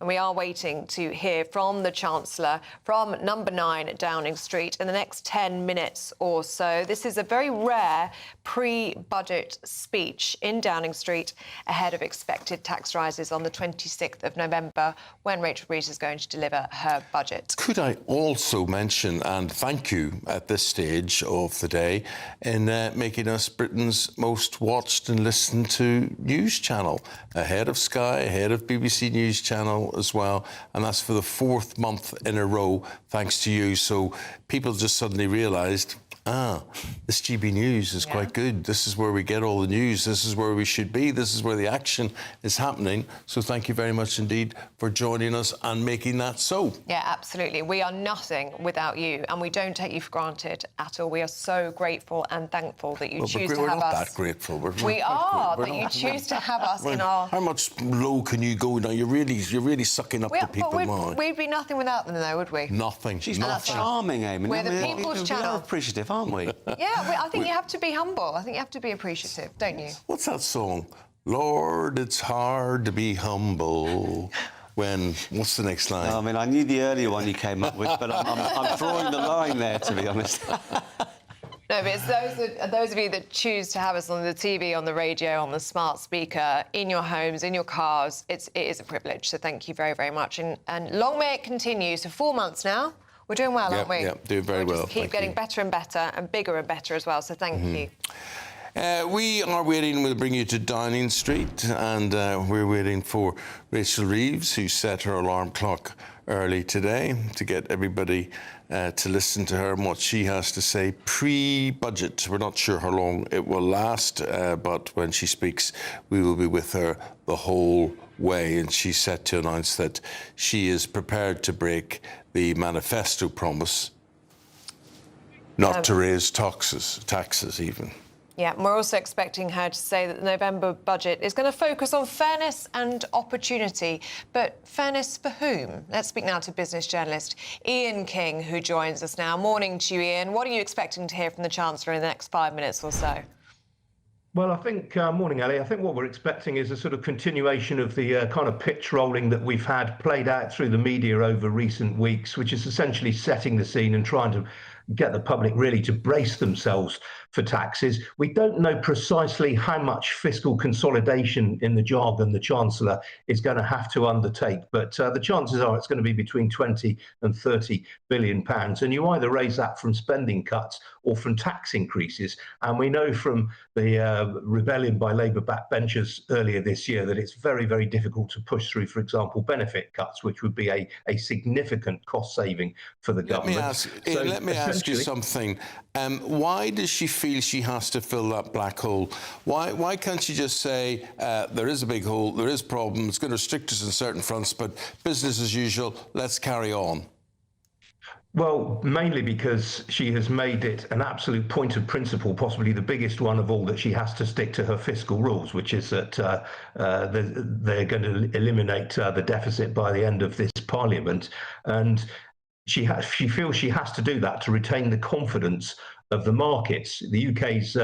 And we are waiting to hear from the Chancellor from number 9 Downing Street in the next 10 minutes or so. This is a very rare pre-budget speech in Downing Street ahead of expected tax rises on the 26th of November when Rachel Reeves is going to deliver her budget. Could I also mention, and thank you at this stage of the day, in making us Britain's most watched and listened to news channel, ahead of Sky, ahead of BBC News Channel as well, and that's for the 4th month in a row, thanks to you. So people just suddenly realised, this GB News is quite good. This is where we get all the news. This is where we should be. This is where the action is happening. So thank you very much indeed for joining us and making that so. Yeah, absolutely. We are nothing without you, and we don't take you for granted at all. We are so grateful and thankful that you choose to have us. We're not that grateful. We are, but you choose to have us in our... How much low can you go now? You're really sucking up to people. We'd be nothing without them, though, would we? Nothing. She's not charming, Eamonn. We're the People's Channel. We are appreciative, aren't we? Yeah, I think you have to be humble. I think you have to be appreciative, don't you? What's that song? Lord, it's hard to be humble. What's the next line? I mean, I knew the earlier one you came up with, but I'm drawing the line there, to be honest. No, but it's those of you that choose to have us on the TV, on the radio, on the smart speaker, in your homes, in your cars. It is a privilege, so thank you very, very much. And long may it continue. So 4 months now, We're doing well, aren't we? Yeah, doing very well. Keep getting better and better and bigger and better as well, so thank you. We are waiting, we'll bring you to Downing Street, and we're waiting for Rachel Reeves, who set her alarm clock early today to get everybody to listen to her and what she has to say pre-budget. We're not sure how long it will last, but when she speaks, we will be with her the whole way, and she's set to announce that she is prepared to break the manifesto promise not to raise taxes even. Yeah, and we're also expecting her to say that the November budget is going to focus on fairness and opportunity. But fairness for whom? Let's speak now to business journalist Eamonn King, who joins us now. Morning to you, Eamonn. What are you expecting to hear from the Chancellor in the next 5 minutes or so? Well, I think, morning, Ellie. I think what we're expecting is a sort of continuation of the kind of pitch rolling that we've had played out through the media over recent weeks, which is essentially setting the scene and trying to get the public really to brace themselves for taxes. We don't know precisely how much fiscal consolidation in the jargon the Chancellor is going to have to undertake, but the chances are it's going to be between 20 and 30 billion pounds. And you either raise that from spending cuts or from tax increases. And we know from the rebellion by Labour backbenchers earlier this year that it's very, very difficult to push through, for example, benefit cuts, which would be a significant cost saving for the government. Let me ask you something. Why does she feel she has to fill that black hole? Why can't she just say, there is a big hole, there is a problem, it's going to restrict us in certain fronts, but business as usual, let's carry on? Well, mainly because she has made it an absolute point of principle, possibly the biggest one of all, that she has to stick to her fiscal rules, which is that they're going to eliminate the deficit by the end of this Parliament. And she feels she has to do that to retain the confidence of the markets. The UK's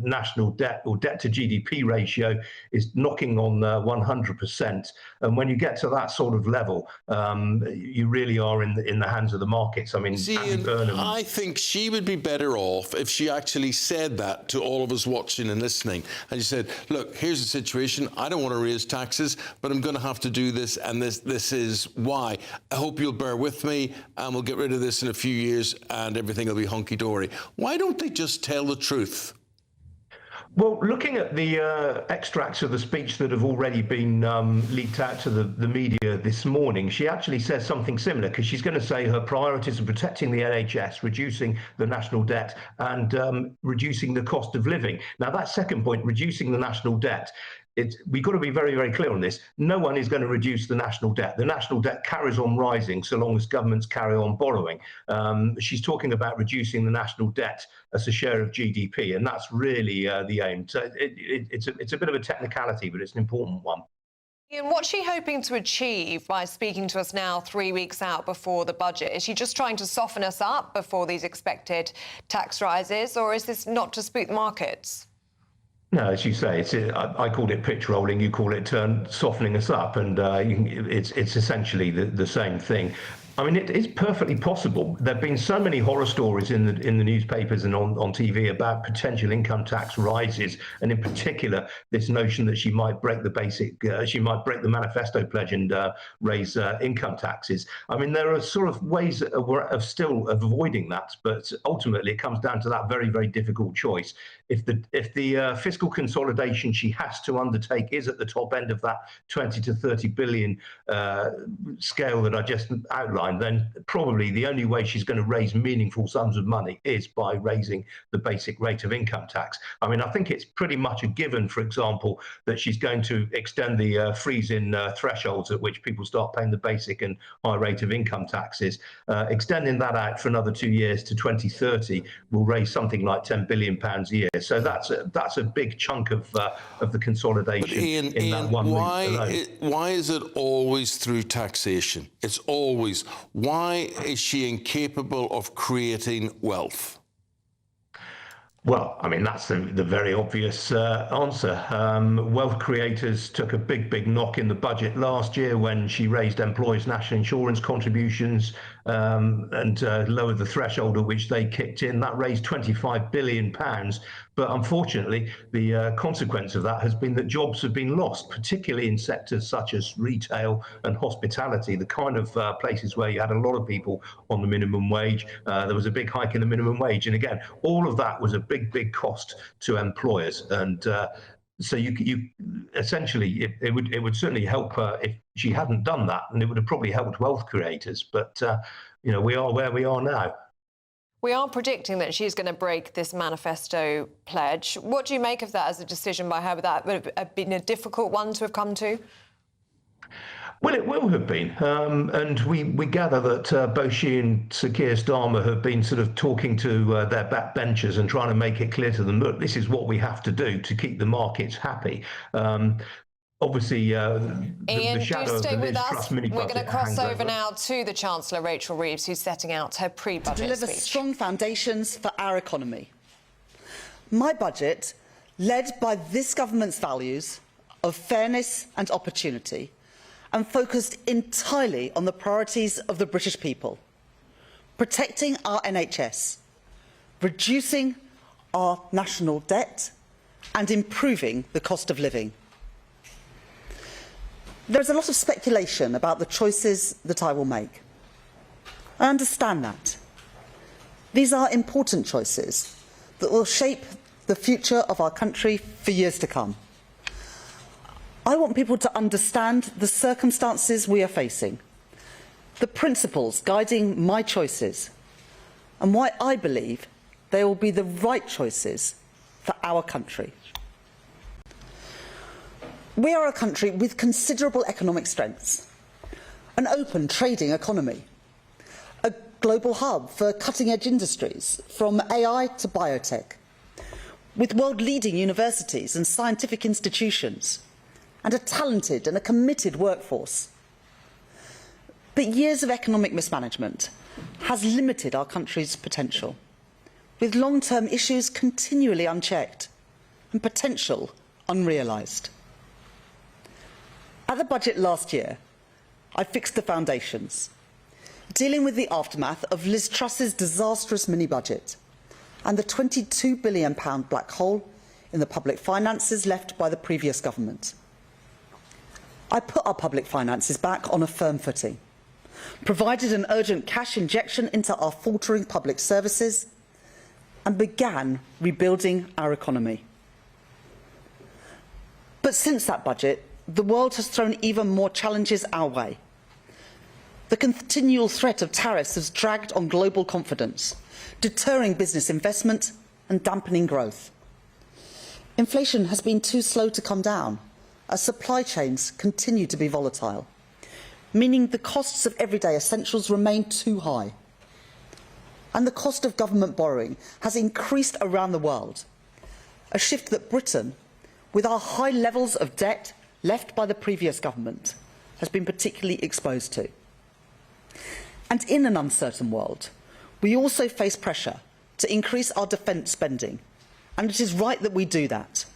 national debt or debt to GDP ratio is knocking on 100%. And when you get to that sort of level, you really are in the hands of the markets. I mean, I think she would be better off if she actually said that to all of us watching and listening. And she said, look, here's the situation. I don't want to raise taxes, but I'm going to have to do this. And this is why. I hope you'll bear with me and we'll get rid of this in a few years and everything will be hunky-dory. Why don't they just tell the truth? Well, looking at the extracts of the speech that have already been leaked out to the media this morning, she actually says something similar, because she's going to say her priorities are protecting the NHS, reducing the national debt and reducing the cost of living. Now, that second point, reducing the national debt, we've got to be very, very clear on this. No one is going to reduce the national debt. The national debt carries on rising so long as governments carry on borrowing. She's talking about reducing the national debt as a share of GDP, and that's really the aim. So it's a bit of a technicality, but it's an important one. Ian, what's she hoping to achieve by speaking to us now 3 weeks out before the budget? Is she just trying to soften us up before these expected tax rises, or is this not to spook the markets? No, as you say, I called it pitch rolling. You call it softening us up, and it's essentially the same thing. I mean, it is perfectly possible. There have been so many horror stories in the newspapers and on TV about potential income tax rises, and in particular, this notion that she might break the manifesto pledge and raise income taxes. I mean, there are sort of ways of still avoiding that, but ultimately, it comes down to that very, very difficult choice. If the fiscal consolidation she has to undertake is at the top end of that 20 to 30 billion scale that I just outlined, then probably the only way she's going to raise meaningful sums of money is by raising the basic rate of income tax. I mean, I think it's pretty much a given, for example, that she's going to extend the freeze-in thresholds at which people start paying the basic and high rate of income taxes. Extending that out for another 2 years to 2030 will raise something like £10 billion a year. So that's a big chunk of the consolidation in that one route alone. Why is it always through taxation? It's always. Why is she incapable of creating wealth? Well, I mean, that's the very obvious answer. Wealth creators took a big knock in the budget last year when she raised employees' national insurance contributions, and lowered the threshold at which they kicked in. That raised £25 billion. But unfortunately, the consequence of that has been that jobs have been lost, particularly in sectors such as retail and hospitality, the kind of places where you had a lot of people on the minimum wage. There was a big hike in the minimum wage. And again, all of that was a big cost to employers. And so you essentially, it would certainly help her if she hadn't done that, and it would have probably helped wealth creators. But, you know, we are where we are now. We are predicting that she's going to break this manifesto pledge. What do you make of that as a decision by her? Would that have been a difficult one to have come to? Well, it will have been. And we gather that both she and Sir Keir Starmer have been sort of talking to their backbenchers and trying to make it clear to them, look, this is what we have to do to keep the markets happy. Obviously, the shadow of the Liz Truss mini budget. We're going to cross over now to the Chancellor, Rachel Reeves, who's setting out her pre-budget speech. To deliver strong foundations for our economy. My budget, led by this government's values of fairness and opportunity, and focused entirely on the priorities of the British people, protecting our NHS, reducing our national debt, and improving the cost of living. There is a lot of speculation about the choices that I will make. I understand that. These are important choices that will shape the future of our country for years to come. I want people to understand the circumstances we are facing, the principles guiding my choices, and why I believe they will be the right choices for our country. We are a country with considerable economic strengths, an open trading economy, a global hub for cutting-edge industries, from AI to biotech, with world-leading universities and scientific institutions, and a talented and a committed workforce. But years of economic mismanagement has limited our country's potential, with long-term issues continually unchecked and potential unrealised. At the budget last year, I fixed the foundations, dealing with the aftermath of Liz Truss's disastrous mini-budget and the £22 billion black hole in the public finances left by the previous government. I put our public finances back on a firm footing, provided an urgent cash injection into our faltering public services, and began rebuilding our economy. But since that budget, the world has thrown even more challenges our way. The continual threat of tariffs has dragged on global confidence, deterring business investment and dampening growth. Inflation has been too slow to come down, as supply chains continue to be volatile, meaning the costs of everyday essentials remain too high. And the cost of government borrowing has increased around the world, a shift that Britain, with our high levels of debt left by the previous government, has been particularly exposed to. And in an uncertain world, we also face pressure to increase our defence spending, and it is right that we do that,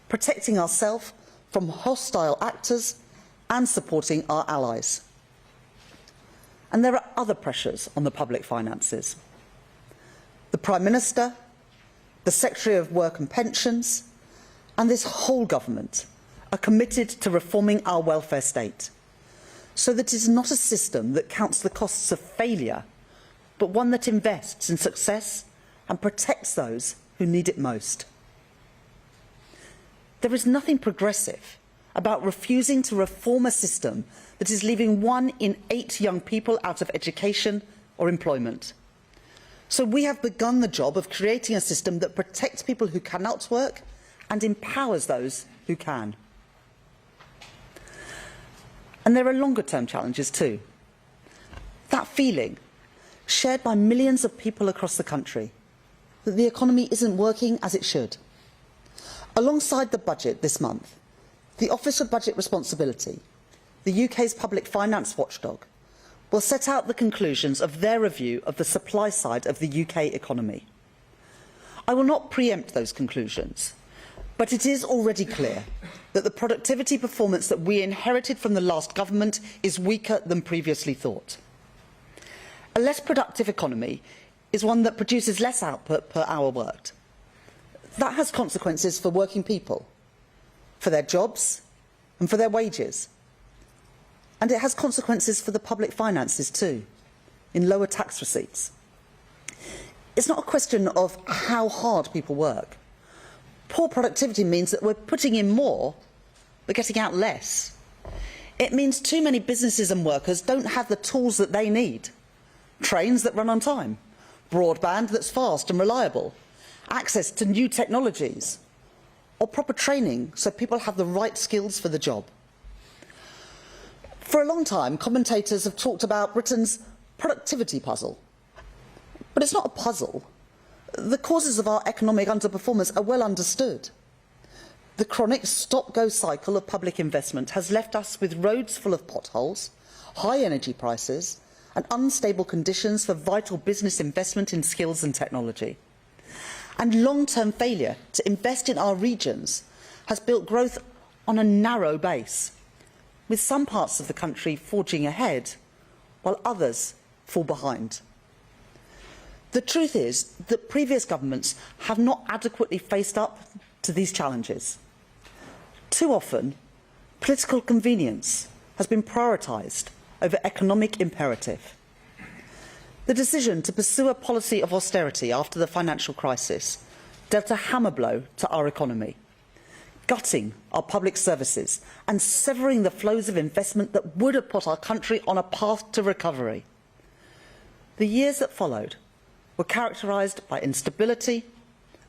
protecting ourselves from hostile actors and supporting our allies. And there are other pressures on the public finances. The Prime Minister, the Secretary of Work and Pensions, and this whole government are committed to reforming our welfare state, so that it is not a system that counts the costs of failure, but one that invests in success and protects those who need it most. There is nothing progressive about refusing to reform a system that is leaving 1 in 8 young people out of education or employment. So we have begun the job of creating a system that protects people who cannot work and empowers those who can. And there are longer-term challenges too. That feeling, shared by millions of people across the country, that the economy isn't working as it should. Alongside the budget this month, the Office of Budget Responsibility, the UK's public finance watchdog, will set out the conclusions of their review of the supply side of the UK economy. I will not preempt those conclusions, but it is already clear that the productivity performance that we inherited from the last government is weaker than previously thought. A less productive economy is one that produces less output per hour worked. That has consequences for working people, for their jobs and for their wages. And it has consequences for the public finances too, in lower tax receipts. It's not a question of how hard people work. Poor productivity means that we're putting in more, but getting out less. It means too many businesses and workers don't have the tools that they need. Trains that run on time, broadband that's fast and reliable, access to new technologies, or proper training so people have the right skills for the job. For a long time, commentators have talked about Britain's productivity puzzle. But it's not a puzzle. The causes of our economic underperformance are well understood. The chronic stop-go cycle of public investment has left us with roads full of potholes, high energy prices, and unstable conditions for vital business investment in skills and technology. And long-term failure to invest in our regions has built growth on a narrow base, with some parts of the country forging ahead, while others fall behind. The truth is that previous governments have not adequately faced up to these challenges. Too often, political convenience has been prioritised over economic imperative. The decision to pursue a policy of austerity after the financial crisis dealt a hammer blow to our economy, gutting our public services and severing the flows of investment that would have put our country on a path to recovery. The years that followed were characterised by instability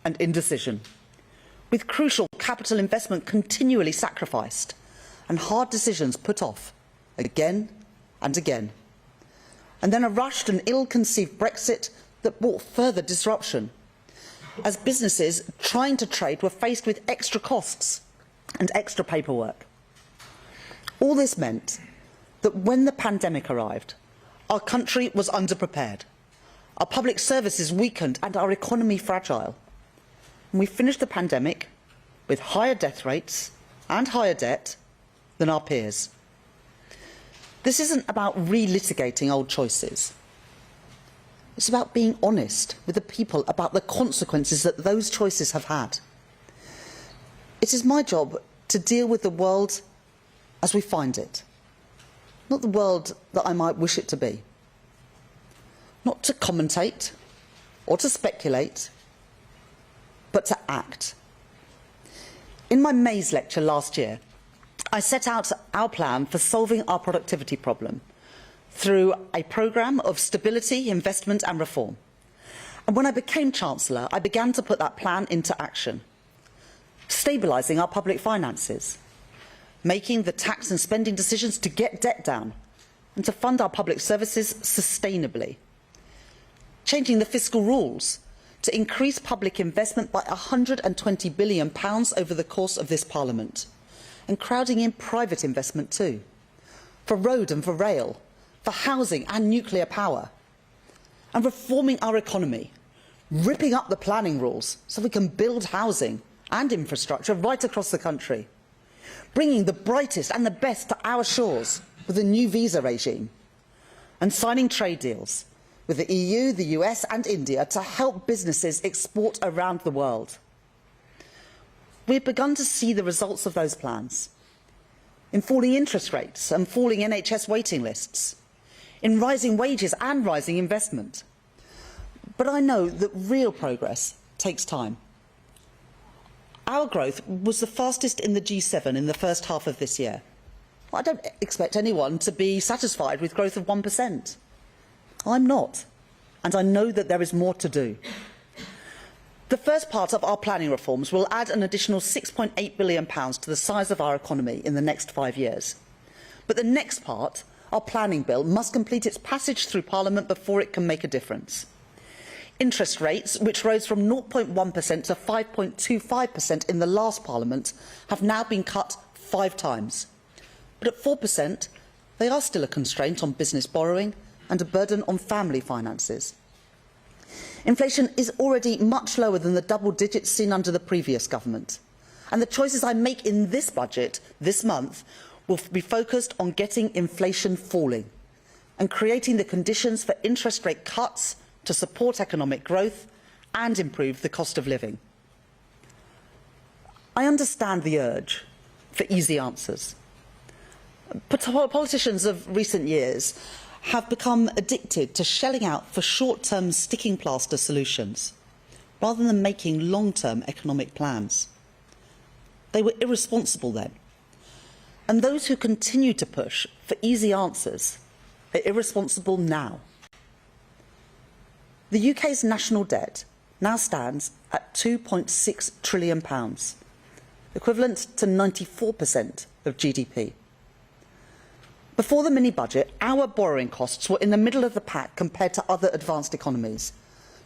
and indecision, with crucial capital investment continually sacrificed and hard decisions put off again and again. And then a rushed and ill-conceived Brexit that brought further disruption, as businesses trying to trade were faced with extra costs and extra paperwork. All this meant that when the pandemic arrived, our country was underprepared, our public services weakened and our economy fragile. And we finished the pandemic with higher death rates and higher debt than our peers. This isn't about relitigating old choices. It's about being honest with the people about the consequences that those choices have had. It is my job to deal with the world as we find it, not the world that I might wish it to be. Not to commentate or to speculate, but to act. In my May's lecture last year, I set out our plan for solving our productivity problem through a programme of stability, investment and reform. And when I became Chancellor, I began to put that plan into action, stabilising our public finances, making the tax and spending decisions to get debt down and to fund our public services sustainably, changing the fiscal rules to increase public investment by £120 billion over the course of this Parliament, and crowding in private investment too, for road and for rail, for housing and nuclear power, and reforming our economy, ripping up the planning rules so we can build housing and infrastructure right across the country, bringing the brightest and the best to our shores with a new visa regime, and signing trade deals with the EU, the US and India to help businesses export around the world. We've begun to see the results of those plans in falling interest rates and falling NHS waiting lists, in rising wages and rising investment. But I know that real progress takes time. Our growth was the fastest in the G7 in the first half of this year. I don't expect anyone to be satisfied with growth of 1%. I'm not, and I know that there is more to do. The first part of our planning reforms will add an additional £6.8 billion to the size of our economy in the next 5 years. But the next part, our planning bill, must complete its passage through Parliament before it can make a difference. Interest rates, which rose from 0.1% to 5.25% in the last Parliament, have now been cut 5 times. But at 4%, they are still a constraint on business borrowing and a burden on family finances. Inflation is already much lower than the double digits seen under the previous government. And the choices I make in this budget this month will be focused on getting inflation falling and creating the conditions for interest rate cuts to support economic growth and improve the cost of living. I understand the urge for easy answers. Politicians of recent years have become addicted to shelling out for short-term sticking plaster solutions rather than making long-term economic plans. They were irresponsible then. And those who continue to push for easy answers are irresponsible now. The UK's national debt now stands at £2.6 trillion, equivalent to 94% of GDP. Before the mini-budget, our borrowing costs were in the middle of the pack compared to other advanced economies.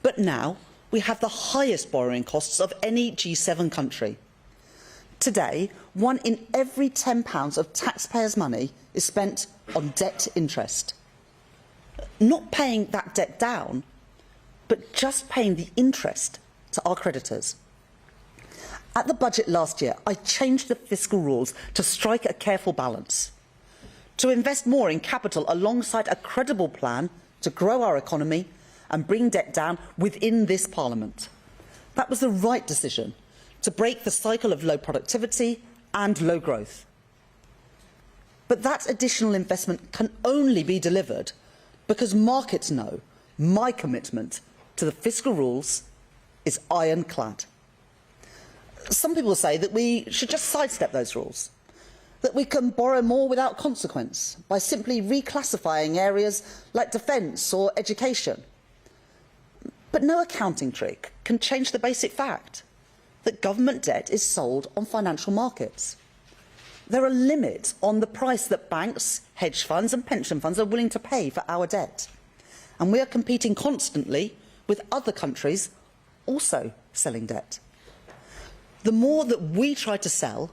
But now we have the highest borrowing costs of any G7 country. Today, 1 in every £10 of taxpayers' money is spent on debt interest. Not paying that debt down, but just paying the interest to our creditors. At the budget last year, I changed the fiscal rules to strike a careful balance, to invest more in capital alongside a credible plan to grow our economy and bring debt down within this Parliament. That was the right decision to break the cycle of low productivity and low growth. But that additional investment can only be delivered because markets know my commitment to the fiscal rules is ironclad. Some people say that we should just sidestep those rules, that we can borrow more without consequence by simply reclassifying areas like defence or education. But no accounting trick can change the basic fact that government debt is sold on financial markets. There are limits on the price that banks, hedge funds and pension funds are willing to pay for our debt. And we are competing constantly with other countries also selling debt. The more that we try to sell,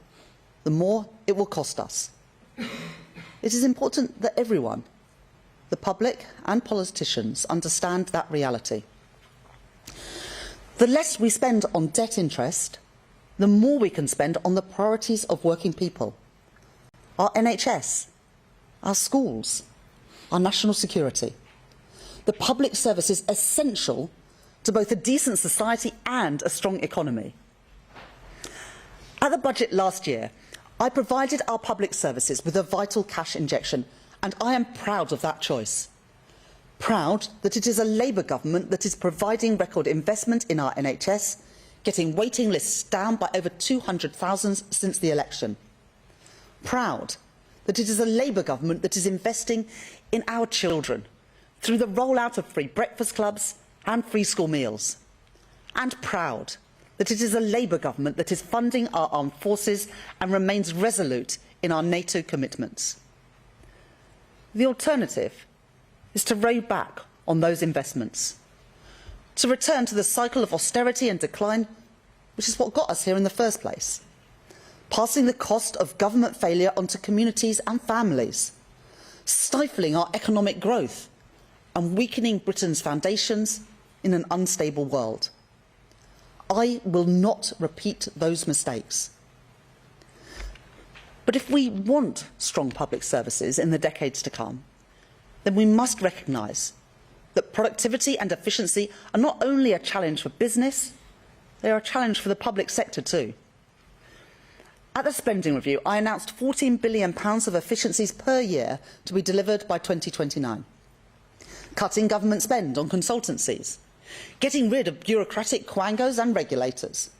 the more it will cost us. It is important that everyone, the public and politicians, understand that reality. The less we spend on debt interest, the more we can spend on the priorities of working people. Our NHS, our schools, our national security. The public service is essential to both a decent society and a strong economy. At the budget last year, I provided our public services with a vital cash injection, and I am proud of that choice. Proud that it is a Labour government that is providing record investment in our NHS, getting waiting lists down by over 200,000 since the election. Proud that it is a Labour government that is investing in our children through the rollout of free breakfast clubs and free school meals. And proud that it is a Labour government that is funding our armed forces and remains resolute in our NATO commitments. The alternative is to row back on those investments, to return to the cycle of austerity and decline, which is what got us here in the first place, passing the cost of government failure onto communities and families, stifling our economic growth and weakening Britain's foundations in an unstable world. I will not repeat those mistakes. But if we want strong public services in the decades to come, then we must recognise that productivity and efficiency are not only a challenge for business, they are a challenge for the public sector too. At the spending review, I announced £14 billion of efficiencies per year to be delivered by 2029. Cutting government spend on consultancies, getting rid of bureaucratic quangos and regulators,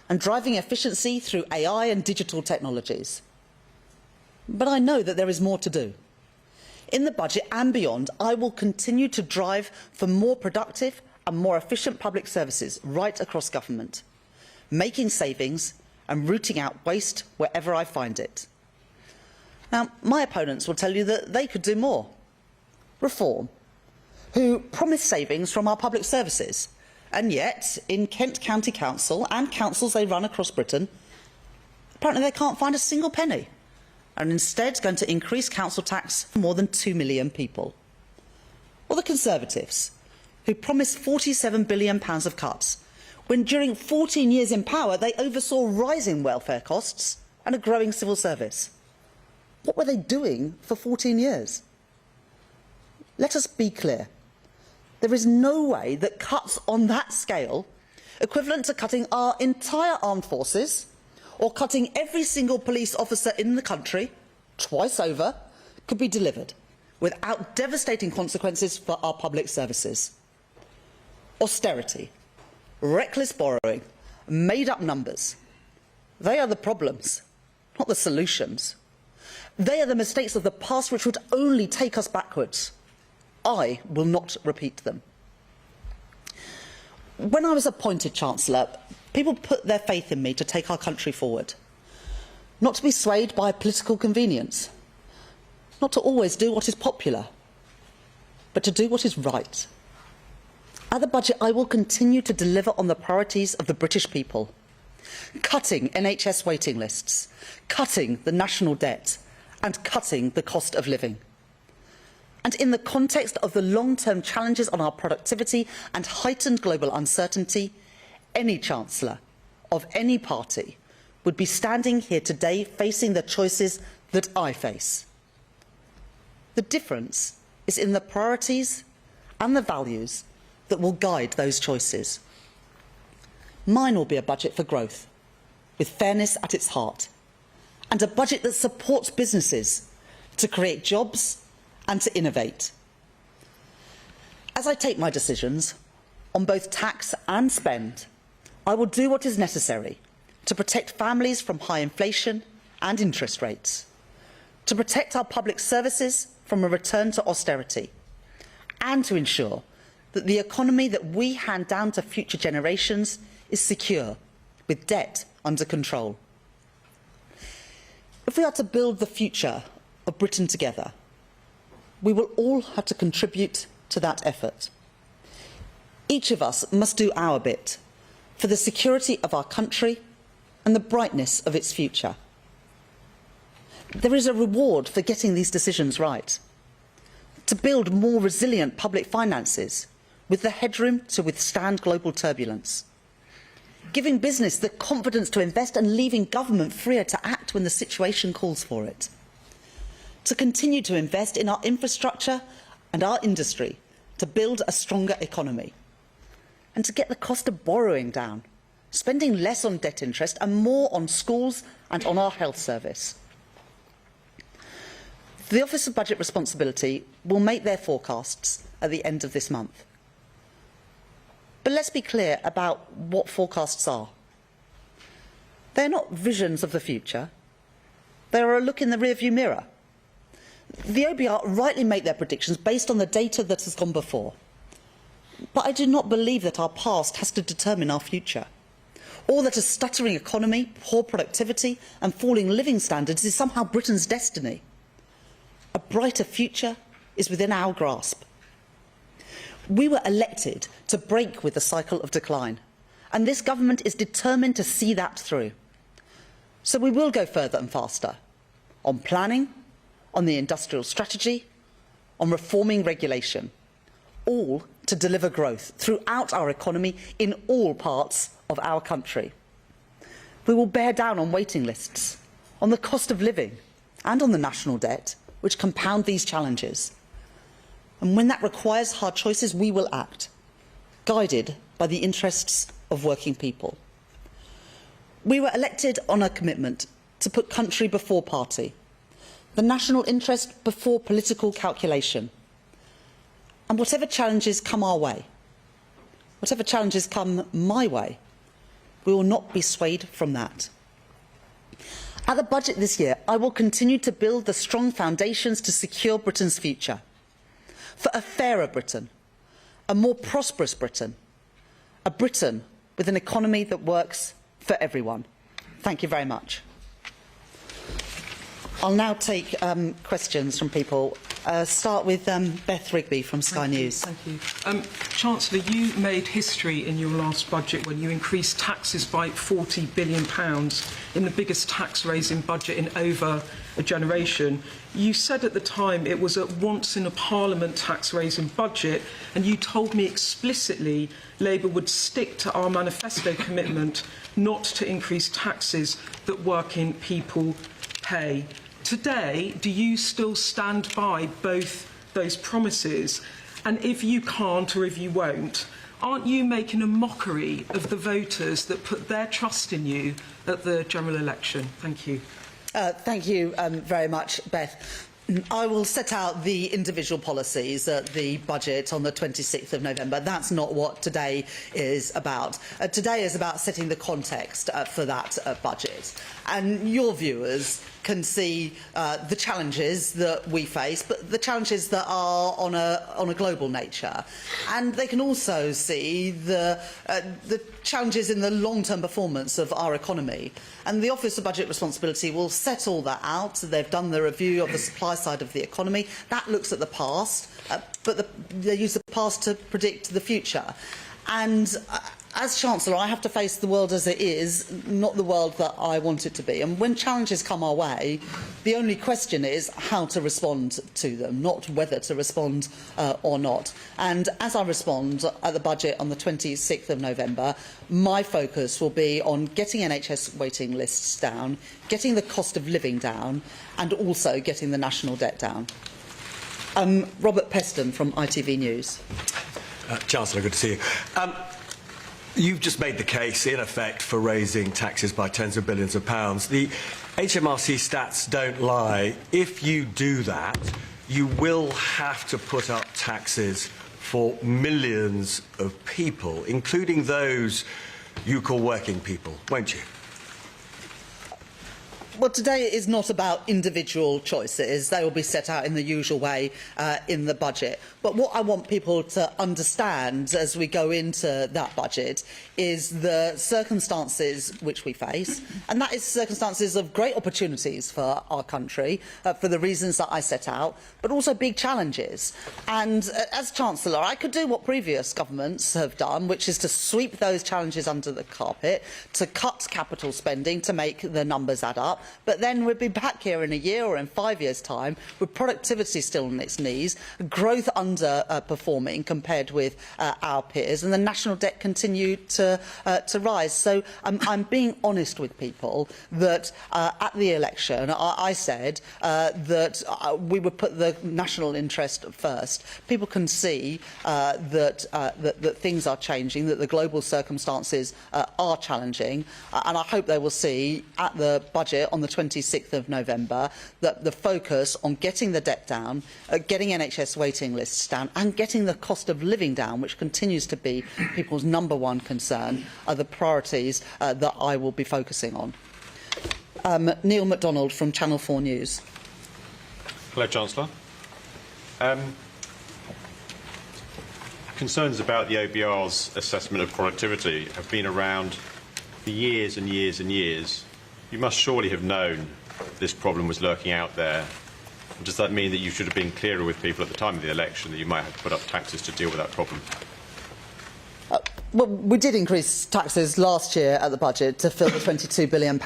and driving efficiency through AI and digital technologies. But I know that there is more to do. In the budget and beyond, I will continue to drive for more productive and more efficient public services right across government, making savings and rooting out waste wherever I find it. Now, my opponents will tell you that they could do more. Reform, who promise savings from our public services, and yet, in Kent County Council and councils they run across Britain, apparently they can't find a single penny, and instead going to increase council tax for more than 2 million people. Or the Conservatives, who promised £47 billion of cuts, when during 14 years in power they oversaw rising welfare costs and a growing civil service. What were they doing for 14 years? let us be clear. There is no way that cuts on that scale, equivalent to cutting our entire armed forces or cutting every single police officer in the country twice over, could be delivered without devastating consequences for our public services. Austerity, reckless borrowing, made-up numbers. They are the problems, not the solutions. They are the mistakes of the past which would only take us backwards. I will not repeat them. When I was appointed Chancellor, people put their faith in me to take our country forward. Not to be swayed by political convenience. Not to always do what is popular, but to do what is right. At the budget, I will continue to deliver on the priorities of the British people. Cutting NHS waiting lists, cutting the national debt, and cutting the cost of living. And in the context of the long-term challenges on our productivity and heightened global uncertainty, any Chancellor of any party would be standing here today facing the choices that I face. The difference is in the priorities and the values that will guide those choices. Mine will be a budget for growth, with fairness at its heart, and a budget that supports businesses to create jobs and to innovate. As I take my decisions on both tax and spend, I will do what is necessary to protect families from high inflation and interest rates, to protect our public services from a return to austerity, and to ensure that the economy that we hand down to future generations is secure, with debt under control. If we are to build the future of Britain together, we will all have to contribute to that effort. Each of us must do our bit for the security of our country and the brightness of its future. There is a reward for getting these decisions right. To build more resilient public finances with the headroom to withstand global turbulence. Giving business the confidence to invest and leaving government freer to act when the situation calls for it. To continue to invest in our infrastructure and our industry to build a stronger economy. And to get the cost of borrowing down, spending less on debt interest and more on schools and on our health service. The Office of Budget Responsibility will make their forecasts at the end of this month. But let's be clear about what forecasts are. They're not visions of the future. They're a look in the rearview mirror. The OBR rightly make their predictions based on the data that has gone before. But I do not believe that our past has to determine our future, or that a stuttering economy, poor productivity and falling living standards is somehow Britain's destiny. A brighter future is within our grasp. We were elected to break with the cycle of decline, and this government is determined to see that through. So we will go further and faster on planning, on the industrial strategy, on reforming regulation, all to deliver growth throughout our economy in all parts of our country. We will bear down on waiting lists, on the cost of living and on the national debt, which compound these challenges. And when that requires hard choices, we will act, guided by the interests of working people. We were elected on a commitment to put country before party, the national interest before political calculation. And whatever challenges come our way, whatever challenges come my way, we will not be swayed from that. At the budget this year, I will continue to build the strong foundations to secure Britain's future, for a fairer Britain, a more prosperous Britain, a Britain with an economy that works for everyone. Thank you very much. I'll now take questions from people. Start with Beth Rigby from Sky News. Thank you. Chancellor, you made history in your last budget when you increased taxes by £40 billion in the biggest tax-raising budget in over a generation. You said at the time it was a once-in-a-parliament tax-raising budget, and you told me explicitly Labour would stick to our manifesto commitment not to increase taxes that working people pay. Today, do you still stand by both those promises? And if you can't or if you won't, aren't you making a mockery of the voters that put their trust in you at the general election? Thank you. Thank you very much, Beth. I will set out the individual policies at the budget on the 26th of November. That's not what today is about. Today is about setting the context for that budget. And your viewers can see the challenges that we face, but the challenges that are on a global nature. And they can also see the challenges in the long-term performance of our economy. And the Office of Budget Responsibility will set all that out. They've done the review of the supply side of the economy. That looks at the past, but they use the past to predict the future. And as Chancellor, I have to face the world as it is, not the world that I want it to be. And when challenges come our way, the only question is how to respond to them, not whether to respond or not. And as I respond at the budget on the 26th of November, my focus will be on getting NHS waiting lists down, getting the cost of living down, and also getting the national debt down. Robert Peston from ITV News. Chancellor, good to see you. You've just made the case, in effect, for raising taxes by tens of billions of pounds. The HMRC stats don't lie. If you do that, you will have to put up taxes for millions of people, including those you call working people, won't you? Well, today is not about individual choices. They will be set out in the usual way in the budget. But what I want people to understand as we go into that budget is the circumstances which we face, and that is circumstances of great opportunities for our country, for the reasons that I set out, but also big challenges. And as Chancellor, I could do what previous governments have done, which is to sweep those challenges under the carpet, to cut capital spending to make the numbers add up. But then we'd be back here in a year or in 5 years' time with productivity still on its knees, growth underperforming compared with our peers, and the national debt continued to rise. So I'm being honest with people that at the election I said that we would put the national interest first. People can see that things are changing, that the global circumstances are challenging, and I hope they will see at the budget on the 26th of November that the focus on getting the debt down, getting NHS waiting lists down, and getting the cost of living down, which continues to be people's #1 concern, are the priorities that I will be focusing on. Neil MacDonald from Channel 4 News. Hello, Chancellor. Concerns about the OBR's assessment of productivity have been around for years and years and years. You must surely have known this problem was lurking out there. Does that mean that you should have been clearer with people at the time of the election that you might have to put up taxes to deal with that problem? Well, we did increase taxes last year at the budget to fill the £22 billion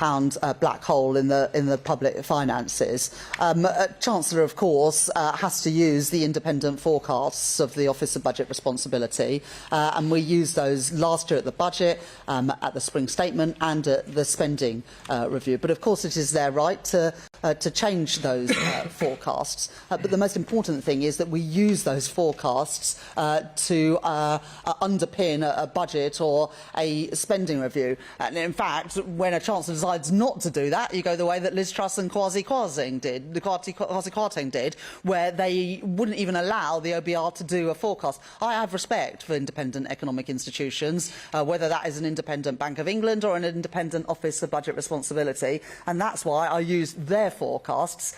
black hole in the public finances. Chancellor, of course, has to use the independent forecasts of the Office of Budget Responsibility, and we used those last year at the budget, at the spring statement, and at the spending review. But of course, it is their right to change those forecasts. But the most important thing is that we use those forecasts to underpin a budget or a spending review. And in fact, when a Chancellor decides not to do that, you go the way that Liz Truss and Kwasi Kwarteng did, where they wouldn't even allow the OBR to do a forecast. I have respect for independent economic institutions, whether that is an independent Bank of England or an independent Office of Budget Responsibility, and that's why I use their forecasts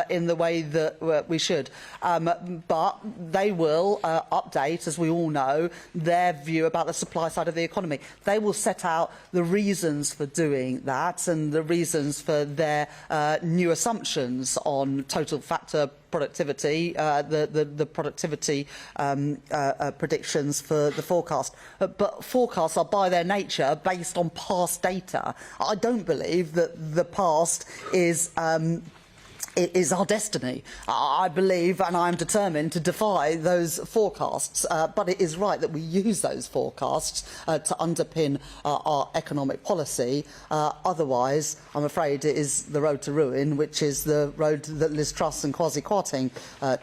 in the way that we should. But they will update, as we all know, their view about the supply side of the economy. They will set out the reasons for doing that and the reasons for their new assumptions on total factor productivity, the productivity predictions for the forecast. But forecasts are by their nature based on past data. I don't believe that the past is It is our destiny. I believe, and I am determined to defy those forecasts. But it is right that we use those forecasts to underpin our economic policy. Otherwise, I'm afraid it is the road to ruin, which is the road that Liz Truss and Kwasi Kwarteng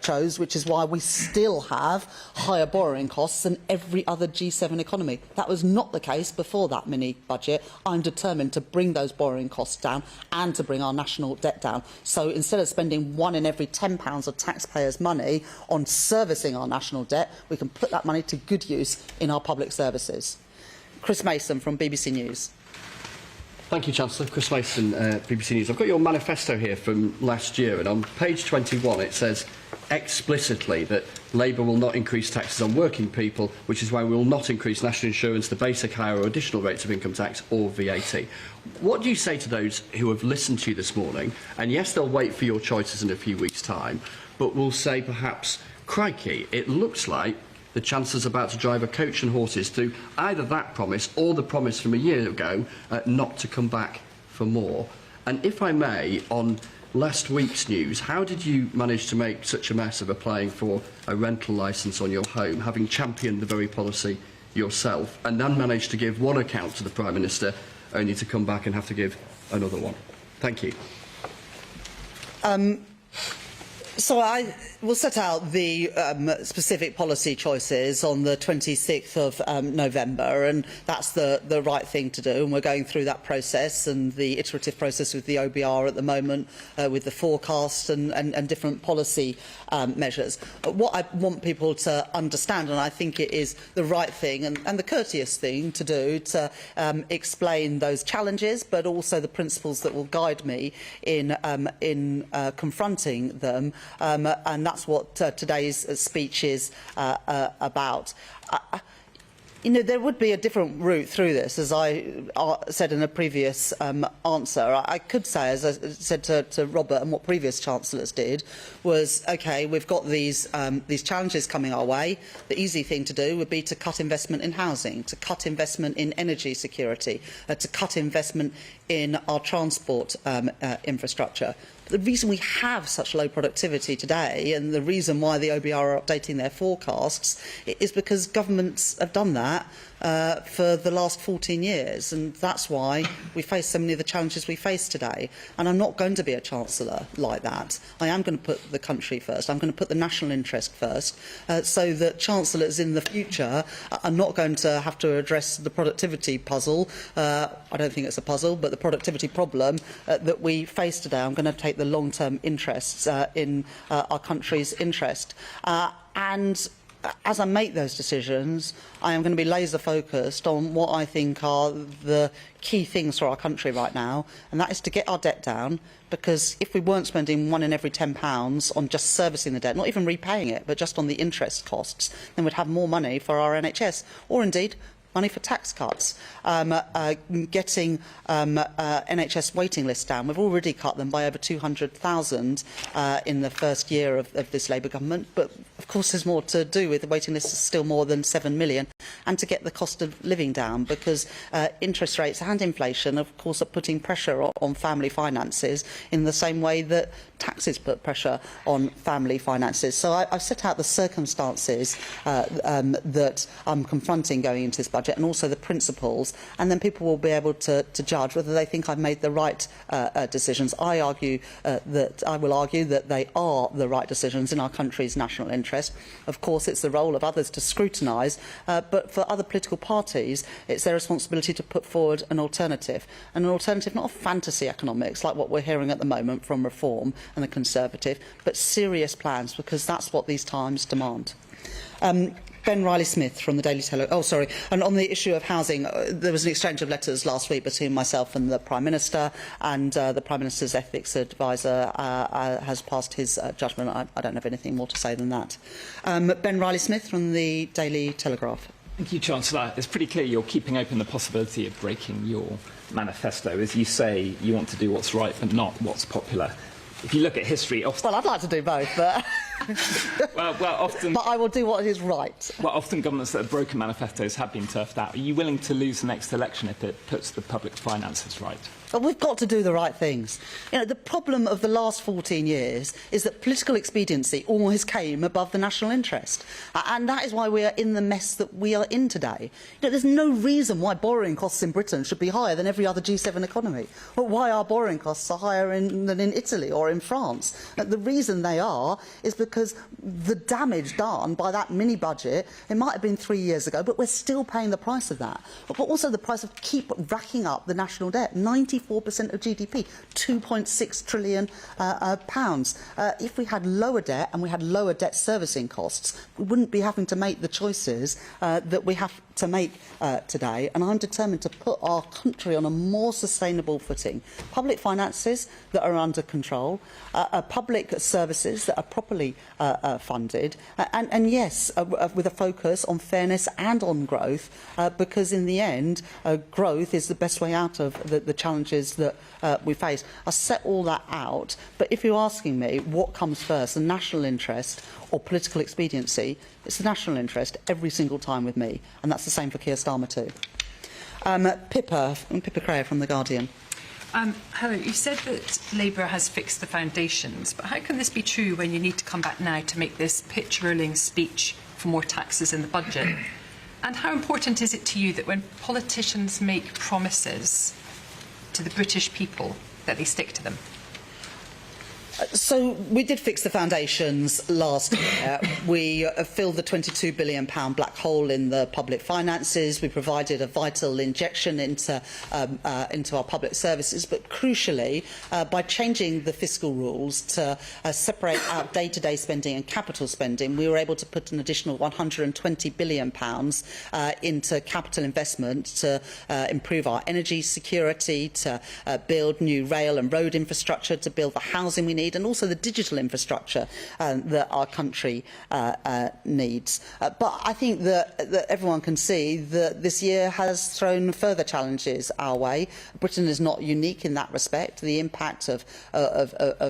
chose, which is why we still have higher borrowing costs than every other G7 economy. That was not the case before that mini-budget. I'm determined to bring those borrowing costs down and to bring our national debt down. So instead of spending £1 in every £10 of taxpayers' money on servicing our national debt, we can put that money to good use in our public services. Chris Mason from BBC News. Thank you, Chancellor. Chris Mason, BBC News. I've got your manifesto here from last year, and on page 21 it says explicitly that Labour will not increase taxes on working people, which is why we will not increase national insurance, the basic hire or additional rates of income tax or VAT. What do you say to those who have listened to you this morning, and yes, they'll wait for your choices in a few weeks' time, but will say perhaps, crikey, it looks like the Chancellor's about to drive a coach and horses through either that promise or the promise from a year ago not to come back for more. And if I may, on last week's news, how did you manage to make such a mess of applying for a rental licence on your home, having championed the very policy yourself, and then managed to give one account to the Prime Minister, only to come back and have to give another one? Thank you. So I will set out the specific policy choices on the 26th of November, and that's the right thing to do. And we're going through that process and the iterative process with the OBR at the moment, with the forecast and different policy measures. What I want people to understand, and I think it is the right thing and the courteous thing to do, to explain those challenges, but also the principles that will guide me in confronting them. And that's what today's speech is about. You know, there would be a different route through this, as I said in a previous answer. I could say, as I said to Robert, and what previous chancellors did, was, OK, we've got these challenges coming our way. The easy thing to do would be to cut investment in housing, to cut investment in energy security, to cut investment in our transport infrastructure. The reason we have such low productivity today, and the reason why the OBR are updating their forecasts, is because governments have done that for the last 14 years, and that's why we face so many of the challenges we face today. And I'm not going to be a chancellor like that. I am going to put the country first. I'm going to put the national interest first, so that chancellors in the future are not going to have to address the productivity puzzle. I don't think it's a puzzle, but the productivity problem that we face today. I'm going to take the long-term interests in our country's interest. And as I make those decisions, I am going to be laser-focused on what I think are the key things for our country right now, and that is to get our debt down, because if we weren't spending £1 in every £10 on just servicing the debt, not even repaying it, but just on the interest costs, then we'd have more money for our NHS, or indeed money for tax cuts, getting NHS waiting lists down. We've already cut them by over 200,000 in the first year of this Labour government, but of course there's more to do. With the waiting list is still more than 7 million, and to get the cost of living down, because interest rates and inflation, of course, are putting pressure on family finances in the same way that taxes put pressure on family finances. So I've set out the circumstances that I'm confronting going into this budget, and also the principles, and then people will be able to judge whether they think I've made the right decisions. I will argue that they are the right decisions in our country's national interest. Of course, it's the role of others to scrutinise, but for other political parties, it's their responsibility to put forward an alternative. And an alternative not of fantasy economics, like what we're hearing at the moment from Reform and the Conservative, but serious plans, because that's what these times demand. Ben Riley-Smith from the Daily Telegraph. Oh, sorry. And on the issue of housing, there was an exchange of letters last week between myself and the Prime Minister, and the Prime Minister's ethics advisor has passed his judgment. I don't have anything more to say than that. Ben Riley-Smith from the Daily Telegraph. Thank you, Chancellor. It's pretty clear you're keeping open the possibility of breaking your manifesto. As you say, you want to do what's right but not what's popular. If you look at history, often... Well, I'd like to do both, but... often... But I will do what is right. Well, often governments that have broken manifestos have been turfed out. Are you willing to lose the next election if it puts the public finances right? But we've got to do the right things. You know, the problem of the last 14 years is that political expediency always came above the national interest. And that is why we are in the mess that we are in today. You know, there's no reason why borrowing costs in Britain should be higher than every other G7 economy, or why our borrowing costs are higher than in Italy or in France. The reason they are is because the damage done by that mini-budget, it might have been 3 years ago, but we're still paying the price of that. But also the price of keep racking up the national debt. 94% of GDP, £2.6 trillion. If we had lower debt and we had lower debt servicing costs, we wouldn't be having to make the choices that we have to make today. And I'm determined to put our country on a more sustainable footing. Public finances that are under control, public services that are properly funded, and yes, with a focus on fairness and on growth, because in the end, growth is the best way out of the challenges that we face. I set all that out, but if you're asking me what comes first, the national interest or political expediency, it's the national interest every single time with me, and that's the same for Keir Starmer too. Pippa Crayer from The Guardian. Hello, you said that Labour has fixed the foundations, but how can this be true when you need to come back now to make this pitch-rolling speech for more taxes in the budget? And how important is it to you that when politicians make promises to the British people that they stick to them? So we did fix the foundations last year. We filled the £22 billion black hole in the public finances. We provided a vital injection into our public services. But crucially, by changing the fiscal rules to separate out day-to-day spending and capital spending, we were able to put an additional £120 billion into capital investment to improve our energy security, to build new rail and road infrastructure, to build the housing we need, and also the digital infrastructure that our country needs. But I think that everyone can see that this year has thrown further challenges our way. Britain is not unique in that respect. The impact of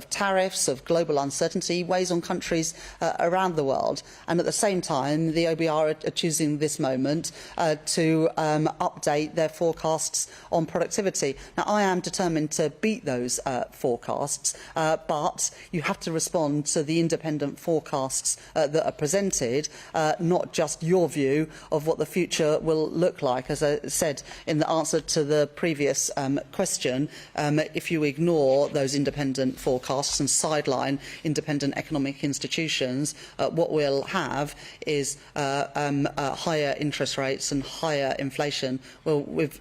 tariffs, of global uncertainty, weighs on countries around the world. And at the same time, the OBR are choosing this moment to update their forecasts on productivity. Now, I am determined to beat those forecasts, but you have to respond to the independent forecasts that are presented, not just your view of what the future will look like. As I said in the answer to the previous question, if you ignore those independent forecasts and sideline independent economic institutions, what we'll have is higher interest rates and higher inflation. Well, we've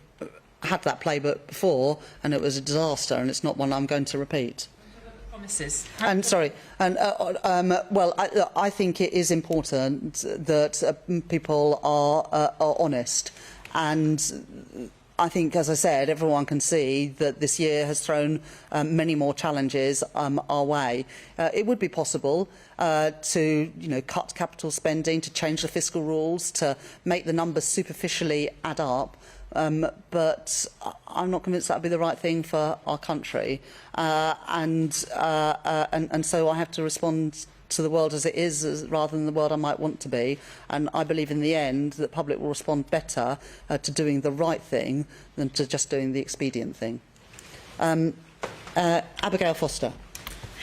had that playbook before, and it was a disaster, and it's not one I'm going to repeat. Well, I think it is important that people are honest, and I think, as I said, everyone can see that this year has thrown many more challenges our way. It would be possible to cut capital spending, to change the fiscal rules, to make the numbers superficially add up. But I'm not convinced that would be the right thing for our country, and so I have to respond to the world as it is, rather than the world I might want to be. And I believe in the end that the public will respond better to doing the right thing than to just doing the expedient thing. Abigail Foster.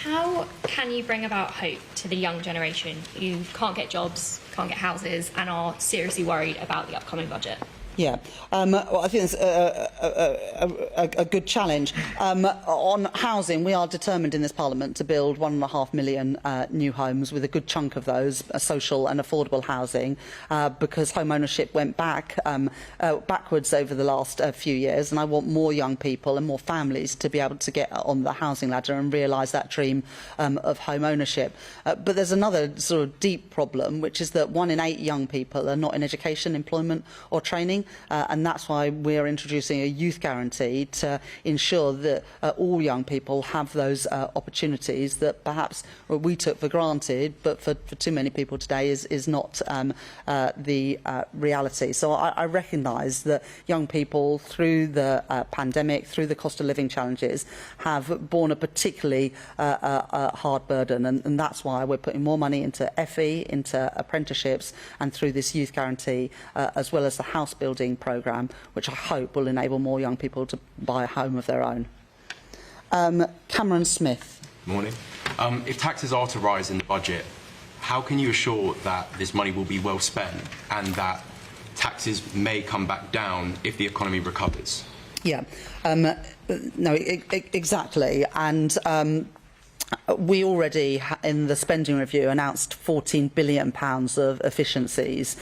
How can you bring about hope to the young generation who can't get jobs, can't get houses, and are seriously worried about the upcoming budget? Yeah, well, I think it's a good challenge. On housing, we are determined in this Parliament to build 1.5 million new homes, with a good chunk of those social and affordable housing, because home ownership went backwards over the last few years, and I want more young people and more families to be able to get on the housing ladder and realise that dream of home ownership. But there's another sort of deep problem, which is that 1 in 8 young people are not in education, employment or training. And that's why we're introducing a youth guarantee to ensure that all young people have those opportunities that perhaps we took for granted, but for too many people today is not the reality. So I recognise that young people, through the pandemic, through the cost of living challenges, have borne a particularly hard burden, and that's why we're putting more money into FE, into apprenticeships, and through this youth guarantee, as well as the house building building programme, which I hope will enable more young people to buy a home of their own. Cameron Smith. Morning. If taxes are to rise in the budget, how can you assure that this money will be well spent and that taxes may come back down if the economy recovers? Yeah, no, exactly. And we already, in the spending review, announced £14 billion of efficiencies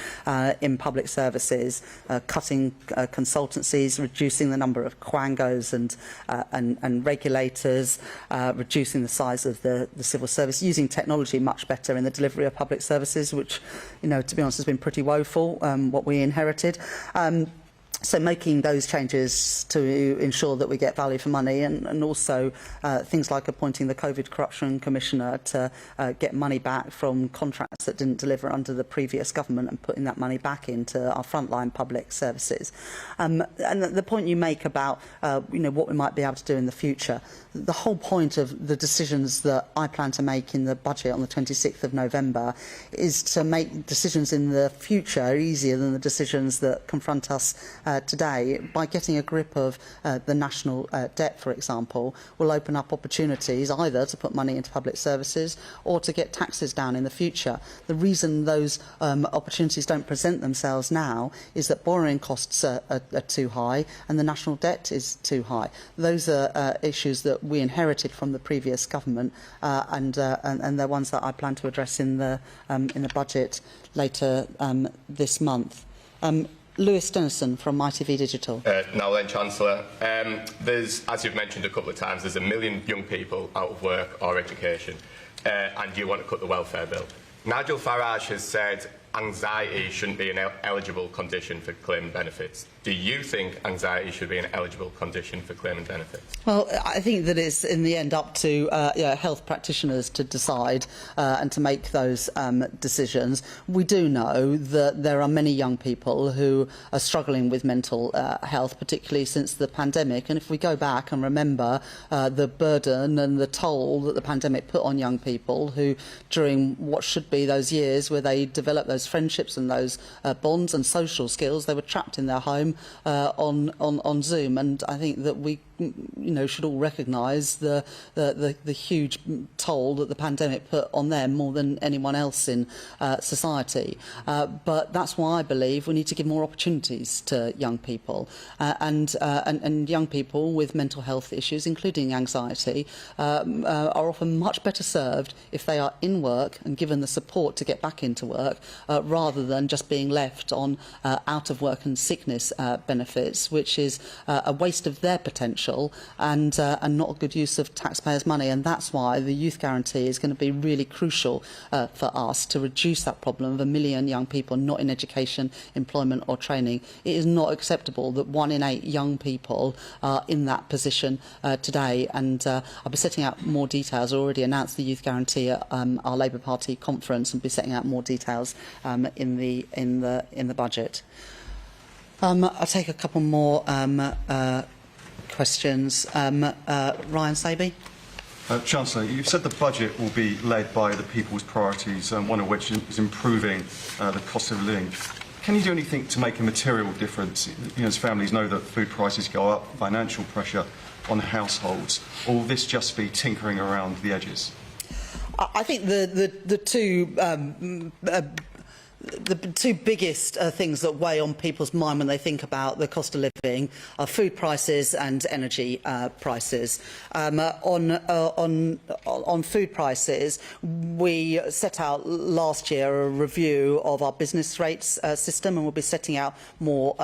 in public services, cutting consultancies, reducing the number of quangos and regulators, reducing the size of the civil service, using technology much better in the delivery of public services, which, you know, to be honest, has been pretty woeful, what we inherited. So making those changes to ensure that we get value for money, and also things like appointing the COVID Corruption Commissioner to get money back from contracts that didn't deliver under the previous government and putting that money back into our frontline public services. And the point you make about you know, what we might be able to do in the future, the whole point of the decisions that I plan to make in the budget on the 26th of November is to make decisions in the future easier than the decisions that confront us today. By getting a grip of the national debt, for example, will open up opportunities either to put money into public services or to get taxes down in the future. The reason those opportunities don't present themselves now is that borrowing costs are too high and the national debt is too high. Those are issues that we inherited from the previous government, and they're ones that I plan to address in the budget later this month. Lewis Dennison from ITV Digital. Now then, Chancellor, there's, as you've mentioned a couple of times, there's 1 million young people out of work or education, and you want to cut the welfare bill. Nigel Farage has said anxiety shouldn't be an eligible condition for claiming benefits. Do you think anxiety should be an eligible condition for claiming benefits? Well, I think that it's in the end up to health practitioners to decide and to make those decisions. We do know that there are many young people who are struggling with mental health, particularly since the pandemic. And if we go back and remember the burden and the toll that the pandemic put on young people who, during what should be those years where they develop those friendships and those bonds and social skills, they were trapped in their home on Zoom. And I think that we should all recognise the huge toll that the pandemic put on them more than anyone else in society. But that's why I believe we need to give more opportunities to young people, and young people with mental health issues, including anxiety, are often much better served if they are in work and given the support to get back into work, rather than just being left on out of work and sickness benefits, which is a waste of their potential and not a good use of taxpayers' money. And that's why the youth guarantee is going to be really crucial for us to reduce that problem of 1 million young people not in education, employment or training. It is not acceptable that 1 in 8 young people are in that position today. And I'll be setting out more details. I already announced the youth guarantee at our Labour Party conference, and be setting out more details in the budget. I'll take a couple more questions. Ryan Saby. Chancellor, you've said the budget will be led by the people's priorities, one of which is improving the cost of living. Can you do anything to make a material difference, as families know that food prices go up, financial pressure on households, or will this just be tinkering around the edges? I think the two biggest things that weigh on people's mind when they think about the cost of living are food prices and energy prices. On food prices, we set out last year a review of our business rates system, and we'll be setting out more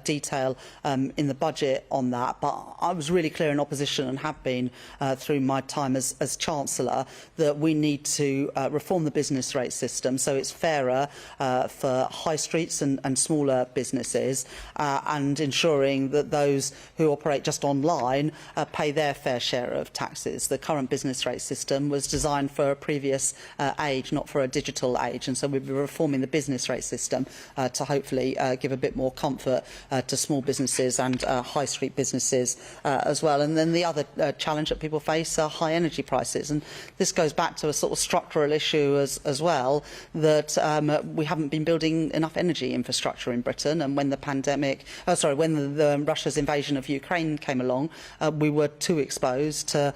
detail in the budget on that. But I was really clear in opposition, and have been through my time as Chancellor, that we need to reform the business rate system so it's fairer for high streets and smaller businesses, and ensuring that those who operate just online pay their fair share of taxes. The current business rate system was designed for a previous age, not for a digital age, and so we'll be reforming the business rate system to hopefully give a bit more comfort to small businesses and high street businesses as well. And then the other challenge that people face are high energy prices, and this goes back to a sort of structural issue as well, that we haven't haven't been building enough energy infrastructure in Britain, and when the Russia's invasion of Ukraine came along, we were too exposed to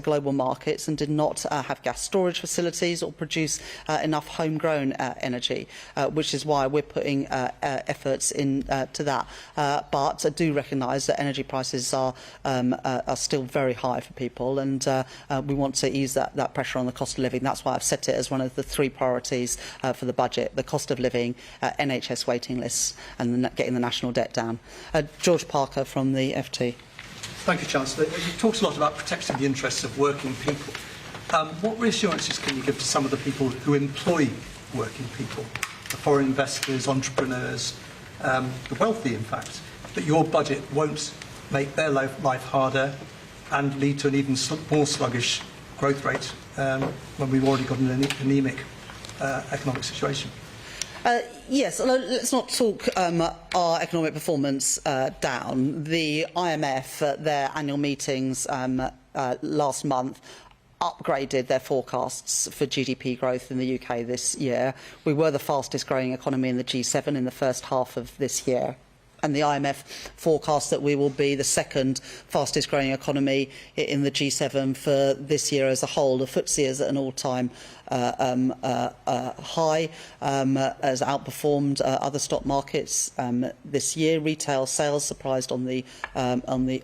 global markets and did not have gas storage facilities or produce enough homegrown energy, which is why we're putting efforts into that. But I do recognise that energy prices are still very high for people, and we want to ease that pressure on the cost of living. That's why I've set it as one of the 3 priorities for the budget: the cost of living, NHS waiting lists, and getting the national debt down. George Parker from the FT. Thank you, Chancellor. You talked a lot about protecting the interests of working people. What reassurances can you give to some of the people who employ working people, the foreign investors, entrepreneurs, the wealthy, in fact, that your budget won't make their life harder and lead to an even more sluggish growth rate when we've already got an anemic economic situation? Yes, let's not talk our economic performance down. The IMF at their annual meetings last month upgraded their forecasts for GDP growth in the UK this year. We were the fastest growing economy in the G7 in the first half of this year. And the IMF forecast that we will be the second fastest growing economy in the G7 for this year as a whole. The FTSE is at an all-time high, has outperformed other stock markets this year. Retail sales surprised on the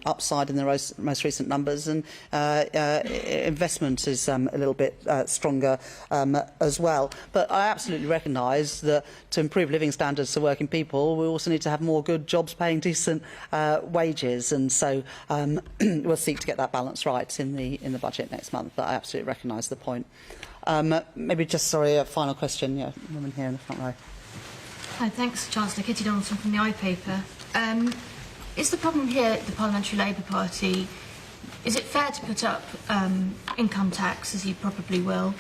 upside in the most recent numbers, and investment is a little bit stronger as well. But I absolutely recognise that to improve living standards for working people, we also need to have more good jobs paying decent wages, and so we'll seek to get that balance right in the budget next month. But I absolutely recognise the point. Maybe just, a final question. Yeah, woman here in the front row. Hi, thanks, Chancellor. Kitty Donaldson from the iPaper. Is the problem here the Parliamentary Labour Party? Is it fair to put up income tax, as you probably will?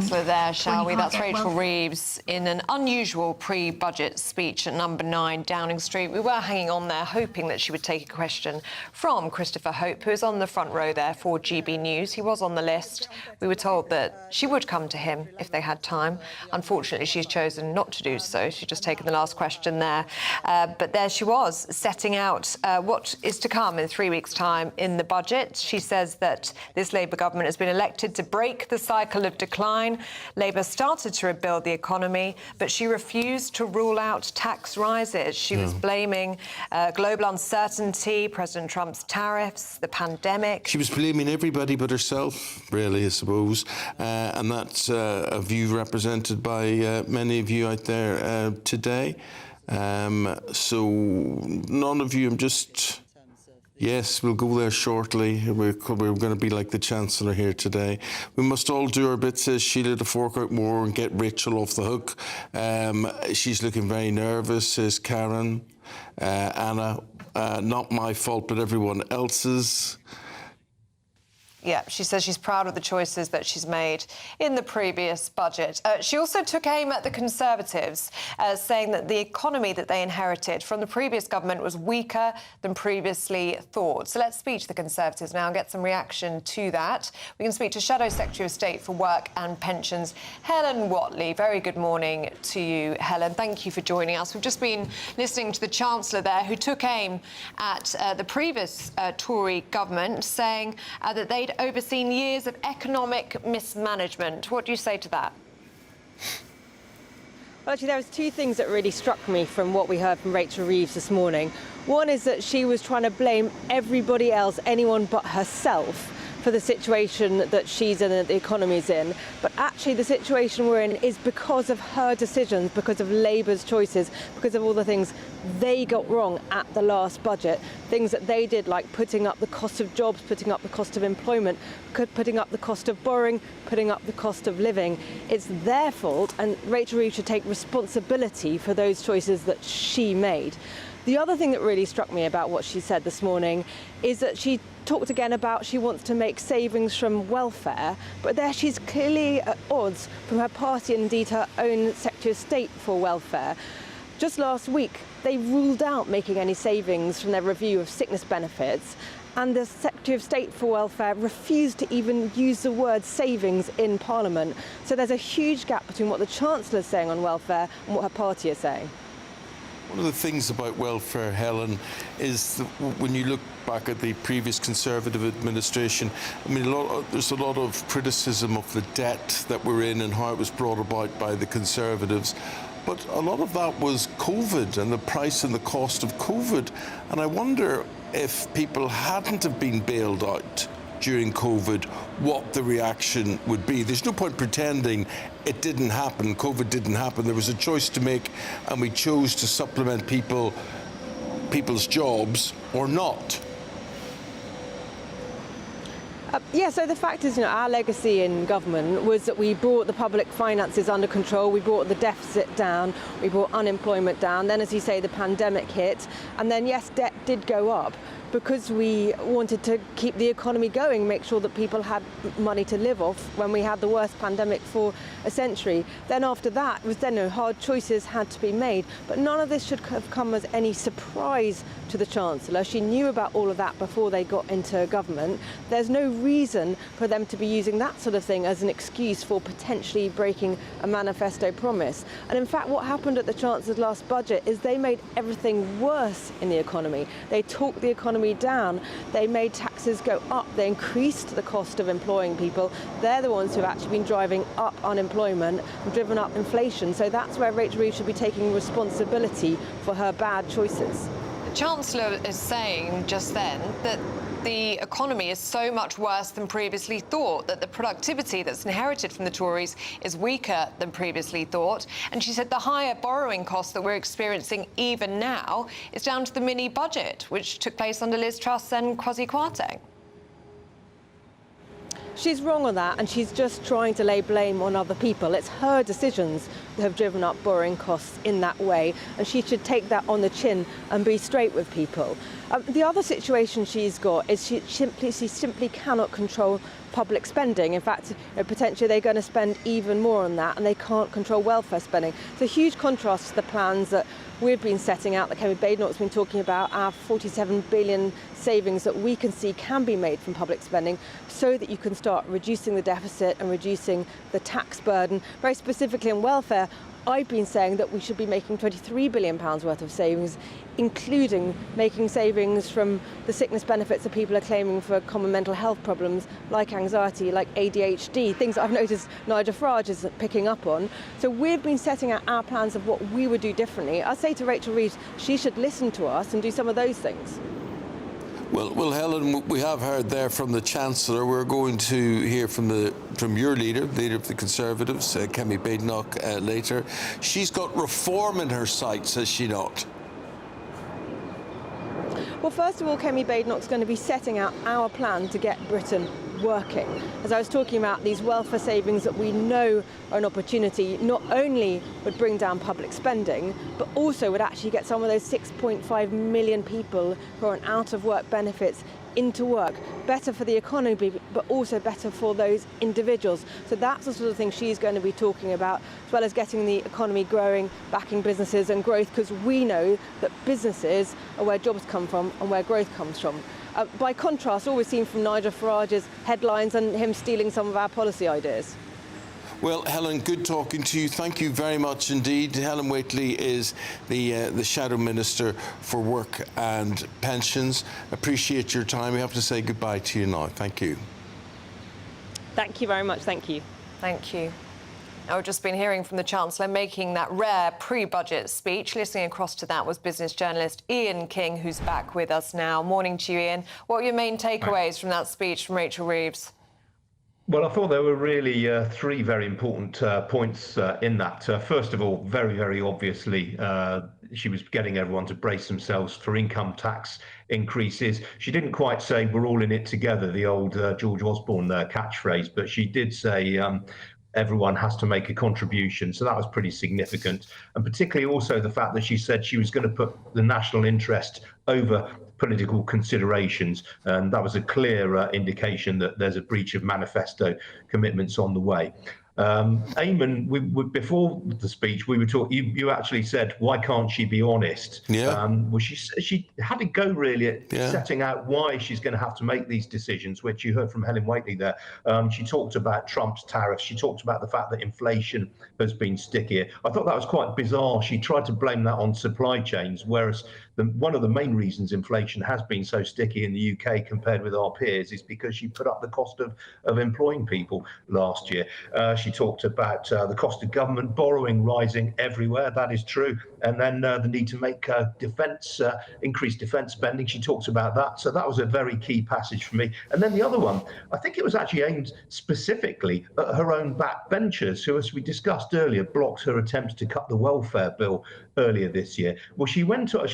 So there, shall we? That's Rachel Reeves in an unusual pre-budget speech at number 9 Downing Street. We were hanging on there, hoping that she would take a question from Christopher Hope, who is on the front row there for GB News. He was on the list. We were told that she would come to him if they had time. Unfortunately, she's chosen not to do so. She's just taken the last question there. But there she was, setting out what is to come in 3 weeks' time in the budget. She says that this Labour government has been elected to break the cycle of decline. Labour started to rebuild the economy, but she refused to rule out tax rises. She was blaming global uncertainty, President Trump's tariffs, the pandemic. She was blaming everybody but herself, really, I suppose. And that's a view represented by many of you out there today. So none of you, yes, we'll go there shortly. We're going to be like the Chancellor here today. We must all do our bit, says Sheila, to fork out more and get Rachel off the hook. She's looking very nervous, says Karen. Anna, not my fault, but everyone else's. Yeah, she says she's proud of the choices that she's made in the previous budget. She also took aim at the Conservatives, saying that the economy that they inherited from the previous government was weaker than previously thought. So let's speak to the Conservatives now and get some reaction to that. We can speak to Shadow Secretary of State for Work and Pensions, Helen Whatley. Very good morning to you, Helen. Thank you for joining us. We've just been listening to the Chancellor there, who took aim at the previous Tory government, saying that they'd overseen years of economic mismanagement. What do you say to that? Well, actually, there was 2 things that really struck me from what we heard from Rachel Reeves this morning. One is that she was trying to blame everybody else, anyone but herself, for the situation that she's in and the economy's in. But actually the situation we're in is because of her decisions, because of Labour's choices, because of all the things they got wrong at the last budget. Things that they did, like putting up the cost of jobs, putting up the cost of employment, putting up the cost of borrowing, putting up the cost of living. It's their fault, and Rachel Reeves should take responsibility for those choices that she made. The other thing that really struck me about what she said this morning is that she talked again about she wants to make savings from welfare, but there she's clearly at odds from her party and indeed her own Secretary of State for welfare. Just last week, they ruled out making any savings from their review of sickness benefits, and the Secretary of State for Welfare refused to even use the word savings in Parliament. So there's a huge gap between what the Chancellor is saying on welfare and what her party is saying. One of the things about welfare, Helen, is that when you look back at the previous Conservative administration, I mean, there's a lot of criticism of the debt that we're in and how it was brought about by the Conservatives. But a lot of that was COVID and the price and the cost of COVID. And I wonder if people hadn't have been bailed out during COVID, what the reaction would be. There's no point pretending it didn't happen, COVID didn't happen. There was a choice to make, and we chose to supplement people's jobs or not. Yeah, so the fact is, our legacy in government was that we brought the public finances under control, we brought the deficit down, we brought unemployment down, then, as you say, the pandemic hit, and then, yes, debt did go up because we wanted to keep the economy going, make sure that people had money to live off when we had the worst pandemic for a century. Then after that, it was then hard choices had to be made, but none of this should have come as any surprise to the Chancellor. She knew about all of that before they got into government. There's no reason for them to be using that sort of thing as an excuse for potentially breaking a manifesto promise. And in fact, what happened at the Chancellor's last budget is they made everything worse in the economy. They talked the economy down, they made taxes go up, they increased the cost of employing people. They're the ones who have actually been driving up unemployment and driven up inflation. So that's where Rachel Reeves should be taking responsibility for her bad choices. The Chancellor is saying just then that the economy is so much worse than previously thought, that the productivity that's inherited from the Tories is weaker than previously thought. And she said the higher borrowing costs that we're experiencing even now is down to the mini budget, which took place under Liz Truss and Kwasi Kwarteng. She's wrong on that, and she's just trying to lay blame on other people. It's her decisions that have driven up borrowing costs in that way, and she should take that on the chin and be straight with people. The other situation she's got is she simply cannot control public spending. In fact, potentially they're going to spend even more on that, and they can't control welfare spending. It's a huge contrast to the plans that we've been setting out, that Kemi Badenoch's been talking about, our 47 billion savings that we can see can be made from public spending, so that you can start reducing the deficit and reducing the tax burden. Very specifically in welfare, I've been saying that we should be making £23 billion worth of savings, including making savings from the sickness benefits that people are claiming for common mental health problems like anxiety, like ADHD, things that I've noticed Nigel Farage is picking up on. So we've been setting out our plans of what we would do differently. I say to Rachel Reeves, she should listen to us and do some of those things. Well, Helen, we have heard there from the Chancellor. We're going to hear from your leader of the Conservatives, Kemi Badenoch, later. She's got reform in her sights, has she not? Well, first of all, Kemi Badenoch's going to be setting out our plan to get Britain working. As I was talking about, these welfare savings that we know are an opportunity not only would bring down public spending, but also would actually get some of those 6.5 million people who are on out-of-work benefits into work. Better for the economy, but also better for those individuals. So that's the sort of thing she's going to be talking about, as well as getting the economy growing, backing businesses and growth, because we know that businesses are where jobs come from and where growth comes from. By contrast, all we've seen from Nigel Farage's headlines and him stealing some of our policy ideas. Well, Helen, good talking to you. Thank you very much indeed. Helen Whately is the Shadow Minister for Work and Pensions. Appreciate your time. We have to say goodbye to you now. Thank you. Thank you very much. Thank you. Thank you. Now, we've just been hearing from the Chancellor making that rare pre-budget speech. Listening across to that was business journalist Eamonn King, who's back with us now. Morning to you, Ian. What are your main takeaways from that speech from Rachel Reeves? Well, I thought there were really three very important points in that. First of all, very, very obviously, she was getting everyone to brace themselves for income tax increases. She didn't quite say we're all in it together, the old George Osborne catchphrase, but she did say everyone has to make a contribution. So that was pretty significant. And particularly also the fact that she said she was going to put the national interest over political considerations. And that was a clear indication that there's a breach of manifesto commitments on the way. Eamonn, before the speech, we were talking. You actually said, "Why can't she be honest?" Yeah. Well, she had a go really at setting out why she's going to have to make these decisions, which you heard from Helen Whately there. She talked about Trump's tariffs. She talked about the fact that inflation has been stickier. I thought that was quite bizarre. She tried to blame that on supply chains, whereas one of the main reasons inflation has been so sticky in the UK compared with our peers is because she put up the cost of employing people last year. She talked about the cost of government borrowing rising everywhere. That is true. And then the need to make increase defence spending. She talks about that. So that was a very key passage for me. And then the other one, I think it was actually aimed specifically at her own backbenchers, who, as we discussed earlier, blocked her attempts to cut the welfare bill earlier this year. Well, she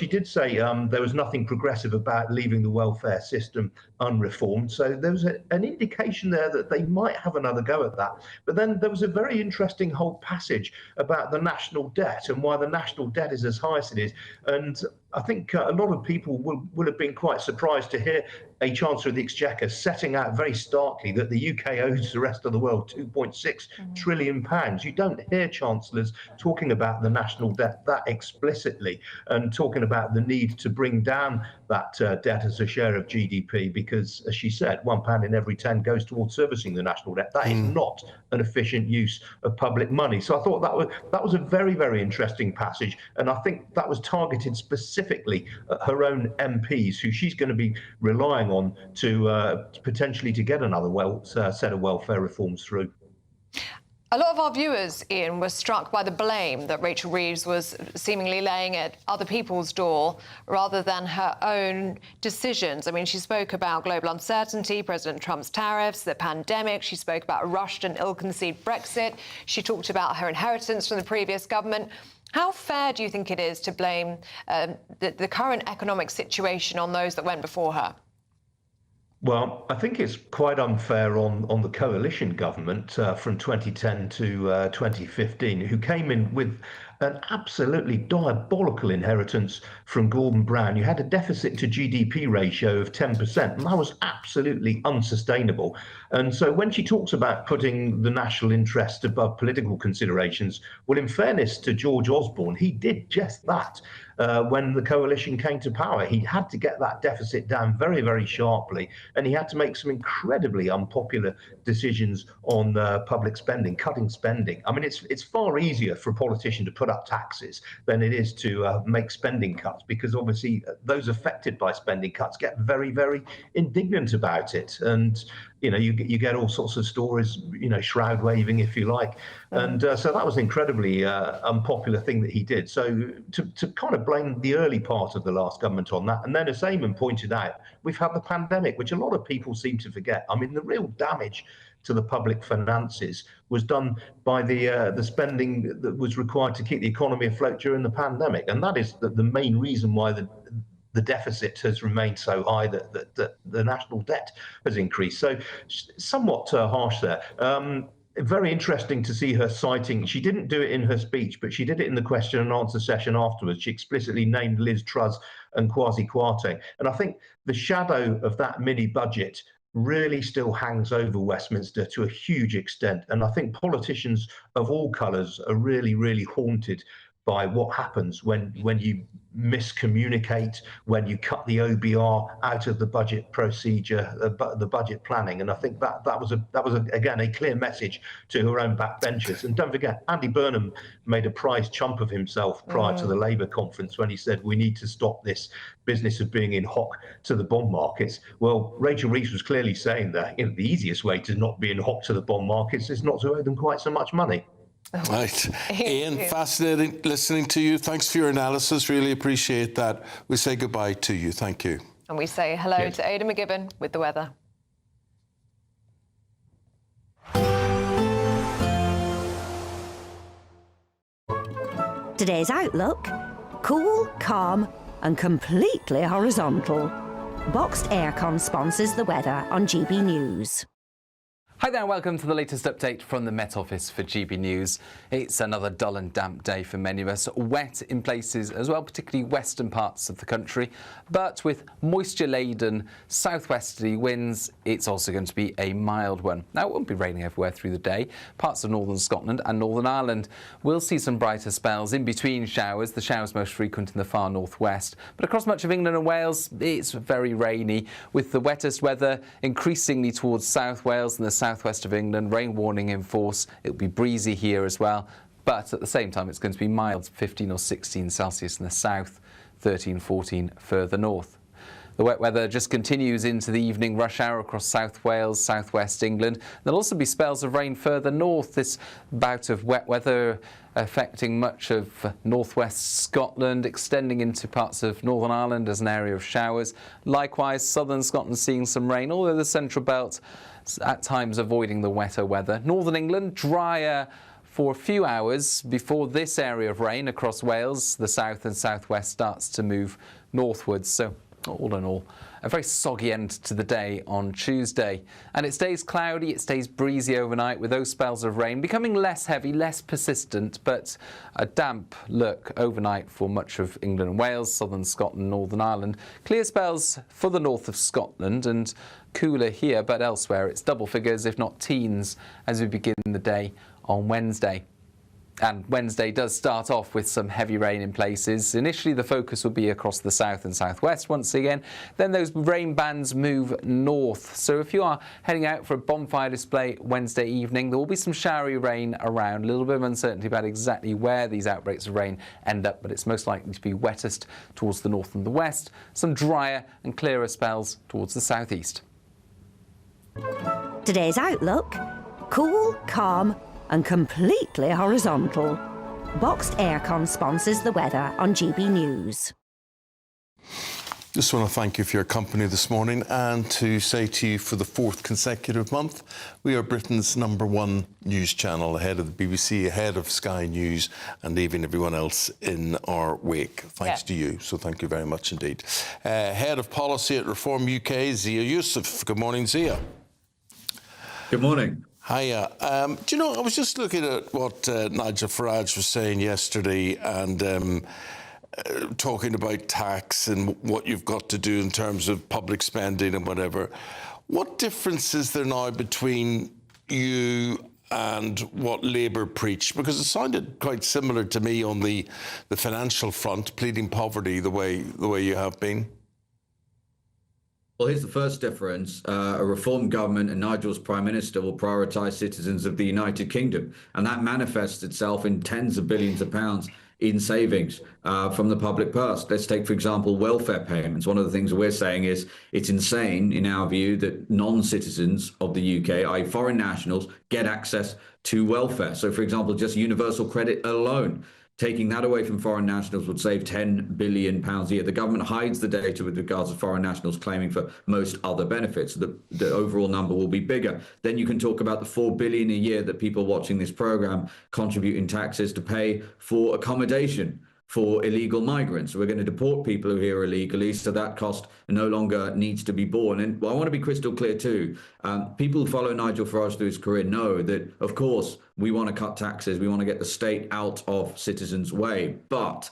did say there was nothing progressive about leaving the welfare system unreformed. So there was an indication there that they might have another go at that. But then there was a very interesting whole passage about the national debt and why the national debt is as high as it is. And I think a lot of people will have been quite surprised to hear a Chancellor of the Exchequer setting out very starkly that the UK owes the rest of the world £2.6 trillion. You don't hear Chancellors talking about the national debt that explicitly and talking about the need to bring down that debt as a share of GDP because, as she said, £1 in every 10 goes towards servicing the national debt. That is not an efficient use of public money. So I thought that was a very, very interesting passage. And I think that was targeted specifically at her own MPs, who she's going to be relying on to potentially to get another set of welfare reforms through. A lot of our viewers, Ian, were struck by the blame that Rachel Reeves was seemingly laying at other people's door rather than her own decisions. I mean, she spoke about global uncertainty, President Trump's tariffs, the pandemic. She spoke about a rushed and ill-conceived Brexit. She talked about her inheritance from the previous government. How fair do you think it is to blame the current economic situation on those that went before her? Well, I think it's quite unfair on the coalition government from 2010 to 2015, who came in with an absolutely diabolical inheritance from Gordon Brown. You had a deficit to GDP ratio of 10%, and that was absolutely unsustainable. And so when she talks about putting the national interest above political considerations, well, in fairness to George Osborne, he did just that. When the coalition came to power, he had to get that deficit down very, very sharply, and he had to make some incredibly unpopular decisions on public spending, cutting spending. I mean, it's far easier for a politician to put up taxes than it is to make spending cuts, because obviously those affected by spending cuts get very, very indignant about it. And you know, you get all sorts of stories, you know, shroud waving, if you like. And so that was an incredibly unpopular thing that he did. So to kind of blame the early part of the last government on that. And then, as Eamonn pointed out, we've had the pandemic, which a lot of people seem to forget. I mean, the real damage to the public finances was done by the spending that was required to keep the economy afloat during the pandemic. And that is the main reason why the deficit has remained so high, that the national debt has increased. So somewhat harsh there. Very interesting to see her citing. She didn't do it in her speech, but she did it in the question and answer session afterwards. She explicitly named Liz Truss and Kwasi Kwarteng. And I think the shadow of that mini budget really still hangs over Westminster to a huge extent. And I think politicians of all colours are really, really haunted by what happens when you miscommunicate, when you cut the OBR out of the budget procedure, the budget planning. And I think that was again a clear message to her own backbenchers. And don't forget, Andy Burnham made a prize chump of himself prior to the Labour conference when he said we need to stop this business of being in hock to the bond markets. Well, Rachel Reeves was clearly saying that, you know, the easiest way to not be in hock to the bond markets is not to owe them quite so much money. Right. Ian, fascinating listening to you. Thanks for your analysis. Really appreciate that. We say goodbye to you. Thank you. And we say hello to Ada McGibbon with the weather. Today's outlook: cool, calm and completely horizontal. Boxed Aircon sponsors the weather on GB News. Hi there and welcome to the latest update from the Met Office for GB News. It's another dull and damp day for many of us, wet in places as well, particularly western parts of the country. But with moisture-laden southwesterly winds, it's also going to be a mild one. Now, it won't be raining everywhere through the day. Parts of northern Scotland and Northern Ireland will see some brighter spells in between showers, the showers most frequent in the far northwest. But across much of England and Wales, it's very rainy, with the wettest weather increasingly towards South Wales and the southwest of England, rain warning in force. It'll be breezy here as well, but at the same time it's going to be mild, 15 or 16 Celsius in the south, 13, 14 further north. The wet weather just continues into the evening rush hour across South Wales, southwest England. There'll also be spells of rain further north. This bout of wet weather affecting much of northwest Scotland, extending into parts of Northern Ireland as an area of showers. Likewise, southern Scotland seeing some rain, although the central belt at times avoiding the wetter weather. Northern England, drier for a few hours before this area of rain across Wales. The south and southwest starts to move northwards. So all in all, a very soggy end to the day on Tuesday. And it stays cloudy, it stays breezy overnight, with those spells of rain becoming less heavy, less persistent, but a damp look overnight for much of England and Wales, southern Scotland, Northern Ireland. Clear spells for the north of Scotland and cooler here, but elsewhere it's double figures, if not teens, as we begin the day on Wednesday. And Wednesday does start off with some heavy rain in places. Initially, the focus will be across the south and southwest once again. Then those rain bands move north. So if you are heading out for a bonfire display Wednesday evening, there will be some showery rain around. A little bit of uncertainty about exactly where these outbreaks of rain end up, but it's most likely to be wettest towards the north and the west. Some drier and clearer spells towards the southeast. Today's outlook: cool, calm and completely horizontal. Boxed Aircon sponsors the weather on GB News. Just want to thank you for your company this morning and to say to you, for the fourth consecutive month, we are Britain's #1 news channel, ahead of the BBC, ahead of Sky News and even everyone else in our wake. Thanks to you, so thank you very much indeed. Head of Policy at Reform UK, Zia Youssef. Good morning, Zia. Good morning. Hiya. Do you know, I was just looking at what Nigel Farage was saying yesterday and talking about tax and what you've got to do in terms of public spending and whatever. What difference is there now between you and what Labour preached? Because it sounded quite similar to me on the financial front, pleading poverty the way you have been. Well, here's the first difference. A reform government and Nigel's Prime Minister will prioritise citizens of the United Kingdom, and that manifests itself in tens of billions of pounds in savings from the public purse. Let's take, for example, welfare payments. One of the things we're saying is it's insane, in our view, that non-citizens of the UK, i.e. foreign nationals, get access to welfare. So, for example, just universal credit alone, taking that away from foreign nationals would save £10 billion a year. The government hides the data with regards to foreign nationals claiming for most other benefits. The overall number will be bigger. Then you can talk about the £4 billion a year that people watching this programme contribute in taxes to pay for accommodation for illegal migrants. We're going to deport people who are here illegally, so that cost no longer needs to be borne. And I want to be crystal clear too. People who follow Nigel Farage through his career know that, of course, we want to cut taxes. We want to get the state out of citizens' way. But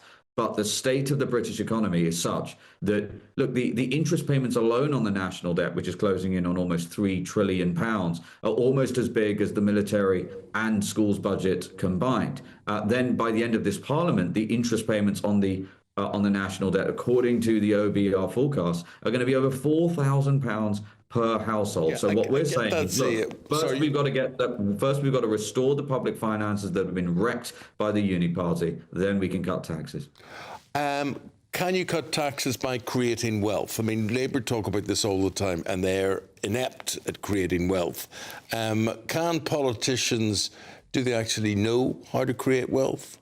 the state of the British economy is such that, look, the interest payments alone on the national debt, which is closing in on almost £3 trillion, are almost as big as the military and schools budget combined. Then by the end of this parliament, the interest payments on the national debt, according to the OBR forecast, are going to be over £4,000 per household. Yeah, so what we're saying is, look, first we've got to restore the public finances that have been wrecked by the Uni Party. Then we can cut taxes. Can you cut taxes by creating wealth? I mean, Labour talk about this all the time, and they're inept at creating wealth. Can politicians, do they actually know how to create wealth?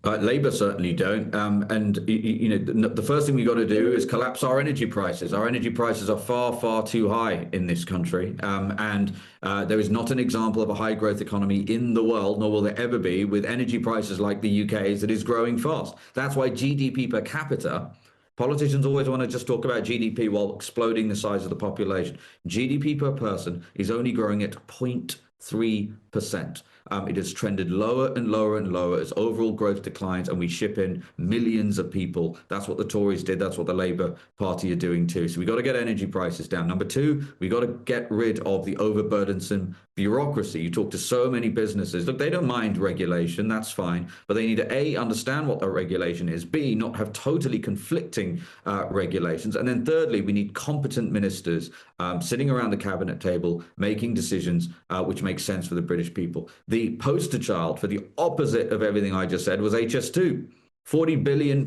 Labour certainly don't. And the first thing we've got to do is collapse our energy prices. Our energy prices are far, far too high in this country. And there is not an example of a high growth economy in the world, nor will there ever be, with energy prices like the UK's that is growing fast. That's why GDP per capita Politicians always want to just talk about GDP while exploding the size of the population. GDP per person is only growing at 0.3%. It has trended lower and lower and lower as overall growth declines, and we ship in millions of people. That's what the Tories did. That's what the Labour Party are doing too. So we've got to get energy prices down. Number two, we've got to get rid of the overburdensome bureaucracy. You talk to so many businesses. Look, they don't mind regulation. That's fine. But they need to, A, understand what that regulation is, B, not have totally conflicting regulations. And then thirdly, we need competent ministers sitting around the cabinet table making decisions which make sense for the British people. The poster child for the opposite of everything I just said was HS2. £40 billion,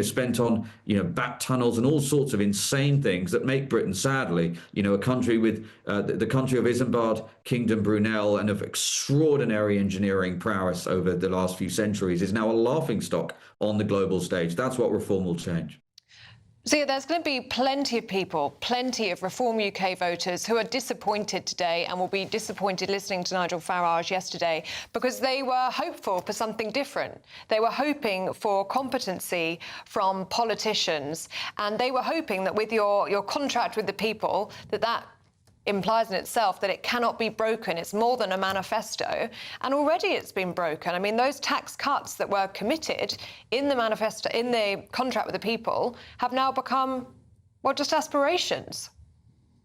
spent on, bat tunnels and all sorts of insane things that make Britain, sadly, a country with the country of Isambard, Kingdom, Brunel, and of extraordinary engineering prowess over the last few centuries, is now a laughingstock on the global stage. That's what reform will change. So there's going to be plenty of people, plenty of Reform UK voters who are disappointed today and will be disappointed listening to Nigel Farage yesterday because they were hopeful for something different. They were hoping for competency from politicians, and they were hoping that with your contract with the people, that implies in itself that it cannot be broken. It's more than a manifesto, and already it's been broken. I mean, those tax cuts that were committed in the manifesto, in the contract with the people, have now become, well, just aspirations.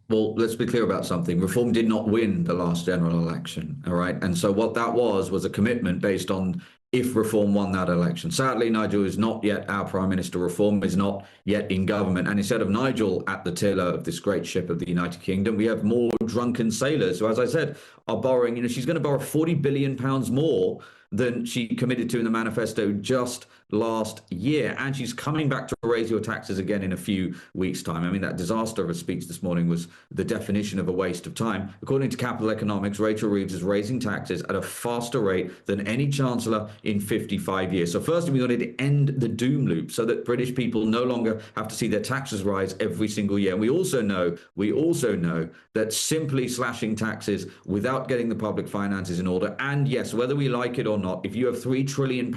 Well, let's be clear about something. Reform did not win the last general election, all right? And so what that was a commitment based on if Reform won that election. Sadly, Nigel is not yet our Prime Minister. Reform is not yet in government. And instead of Nigel at the tiller of this great ship of the United Kingdom, we have more drunken sailors who, as I said, are borrowing. She's going to borrow £40 billion more than she committed to in the manifesto just last year. And she's coming back to raise your taxes again in a few weeks' time. I mean, that disaster of a speech this morning was the definition of a waste of time. According to Capital Economics, Rachel Reeves is raising taxes at a faster rate than any Chancellor in 55 years. So firstly, we wanted to end the doom loop so that British people no longer have to see their taxes rise every single year. And we also know that simply slashing taxes without getting the public finances in order, and yes, whether we like it or not, if you have £3 trillion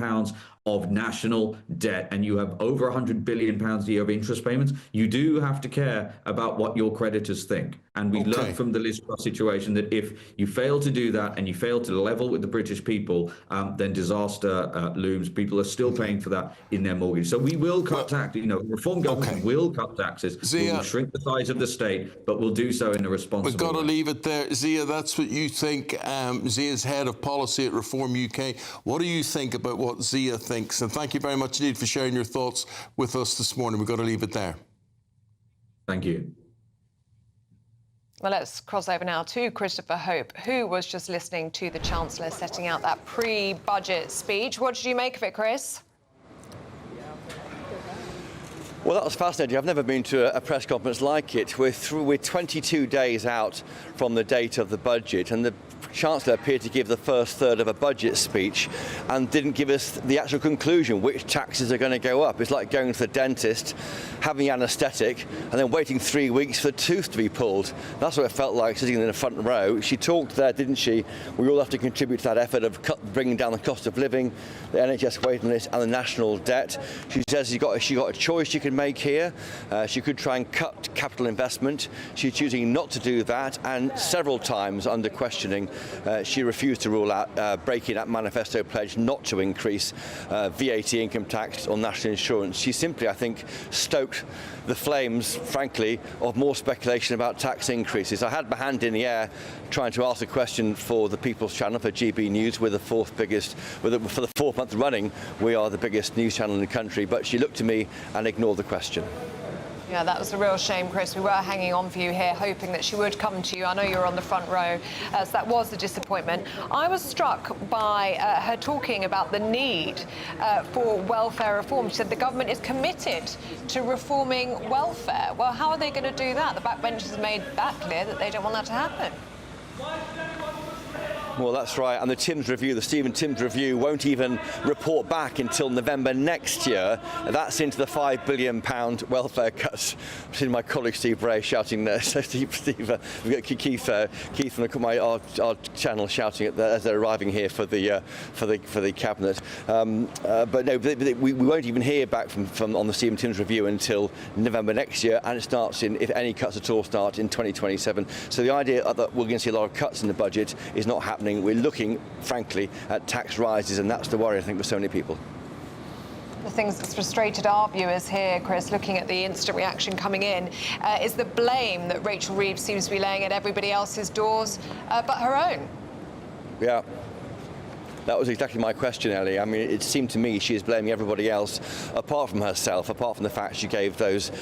of national debt and you have over £100 billion a year of interest payments, you do have to care about what your creditors think. And we learned from the Liz Truss situation that if you fail to do that and you fail to level with the British people, then disaster looms. People are still paying for that in their mortgage. So we will cut tax. Reform government will cut taxes. We will shrink the size of the state, but we'll do so in a responsible way. We've got to leave it there. Zia, that's what you think. Zia's head of policy at Reform UK. What do you think about what Zia thinks? And thank you very much indeed for sharing your thoughts with us this morning. We've got to leave it there. Thank you. Well, let's cross over now to Christopher Hope, who was just listening to the Chancellor setting out that pre-budget speech. What did you make of it, Chris? Well, that was fascinating. I've never been to a press conference like it. We're 22 days out from the date of the budget, and the Chancellor appeared to give the first third of a budget speech and didn't give us the actual conclusion, which taxes are going to go up. It's like going to the dentist, having anaesthetic, and then waiting 3 weeks for the tooth to be pulled. That's what it felt like sitting in the front row. She talked there, didn't she? We all have to contribute to that effort of bringing down the cost of living, the NHS waiting list, and the national debt. She says she got a choice she could make here. She could try and cut capital investment. She's choosing not to do that, and several times under questioning, she refused to rule out breaking that manifesto pledge not to increase VAT income tax on national insurance. She simply, I think, stoked the flames, frankly, of more speculation about tax increases. I had my hand in the air trying to ask a question for the People's Channel, for GB News. We're the fourth biggest, for the 4th month running, we are the biggest news channel in the country, but she looked at me and ignored the question. Yeah, that was a real shame, Chris. We were hanging on for you here, hoping that she would come to you. I know you're on the front row, so that was a disappointment. I was struck by her talking about the need for welfare reform. She said the government is committed to reforming welfare. Well, how are they going to do that? The backbenchers have made that clear that they don't want that to happen. Well, that's right. And the Stephen Timms review won't even report back until November next year. That's into the £5 billion welfare cuts. I've seen my colleague Steve Bray shouting there. So Steve, we've got Keith from our channel shouting as they're arriving here for the cabinet. But no, we won't even hear back from on the Stephen Timms review until November next year, and it starts if any cuts at all, start in 2027. So the idea that we're going to see a lot of cuts in the budget is not happening. We're looking, frankly, at tax rises, and that's the worry, I think, for so many people. The things that's frustrated our viewers here, Chris, looking at the instant reaction coming in, is the blame that Rachel Reeves seems to be laying at everybody else's doors but her own. Yeah. That was exactly my question, Ellie. I mean, it seemed to me she is blaming everybody else apart from herself, apart from the fact she gave those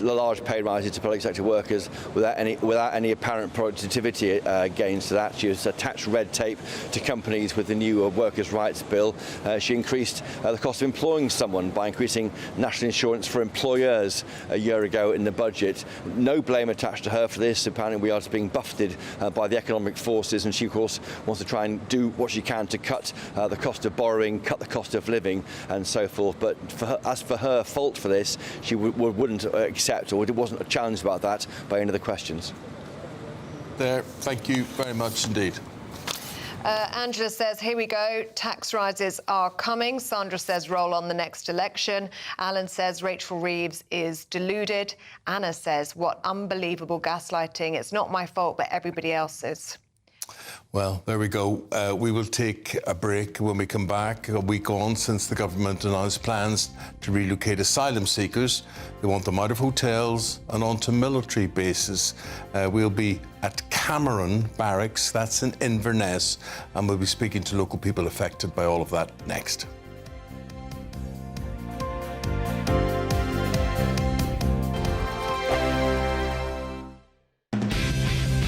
large pay rises to public sector workers without any apparent productivity gains to that. She has attached red tape to companies with the new workers' rights bill. She increased the cost of employing someone by increasing national insurance for employers a year ago in the budget. No blame attached to her for this. Apparently we are being buffeted by the economic forces, and she, of course, wants to try and do what she can to cut the cost of borrowing, cut the cost of living and so forth. But as for her fault for this, she wouldn't accept, or it wasn't a challenge about that by any of the questions. Thank you very much indeed. Angela says, here we go, tax rises are coming. Sandra says, roll on the next election. Alan says, Rachel Reeves is deluded. Anna says, what unbelievable gaslighting. It's not my fault, but everybody else's. Well, there we go. We will take a break. When we come back, a week on since the government announced plans to relocate asylum seekers. They want them out of hotels and onto military bases. We'll be at Cameron Barracks, that's in Inverness, and we'll be speaking to local people affected by all of that next.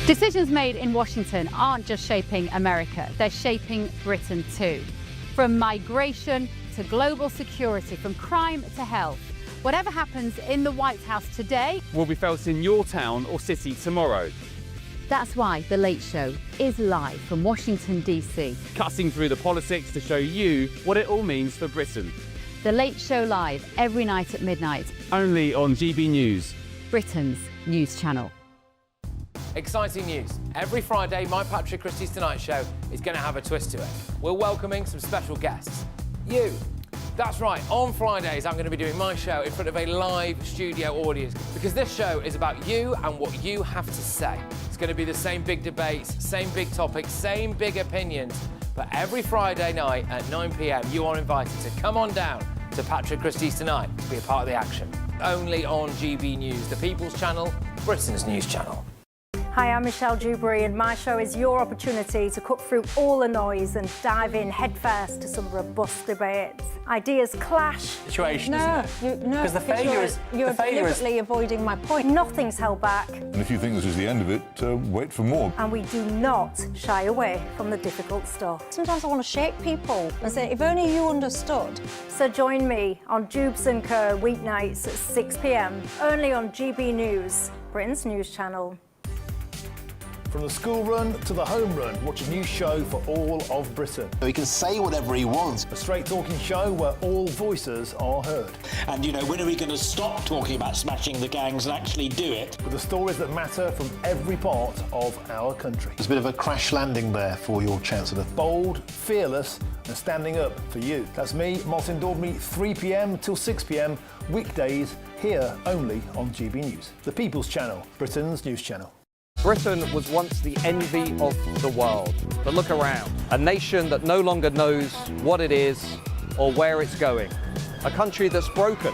Decisions made in Washington aren't just shaping America, they're shaping Britain too. From migration to global security, from crime to health. Whatever happens in the White House today will be felt in your town or city tomorrow. That's why The Late Show is live from Washington, DC. Cutting through the politics to show you what it all means for Britain. The Late Show live every night at midnight. Only on GB News, Britain's news channel. Exciting news. Every Friday, my Patrick Christie's Tonight Show is going to have a twist to it. We're welcoming some special guests. You. That's right, on Fridays I'm going to be doing my show in front of a live studio audience because this show is about you and what you have to say. It's going to be the same big debates, same big topics, same big opinions. But every Friday night at 9 p.m, you are invited to come on down to Patrick Christie's Tonight to be a part of the action. Only on GB News, the People's Channel, Britain's news channel. Hi, I'm Michelle Dewberry, and my show is your opportunity to cut through all the noise and dive in headfirst to some robust debates. Ideas clash. Situation, no, isn't it? No, because the failure is you're deliberately avoiding my point. Nothing's held back. And if you think this is the end of it, wait for more. And we do not shy away from the difficult stuff. Sometimes I want to shake people and say, if only you understood. So join me on Jubes & Co. weeknights at 6 p.m, only on GB News, Britain's news channel. From the school run to the home run, watch a new show for all of Britain. He can say whatever he wants. A straight-talking show where all voices are heard. And, you know, when are we going to stop talking about smashing the gangs and actually do it? With the stories that matter from every part of our country. There's a bit of a crash landing there for your Chancellor. Bold, fearless and standing up for you. That's me, Martin Daubney, 3 p.m. till 6 p.m, weekdays, here only on GB News. The People's Channel, Britain's news channel. Britain was once the envy of the world. But look around. A nation that no longer knows what it is or where it's going. A country that's broken.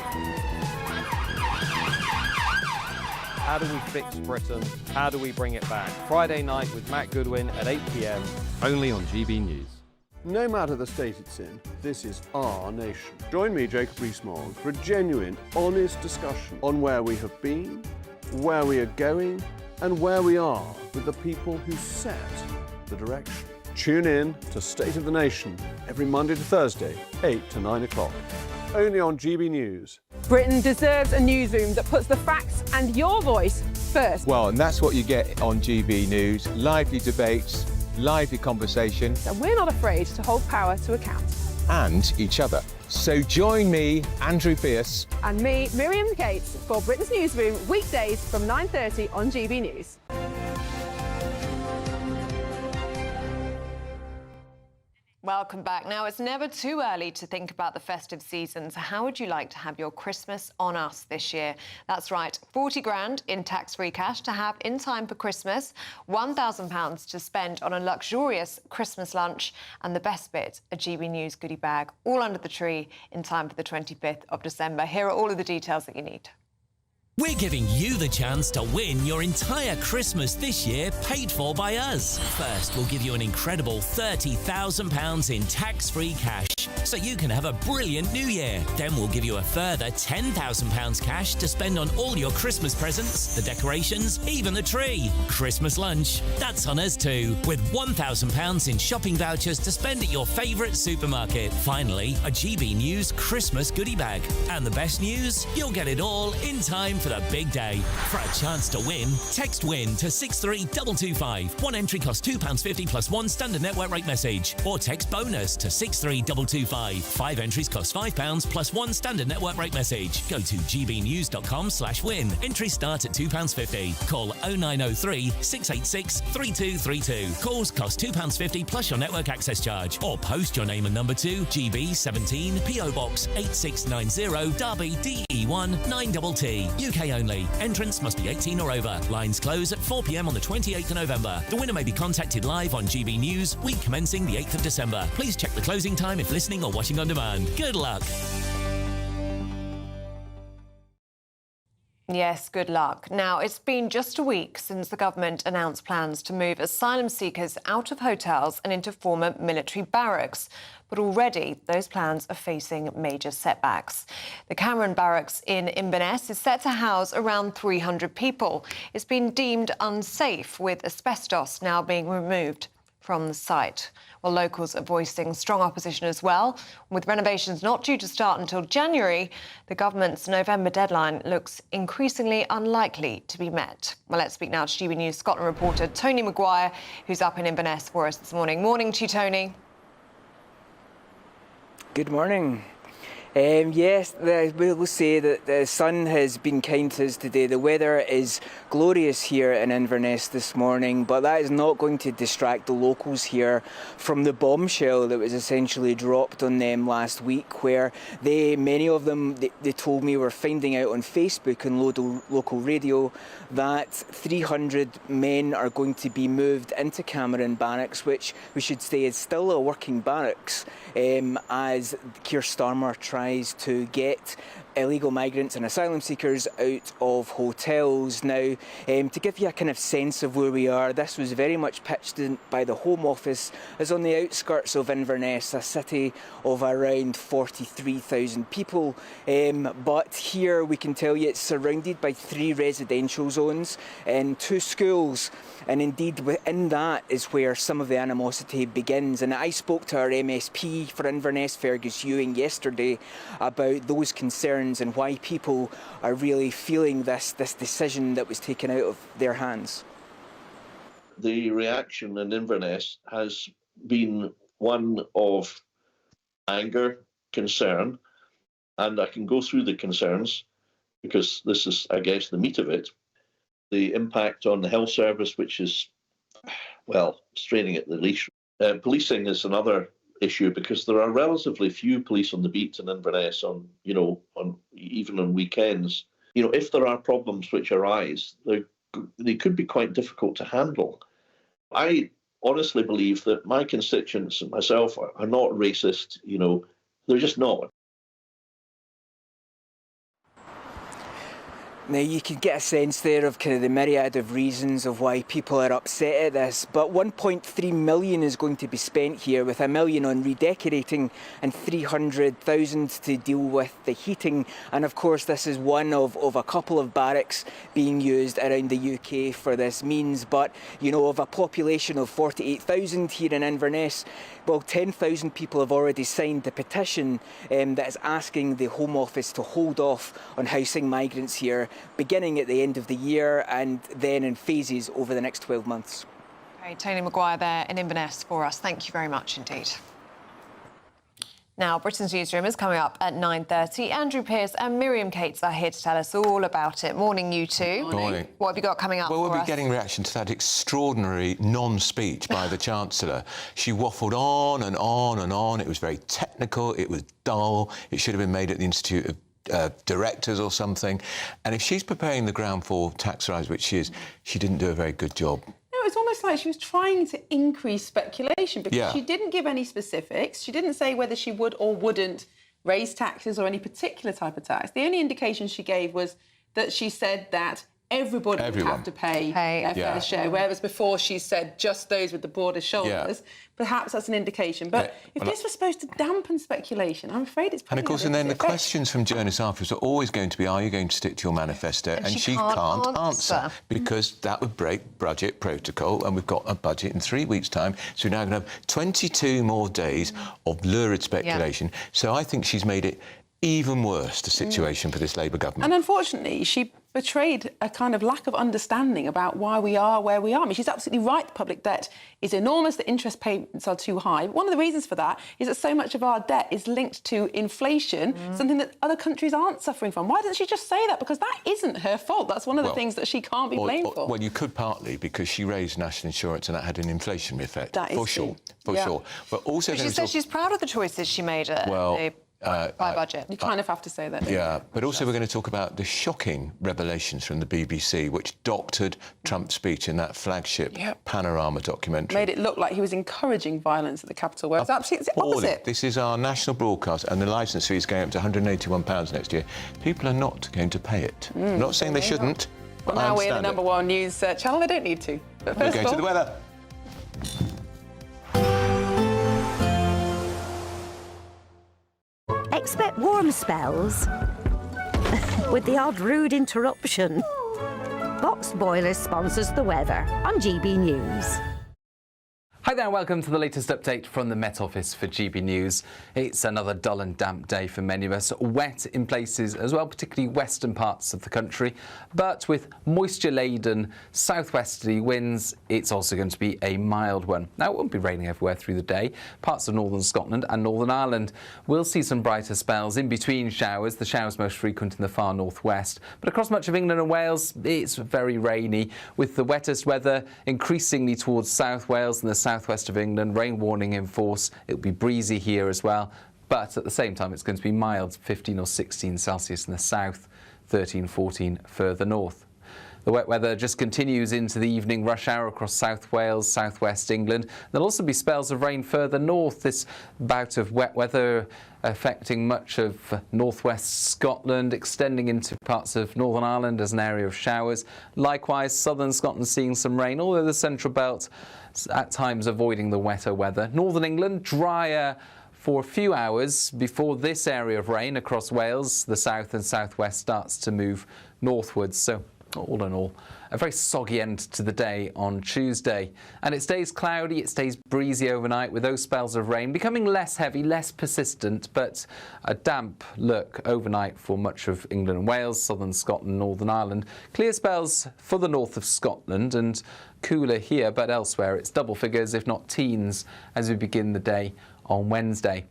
How do we fix Britain? How do we bring it back? Friday night with Matt Goodwin at 8 p.m, only on GB News. No matter the state it's in, this is our nation. Join me, Jacob Rees-Mogg, for a genuine, honest discussion on where we have been, where we are going, and where we are with the people who set the direction. Tune in to State of the Nation every Monday to Thursday, 8 to 9 o'clock. Only on GB News. Britain deserves a newsroom that puts the facts and your voice first. Well, and that's what you get on GB News. Lively debates, lively conversation, And we're not afraid to hold power to account. and each other. So join me, Andrew Pearce, And me, Miriam Gates, for Britain's Newsroom, weekdays from 9:30 on GB News. Welcome back. Now, it's never too early to think about the festive season, so how would you like to have your Christmas on us this year? That's right, 40 grand in tax-free cash to have in time for Christmas, £1,000 to spend on a luxurious Christmas lunch, and the best bit, a GB News goodie bag, all under the tree in time for the 25th of December. Here are all of the details that you need. We're giving you the chance to win your entire Christmas this year paid for by us. First, we'll give you an incredible £30,000 in tax-free cash so you can have a brilliant new year. Then we'll give you a further £10,000 cash to spend on all your Christmas presents, the decorations, even the tree. Christmas lunch, that's on us too, with £1,000 in shopping vouchers to spend at your favourite supermarket. Finally, a GB News Christmas goodie bag. And the best news? You'll get it all in time for the big day. For a chance to win, text WIN to 63225. One entry costs £2.50 plus one standard network rate message. Or text BONUS to 63225. 5 entries cost £5 plus one standard network rate message. Go to gbnews.com/win. Entries start at £2.50. Call 0903 686 3232. Calls cost £2.50 plus your network access charge. Or post your name and number to GB17 PO Box 8690 Derby DE1 9TT. UK only. Entrance must be 18 or over. Lines close at 4 p.m. on the 28th of November. The winner may be contacted live on GB News, week commencing the 8th of December. Please check the closing time if listening or watching on demand. Good luck. Yes, good luck. Now, it's been just a week since the government announced plans to move asylum seekers out of hotels and into former military barracks. But already, those plans are facing major setbacks. The Cameron Barracks in Inverness is set to house around 300 people. It's been deemed unsafe, with asbestos now being removed from the site. Well, locals are voicing strong opposition as well. With renovations not due to start until January, the government's November deadline looks increasingly unlikely to be met. Well, let's speak now to GB News Scotland reporter Tony Maguire, who's up in Inverness for us this morning. Morning to you, Tony. Good morning. Yes, we'll say that the sun has been kind to us today. The weather is glorious here in Inverness this morning, but that is not going to distract the locals here from the bombshell that was essentially dropped on them last week, where many of them, they told me, were finding out on Facebook and local radio that 300 men are going to be moved into Cameron Barracks, which we should say is still a working barracks, as Keir Starmer tries to get illegal migrants and asylum seekers out of hotels. Now, to give you a kind of sense of where we are, this was very much pitched in by the Home Office as on the outskirts of Inverness, a city of around 43,000 people. But here we can tell you it's surrounded by 3 residential zones and 2 schools. And indeed, within that is where some of the animosity begins. And I spoke to our MSP for Inverness, Fergus Ewing, yesterday about those concerns and why people are really feeling this decision that was taken out of their hands. The reaction in Inverness has been one of anger, concern, and I can go through the concerns because this is, I guess, the meat of it. The impact on the health service, which is, well, straining at the leash. Policing is another issue because there are relatively few police on the beat in Inverness even on weekends. If there are problems which arise, they could be quite difficult to handle. I honestly believe that my constituents and myself are not racist. They're just not. Now, you could get a sense there of kind of the myriad of reasons of why people are upset at this, but 1.3 million is going to be spent here, with $1 million on redecorating and 300,000 to deal with the heating. And of course, this is one of a couple of barracks being used around the UK for this means. But, of a population of 48,000 here in Inverness, well, 10,000 people have already signed the petition that is asking the Home Office to hold off on housing migrants here, beginning at the end of the year and then in phases over the next 12 months. Okay, Tony Maguire there in Inverness for us. Thank you very much indeed. Now, Britain's Newsroom is coming up at 9:30. Andrew Pearce and Miriam Cates are here to tell us all about it. Morning, you two. Morning. What have you got coming up Well, we'll for be us? getting reaction to that extraordinary non-speech by the Chancellor. She waffled on and on and on. It was very technical. It was dull. It should have been made at the Institute of Directors or something. And if she's preparing the ground for tax rise, which she is, she didn't do a very good job. No, it's almost like she was trying to increase speculation because she didn't give any specifics. She didn't say whether she would or wouldn't raise taxes or any particular type of tax. The only indication she gave was that she said that everybody would have to pay their fair share, whereas before she said just those with the broadest shoulders. Perhaps that's an indication. But if this was supposed to dampen speculation, I'm afraid it's probably... And of course, and then the questions from journalists afterwards are always going to be, are you going to stick to your manifesto? And she can't answer because that would break budget protocol, and we've got a budget in 3 weeks' time, so we're now going to have 22 more days of lurid speculation. So I think she's made it even worse, the situation for this Labour government. And unfortunately, she betrayed a kind of lack of understanding about why we are where we are. I mean, she's absolutely right. The public debt is enormous. The interest payments are too high. But one of the reasons for that is that so much of our debt is linked to inflation, something that other countries aren't suffering from. Why doesn't she just say that? Because that isn't her fault. That's one of the things that she can't be blamed for. Well, you could partly because she raised national insurance and that had an inflationary effect. That is for sure. For sure. But also... But she says she's proud of the choices she made at the by budget. You kind of have to say that. Yeah, but also we're going to talk about the shocking revelations from the BBC, which doctored Trump's speech in that flagship Panorama documentary. Made it look like he was encouraging violence at the Capitol, whereas absolutely it's the opposite. This is our national broadcast, and the licence fee is going up to £181 next year. People are not going to pay it. I'm not saying they shouldn't, but Well, now we're the number #1 news channel. They don't need to. But we're first going of to the all, weather. Expect warm spells with the odd rude interruption. Boxed Boilers sponsors the weather on GB News. Hi there, welcome to the latest update from the Met Office for GB News. It's another dull and damp day for many of us. Wet in places as well, particularly western parts of the country. But with moisture-laden southwesterly winds, it's also going to be a mild one. Now, it won't be raining everywhere through the day. Parts of northern Scotland and Northern Ireland will see some brighter spells in between showers. The showers most frequent in the far northwest. But across much of England and Wales, it's very rainy, with the wettest weather increasingly towards South Wales and the southwest of England. Rain warning in force. It'll be breezy here as well, but at the same time it's going to be mild, 15 or 16 Celsius in the south, 13, 14 further north. The wet weather just continues into the evening rush hour across South Wales, southwest England. There'll also be spells of rain further north. This bout of wet weather affecting much of northwest Scotland, extending into parts of Northern Ireland as an area of showers. Likewise, southern Scotland seeing some rain, although the central belt at times avoiding the wetter weather. Northern England, drier for a few hours before this area of rain across Wales. The south and southwest starts to move northwards. So all in all, a very soggy end to the day on Tuesday. And it stays cloudy, it stays breezy overnight, with those spells of rain becoming less heavy, less persistent, but a damp look overnight for much of England and Wales, southern Scotland, Northern Ireland. Clear spells for the north of Scotland and cooler here, but elsewhere it's double figures, if not teens, as we begin the day on Wednesday.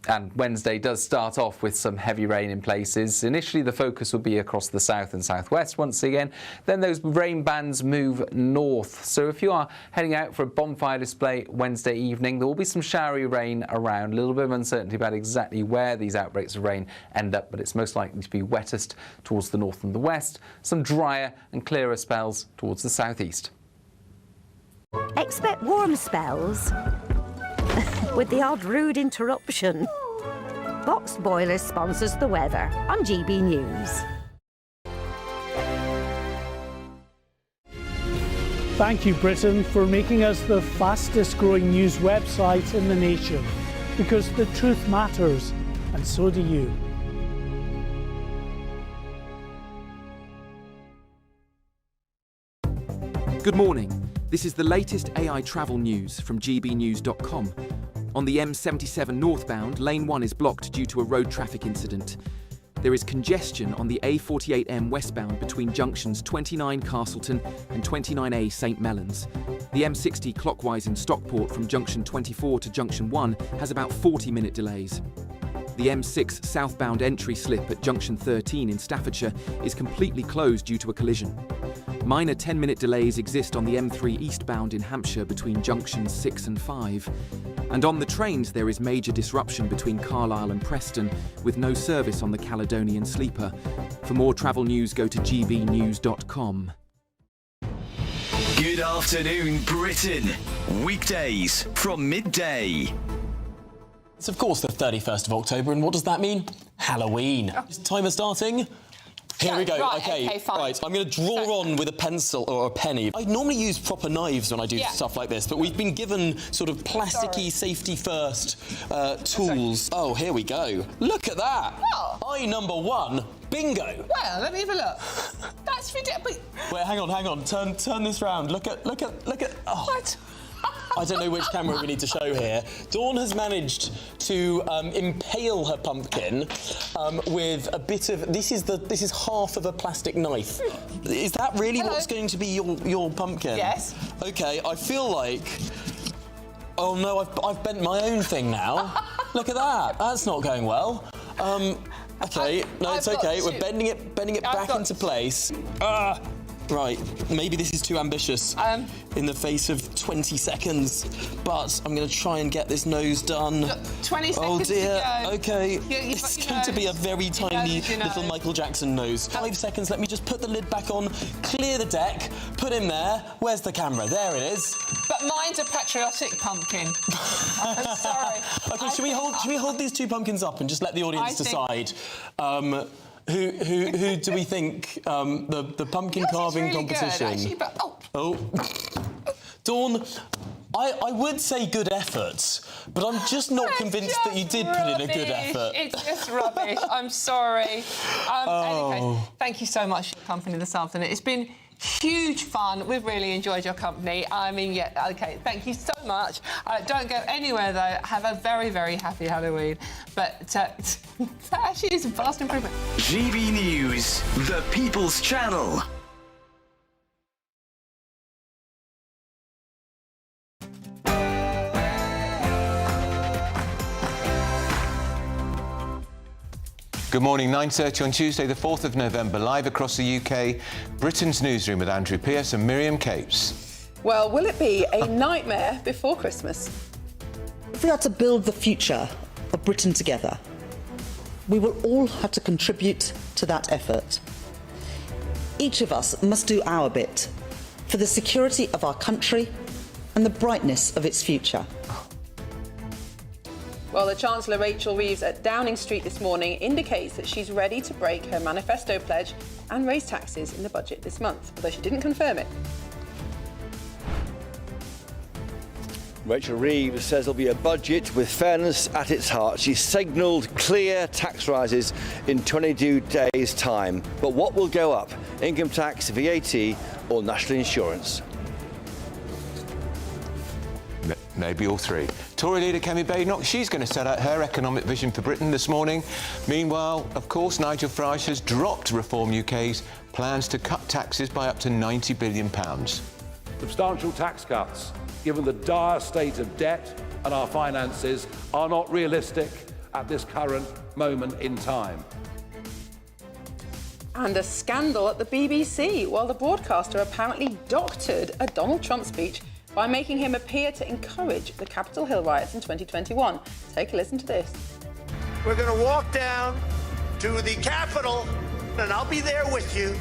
And Wednesday does start off with some heavy rain in places. Initially, the focus will be across the south and southwest once again. Then those rain bands move north. So if you are heading out for a bonfire display Wednesday evening, there will be some showery rain around. A little bit of uncertainty about exactly where these outbreaks of rain end up, but it's most likely to be wettest towards the north and the west. Some drier and clearer spells towards the southeast. Expect warm spells with the odd rude interruption. Boxed Boilers sponsors the weather on GB News. Thank you, Britain, for making us the fastest growing news website in the nation. Because the truth matters, and so do you. Good morning. This is the latest AI travel news from gbnews.com. On the M77 northbound, lane 1 is blocked due to a road traffic incident. there is congestion on the A48M westbound between junctions 29 Castleton and 29A St Mellons. The M60 clockwise in Stockport from junction 24 to junction 1 has about 40-minute delays. The M6 southbound entry slip at junction 13 in Staffordshire is completely closed due to a collision. Minor 10-minute delays exist on the M3 eastbound in Hampshire between junctions 6 and 5. And on the trains there is major disruption between Carlisle and Preston, with no service on the Caledonian Sleeper. For more travel news, go to gbnews.com. Good afternoon, Britain. Weekdays from midday. It's of course the 31st of October, and what does that mean? Halloween. Is the timer starting? Here we go. Right, okay, fine. right. I'm going to draw on with a pencil or a penny. I normally use proper knives when I do stuff like this, but we've been given sort of plasticky, safety-first tools. Oh, here we go. Look at that. What? Eye number 1. Bingo. Well, let me have a look. That's ridiculous. Wait, hang on. Turn this round. Look at. Oh. What? I don't know which camera we need to show here. Dawn has managed to impale her pumpkin with a bit of. This is half of a plastic knife. Is that really what's going to be your pumpkin? Yes. Okay, I feel like. Oh no, I've bent my own thing now. Look at that. That's not going well. Okay, no, it's okay. We're bending it back into place. Right, maybe this is too ambitious in the face of 20 seconds, but I'm going to try and get this nose done. Look, 20 seconds Oh dear, to go. okay. It's going to be a very tiny little Michael Jackson nose. 5 seconds, let me just put the lid back on, clear the deck, put him there. Where's the camera? There it is. But mine's a patriotic pumpkin. I'm sorry. Okay, should we hold these 2 pumpkins up and just let the audience decide? Who do we think the pumpkin carving really competition? Good, actually, but, Dawn, I would say good effort, but I'm just not convinced that you did put in a good effort. It's just rubbish. I'm sorry. Anyway, thank you so much for your company this afternoon. It's been huge fun. We've really enjoyed your company. I mean, okay, thank you so much. Don't go anywhere, though. Have a very, very happy Halloween. But that actually is a vast improvement. GB News, the People's Channel. Good morning, 9:30 on Tuesday, the 4th of November, live across the UK, Britain's Newsroom with Andrew Pearce and Miriam Capes. Well, will it be a nightmare before Christmas? If we are to build the future of Britain together, we will all have to contribute to that effort. Each of us must do our bit for the security of our country and the brightness of its future. Well, the Chancellor, Rachel Reeves, at Downing Street this morning indicates that she's ready to break her manifesto pledge and raise taxes in the budget this month, although she didn't confirm it. Rachel Reeves says there'll be a budget with fairness at its heart. She signalled clear tax rises in 22 days' time. But what will go up? Income tax, VAT or national insurance? Maybe all 3. Tory leader Kemi Badenoch, she's going to set out her economic vision for Britain this morning. Meanwhile, of course, Nigel Farage has dropped Reform UK's plans to cut taxes by up to £90 billion. Substantial tax cuts, given the dire state of debt and our finances, are not realistic at this current moment in time. And a scandal at the BBC, while the broadcaster apparently doctored a Donald Trump speech by making him appear to encourage the Capitol Hill riots in 2021. Take a listen to this. We're going to walk down to the Capitol, and I'll be there with you,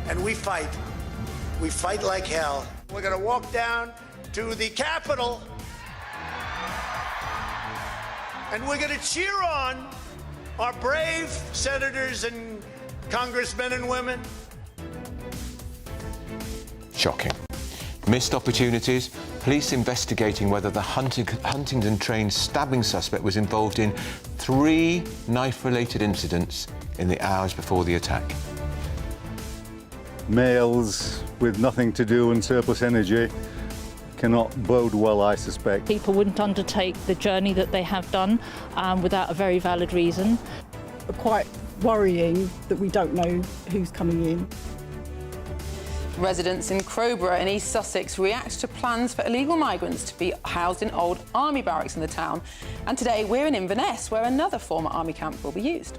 and we fight. We fight like hell. We're going to walk down to the Capitol, and we're going to cheer on our brave senators and congressmen and women. Shocking. Missed opportunities. Police investigating whether the Huntingdon train stabbing suspect was involved in 3 knife-related incidents in the hours before the attack. Males with nothing to do and surplus energy cannot bode well, I suspect. People wouldn't undertake the journey that they have done without a very valid reason. Quite worrying that we don't know who's coming in. Residents in Crowborough in East Sussex react to plans for illegal migrants to be housed in old army barracks in the town. And today we're in Inverness, where another former army camp will be used.